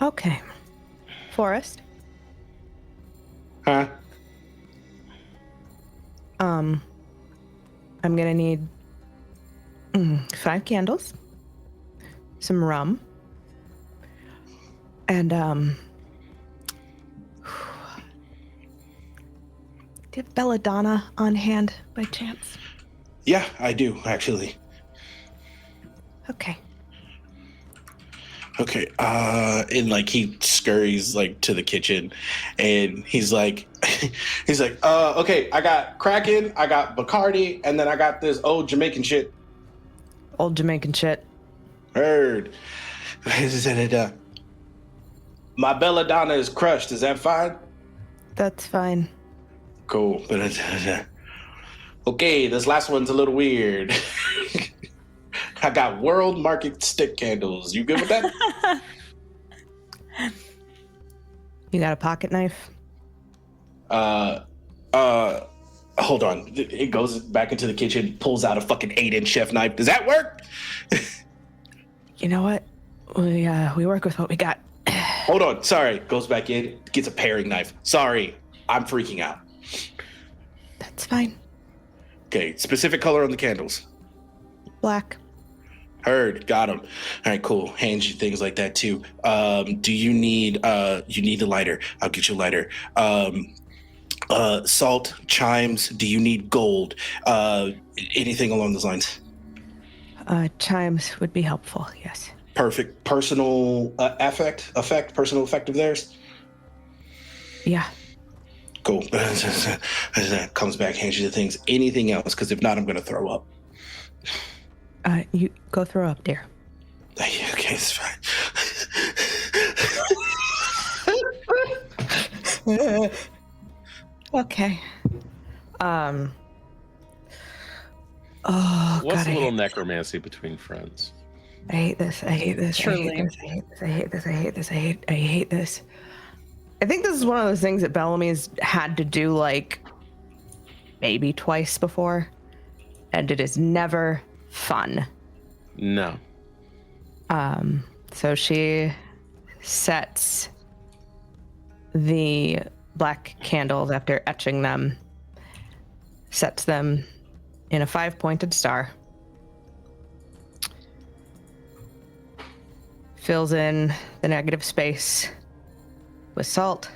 Okay. Forrest. Huh? I'm gonna need 5 candles, some rum, and do you have belladonna on hand by chance? Yeah, I do, actually. Okay. Okay, and like he scurries like to the kitchen, and he's like, okay, I got Kraken, I got Bacardi, and then I got this old Jamaican shit. Old Jamaican shit. Heard. My belladonna is crushed. Is that fine? That's fine. Cool. Okay, this last one's a little weird. I got World Market stick candles. You good with that? You got a pocket knife? Hold on. It goes back into the kitchen, pulls out a fucking 8-inch chef knife. Does that work? You know what? We work with what we got. Hold on. Sorry. Goes back in, gets a paring knife. Sorry. I'm freaking out. That's fine. Okay. Specific color on the candles. Black. Heard. Got them. All right, cool. Hands you things like that too. Do you need you need a lighter? I'll get you a lighter. Salt, chimes. Do you need gold? Anything along those lines? Chimes would be helpful, yes. Perfect. Personal personal effect of theirs. Yeah. Cool. Comes back, hands you the things. Anything else? Because if not, I'm gonna throw up. You go throw up, dear. Okay, it's fine. Okay. What's God, a little necromancy between friends? I hate this. I hate this. Truly. I hate this. I hate this. I hate this. I hate this. I think this is one of those things that Bellamy's had to do like maybe twice before, and it is never fun. No. So she sets the black candles after etching them, sets them in a 5-pointed star, fills in the negative space with salt,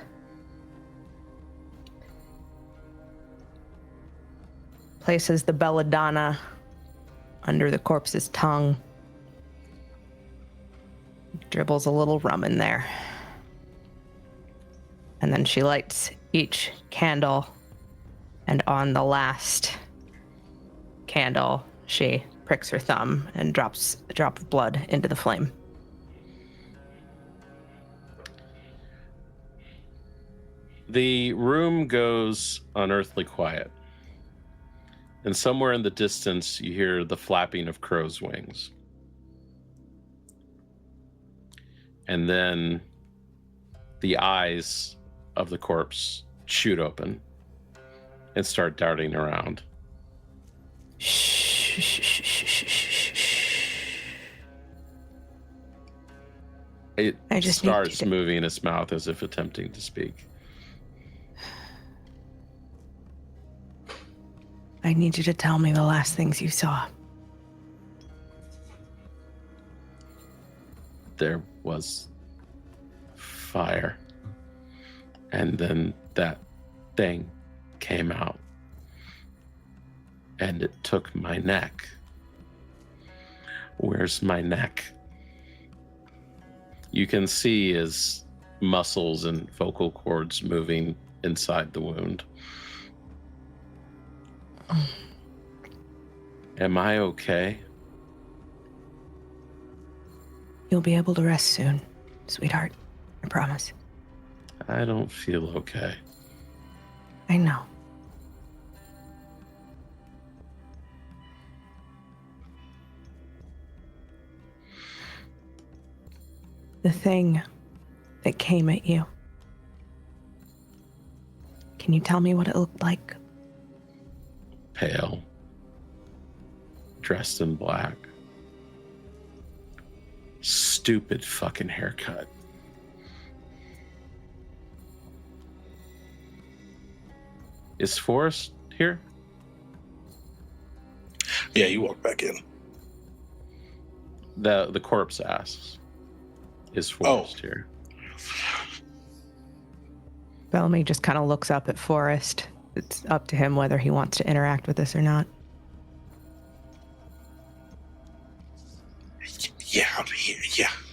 places the belladonna under the corpse's tongue, dribbles a little rum in there. And then she lights each candle, and on the last candle, she pricks her thumb and drops a drop of blood into the flame. The room goes unearthly quiet. And somewhere in the distance, you hear the flapping of crow's wings. And then the eyes of the corpse shoot open and start darting around. It starts moving its mouth as if attempting to speak. I need you to tell me the last things you saw. There was fire. And then that thing came out. And it took my neck. Where's my neck? You can see his muscles and vocal cords moving inside the wound. Am I okay? You'll be able to rest soon, sweetheart. I promise. I don't feel okay. I know. The thing that came at you. Can you tell me what it looked like? Pale. Dressed in black. Stupid fucking haircut. Is Forrest here? Yeah, you walk back in. The corpse asks. Is Forrest here? Bellamy just kind of looks up at Forrest. It's up to him whether he wants to interact with this or not. Yeah, I'm here.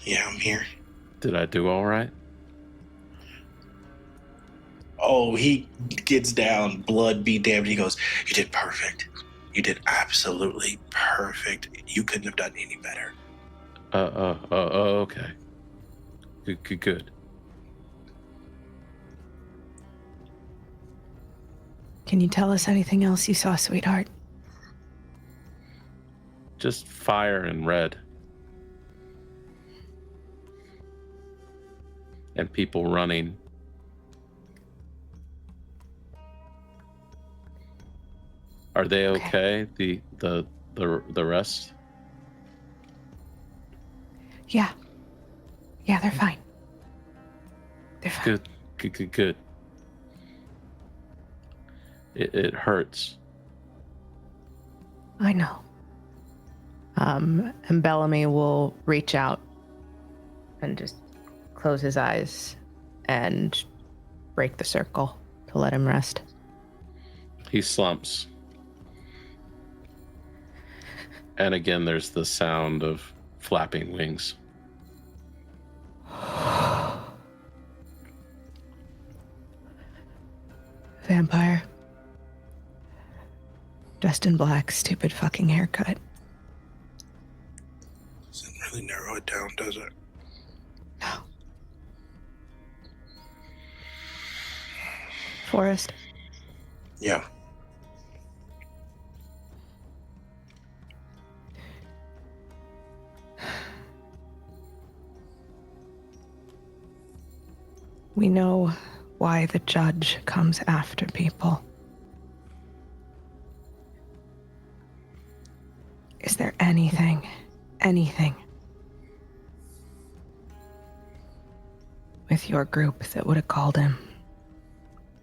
Yeah, I'm here. Did I do all right? Oh, he gets down, blood be damned. He goes, "You did perfect. You did absolutely perfect. You couldn't have done any better." Okay. Good. Can you tell us anything else you saw, sweetheart? Just fire and red. And people running. Are they okay? The rest? Yeah. Yeah, they're fine. They're fine. Good. It hurts. I know. And Bellamy will reach out and just close his eyes and break the circle to let him rest. He slumps. And again, there's the sound of flapping wings. Vampire. Dressed in black, stupid fucking haircut. Doesn't really narrow it down, does it? No. Forrest. Yeah. We know why the judge comes after people. Is there anything with your group that would have called him?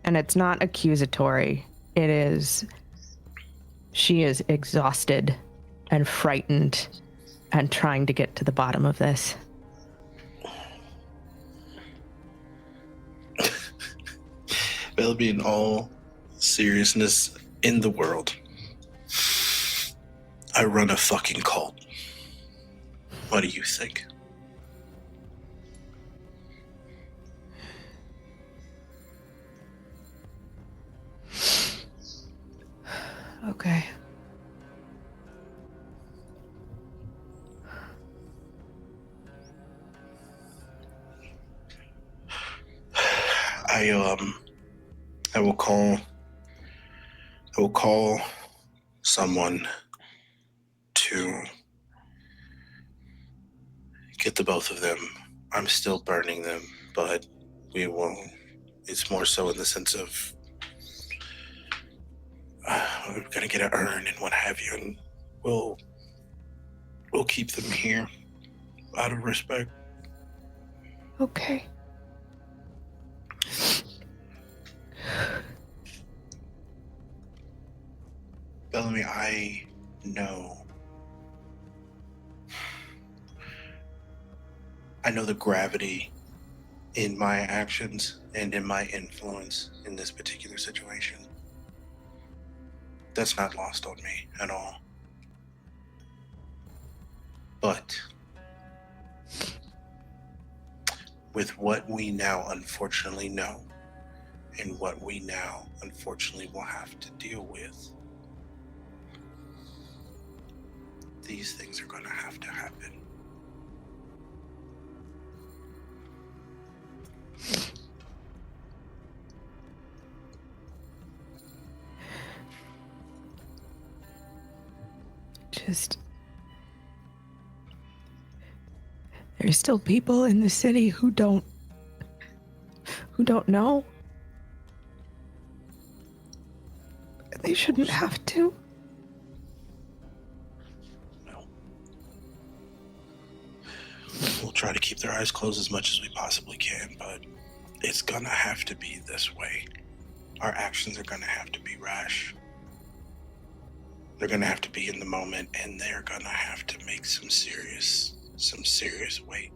And it's not accusatory. It is, she is exhausted and frightened and trying to get to the bottom of this. That'll be in all seriousness in the world. I run a fucking cult. What do you think? Okay. I will call someone to get the both of them. I'm still burning them, but we will. It's more so in the sense of we're gonna get an urn and what have you, and we'll keep them here out of respect. Okay. Bellamy, I know the gravity in my actions and in my influence in this particular situation. That's not lost on me at all. But with what we now unfortunately know and what we now unfortunately will have to deal with, these things are going to have to happen. Just. There's still people in the city who don't know. They shouldn't have to. No. We'll try to keep their eyes closed as much as we possibly can, but it's gonna have to be this way. Our actions are gonna have to be rash. They're gonna have to be in the moment, and they're gonna have to make some serious weight.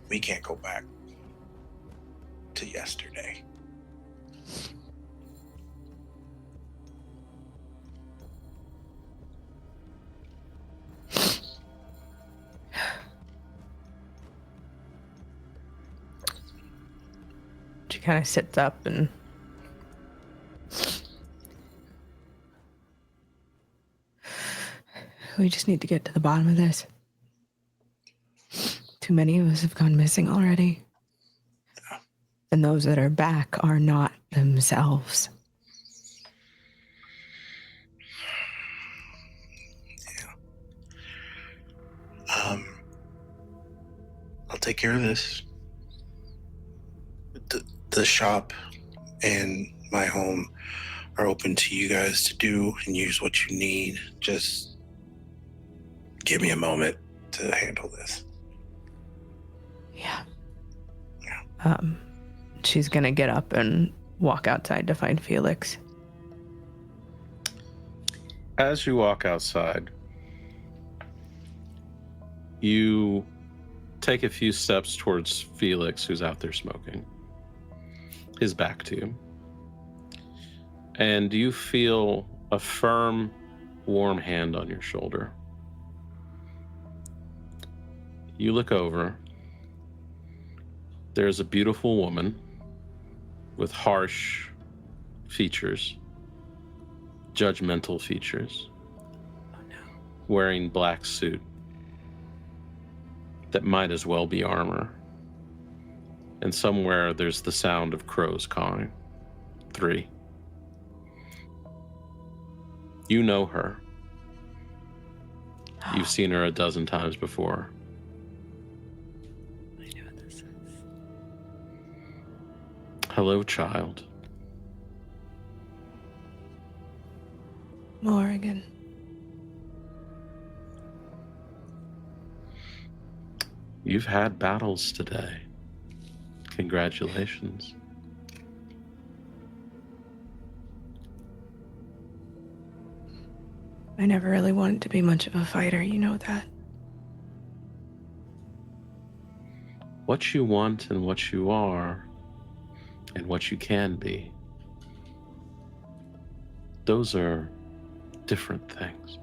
We can't go back to yesterday. She kind of sits up and we just need to get to the bottom of this. Too many of us have gone missing already. And those that are back are not themselves. Yeah. I'll take care of this. The shop and my home are open to you guys to do and use what you need. Just give me a moment to handle this. Yeah. Yeah. She's gonna get up and walk outside to find Felix. As you walk outside, you take a few steps towards Felix, who's out there smoking, his back to you. And you feel a firm, warm hand on your shoulder. You look over. There's a beautiful woman with harsh features, judgmental features, wearing black suit that might as well be armor. And somewhere there's the sound of crows cawing. 3. You know her. You've seen her a dozen times before. I know what this is. Hello, child. Morgan. You've had battles today. Congratulations. I never really wanted to be much of a fighter, you know that. What you want and what you are and what you can be, those are different things.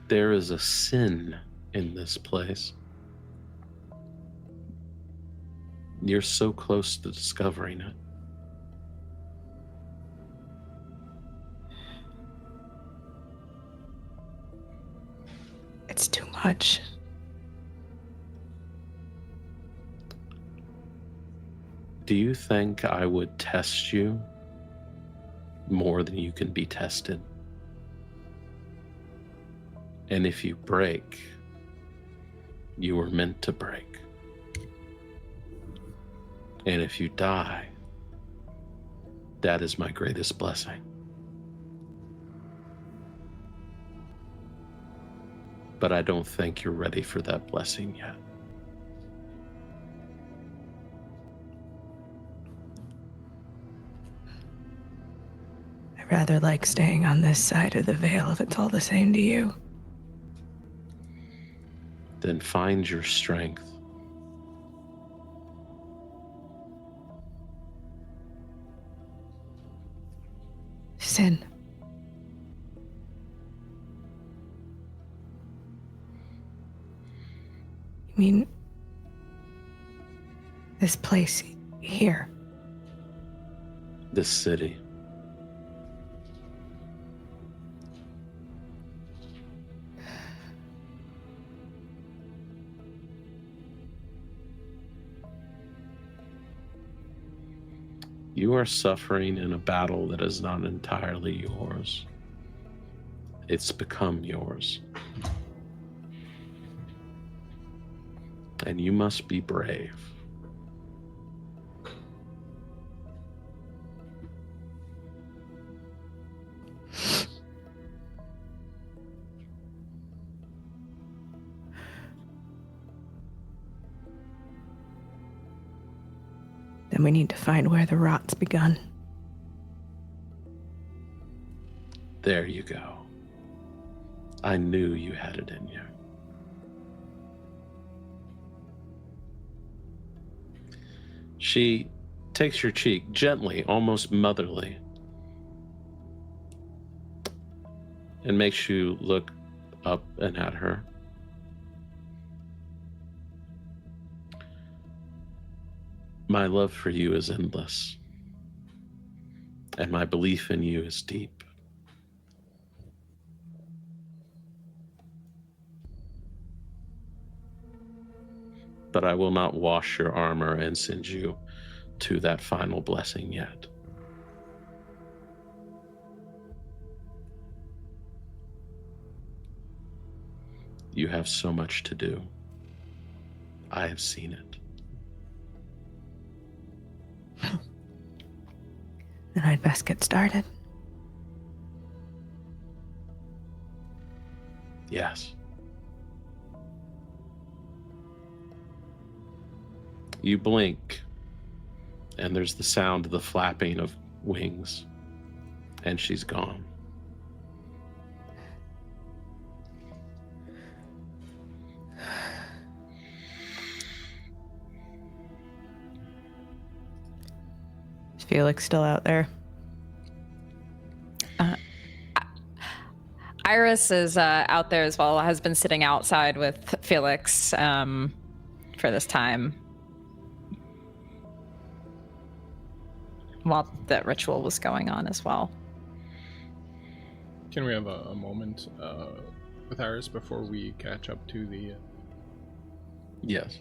There is a sin in this place. You're so close to discovering it. It's too much. Do you think I would test you more than you can be tested? And if you break, you were meant to break. And if you die, that is my greatest blessing. But I don't think you're ready for that blessing yet. I rather like staying on this side of the veil if it's all the same to you. Then find your strength. Sin. You mean this place here? This city. You are suffering in a battle that is not entirely yours. It's become yours. And you must be brave. Then we need to find where the rot's begun. There you go. I knew you had it in you. She takes your cheek gently, almost motherly, and makes you look up and at her. My love for you is endless, and my belief in you is deep. But I will not wash your armor and send you to that final blessing yet. You have so much to do. I have seen it. Then I'd best get started. Yes. You blink, and there's the sound of the flapping of wings, and she's gone. Is Felix still out there? Iris is out there as well, has been sitting outside with Felix for this time while that ritual was going on as well. Can we have a moment with Iris before we catch up to the... Yes.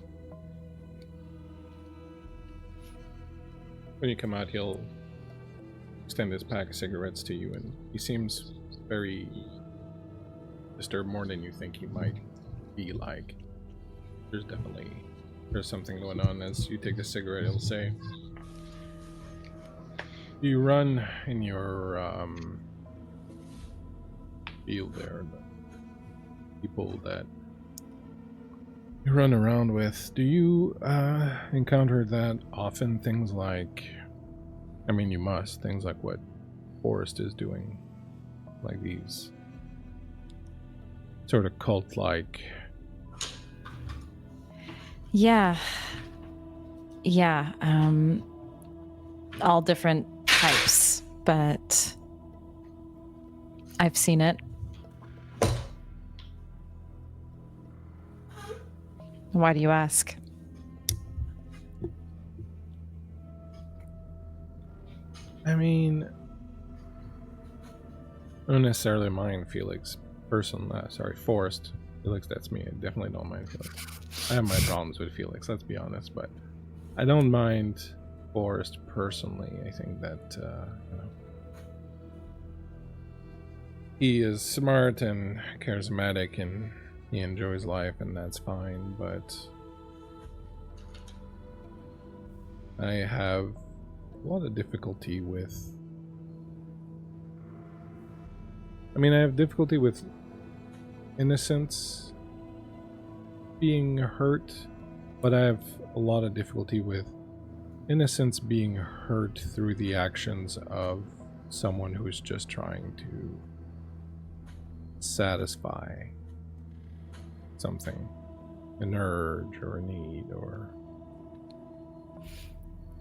When you come out, he'll extend his pack of cigarettes to you, and he seems very disturbed, more than you think he might be like. There's something going on. As you take the cigarette, he'll say, you run in your field there, the people that you run around with, do you encounter that often? Things like, I mean, you must, things like what Forrest is doing, like these sort of cult-like. Yeah, all different types, but I've seen it. Why do you ask? I mean, I don't necessarily mind Felix. Forrest. Felix, that's me. I definitely don't mind Felix. I have my problems with Felix, let's be honest, but I don't mind Forrest personally. I think that, he is smart and charismatic and he enjoys life, and that's fine, but I have a lot of difficulty with... I have difficulty with innocence being hurt, but I have a lot of difficulty with innocence being hurt through the actions of someone who's just trying to satisfy something, an urge or a need or...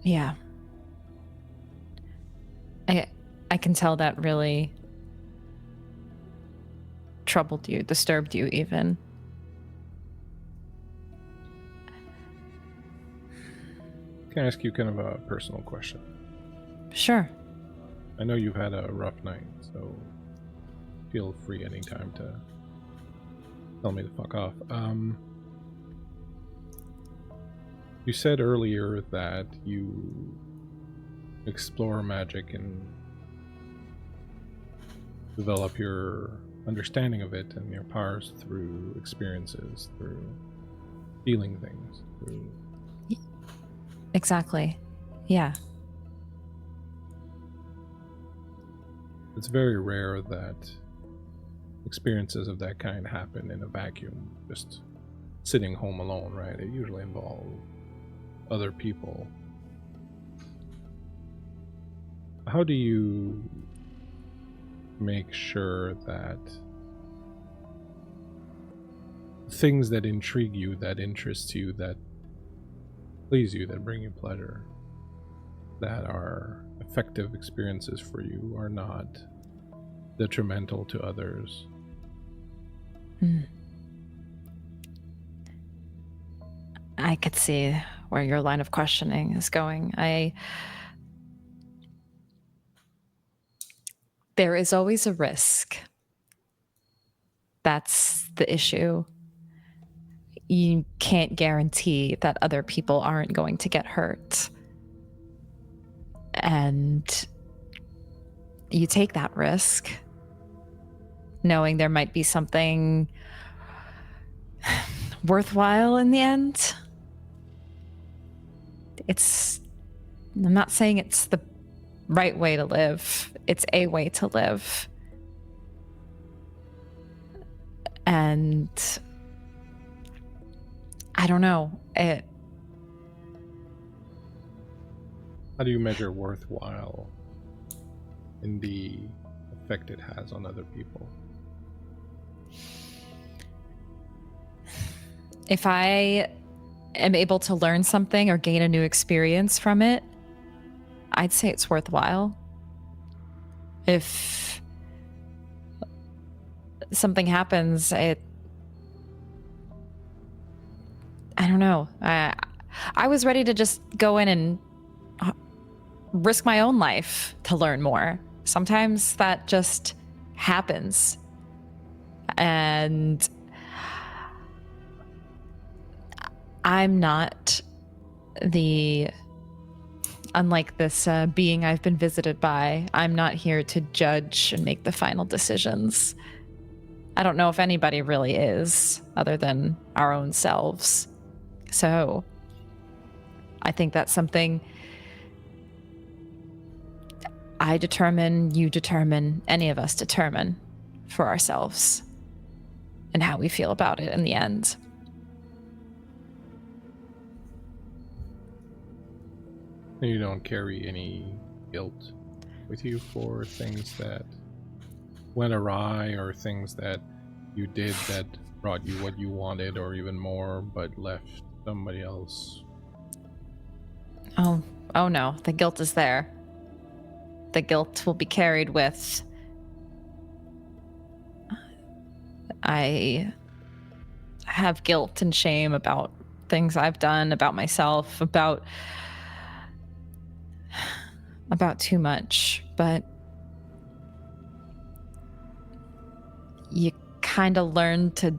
Yeah. I can tell that really troubled you, disturbed you even. Can I ask you kind of a personal question? Sure. I know you've had a rough night, so feel free anytime to tell me to fuck off. You said earlier that you explore magic and develop your understanding of it and your powers through experiences, through feeling things, through... Exactly. Yeah. It's very rare that experiences of that kind happen in a vacuum, just sitting home alone, right? It usually involves other people. How do you make sure that things that intrigue you, that interest you, that please you, that bring you pleasure, that are effective experiences for you, are not detrimental to others? I could see where your line of questioning is going. There is always a risk. That's the issue. You can't guarantee that other people aren't going to get hurt. And you take that risk, knowing there might be something worthwhile in the end. I'm not saying it's the right way to live. It's a way to live. And I don't know. How do you measure worthwhile in the effect it has on other people? If I am able to learn something or gain a new experience from it, I'd say it's worthwhile. If something happens, I don't know. I was ready to just go in and risk my own life to learn more. Sometimes that just happens. And I'm not unlike this being I've been visited by, I'm not here to judge and make the final decisions. I don't know if anybody really is, other than our own selves. So I think that's something I determine, you determine, any of us determine for ourselves and how we feel about it in the end. You don't carry any guilt with you for things that went awry or things that you did that brought you what you wanted or even more but left somebody else? Oh no, the guilt is there. The guilt will be carried with. I have guilt and shame about things I've done, about myself, about about too much, but you kind of learn to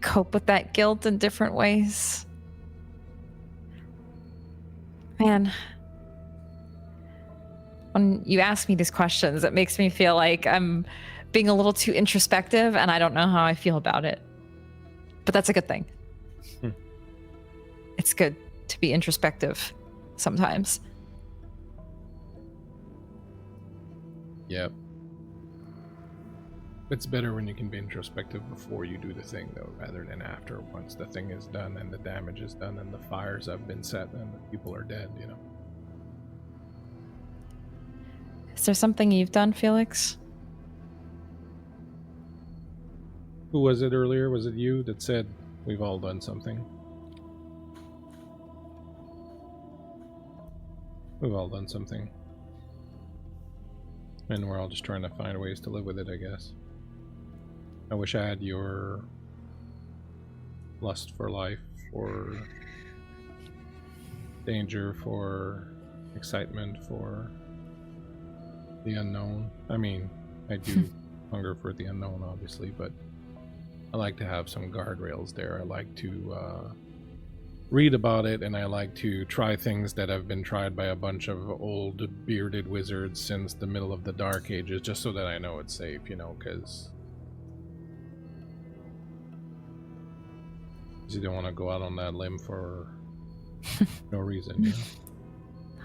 cope with that guilt in different ways. Man, when you ask me these questions, it makes me feel like I'm being a little too introspective, and I don't know how I feel about it. But that's a good thing. It's good to be introspective sometimes. Yep. It's better when you can be introspective before you do the thing, though, rather than after, once the thing is done and the damage is done and the fires have been set and the people are dead, you know. Is there something you've done, Felix? Who was it earlier? Was it you that said we've all done something? We've all done something. And we're all just trying to find ways to live with it, I guess. I wish I had your lust for life, for danger, for excitement, for the unknown. I mean, I do hunger for the unknown, obviously, but I like to have some guardrails there. I like to read about it, and I like to try things that have been tried by a bunch of old bearded wizards since the middle of the Dark Ages, just so that I know it's safe, you know, because you don't want to go out on that limb for no reason, you know?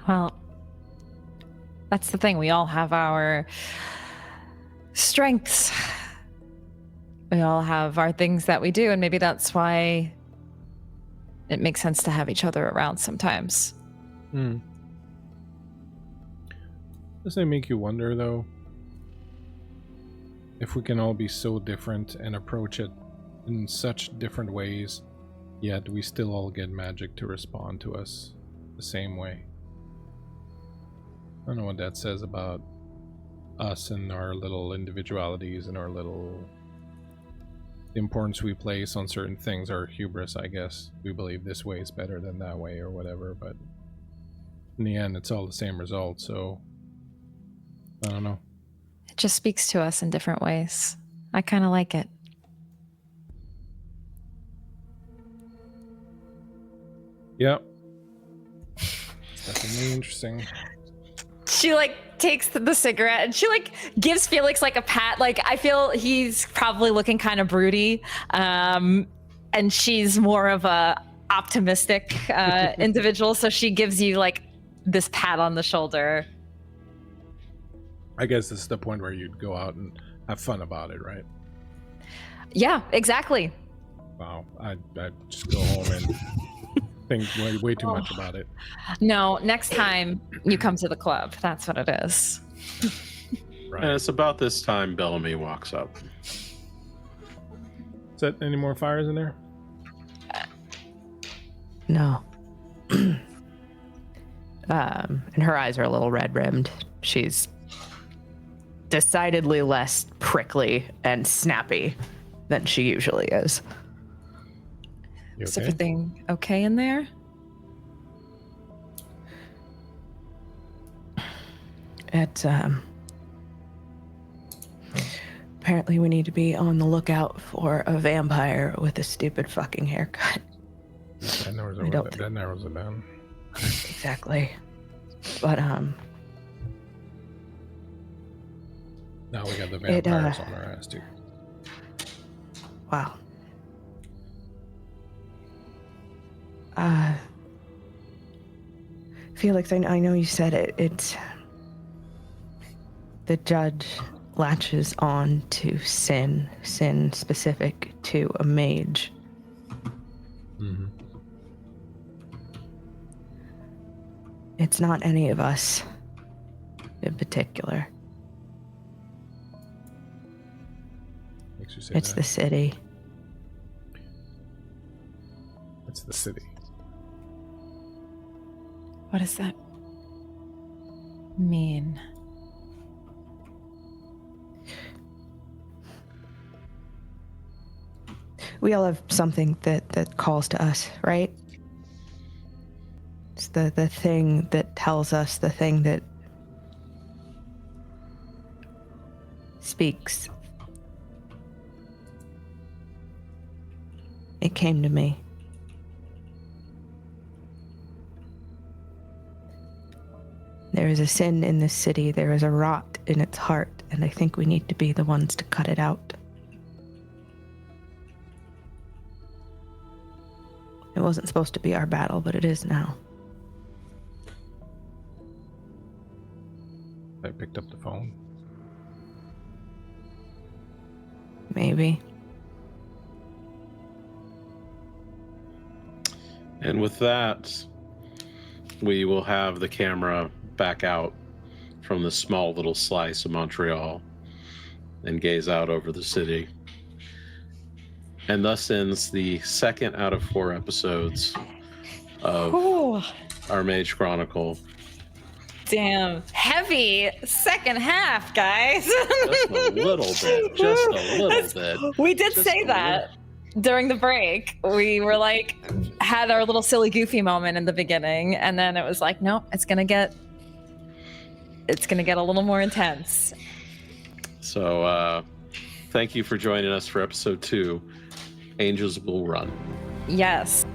Well, that's the thing. We all have our strengths. We all have our things that we do, and maybe that's why it makes sense to have each other around sometimes. Does it make you wonder, though, if we can all be so different and approach it in such different ways, yet we still all get magic to respond to us the same way? I don't know what that says about us and our little individualities and our little... the importance we place on certain things, our hubris, I guess. We believe this way is better than that way or whatever, but in the end, it's all the same result, so I don't know. It just speaks to us in different ways. I kind of like it. Yep. It's definitely interesting. She takes the cigarette and she gives Felix a pat. I feel he's probably looking kind of broody, and she's more of a optimistic individual, so she gives you this pat on the shoulder. I guess this is the point where you'd go out and have fun about it, right? Yeah, exactly. Wow, I'd just go home and think way too much about it. No, next time you come to the club, that's what it is. Right. And it's about this time Bellamy walks up. Is that any more fires in there? No. And her eyes are a little red rimmed. She's decidedly less prickly and snappy than she usually is. You Is okay? everything okay in there? It's apparently we need to be on the lookout for a vampire with a stupid fucking haircut. That narrows it down. Exactly. But Now we got the vampires on our ass too. wow. Felix, I know you said it. It's the judge latches on to sin specific to a mage. Mm-hmm. It's not any of us in particular. Makes you say It's that. the city. It's the city. What does that mean? We all have something that calls to us, right? It's the thing that tells us, the thing that speaks. It came to me. There is a sin in this city. There is a rot in its heart, and I think we need to be the ones to cut it out. It wasn't supposed to be our battle, but it is now. I picked up the phone. Maybe. And with that, we will have the camera back out from the small little slice of Montreal and gaze out over the city. And thus ends the second out of 4 episodes of our Mage Chronicle. Damn. Heavy second half, guys. Just a little bit. Just a little bit. We did Just say a that during the break. We were like, had our little silly goofy moment in the beginning, and then it was like, nope, it's gonna get a little more intense. So thank you for joining us for episode 2. Angels Will Run. Yes.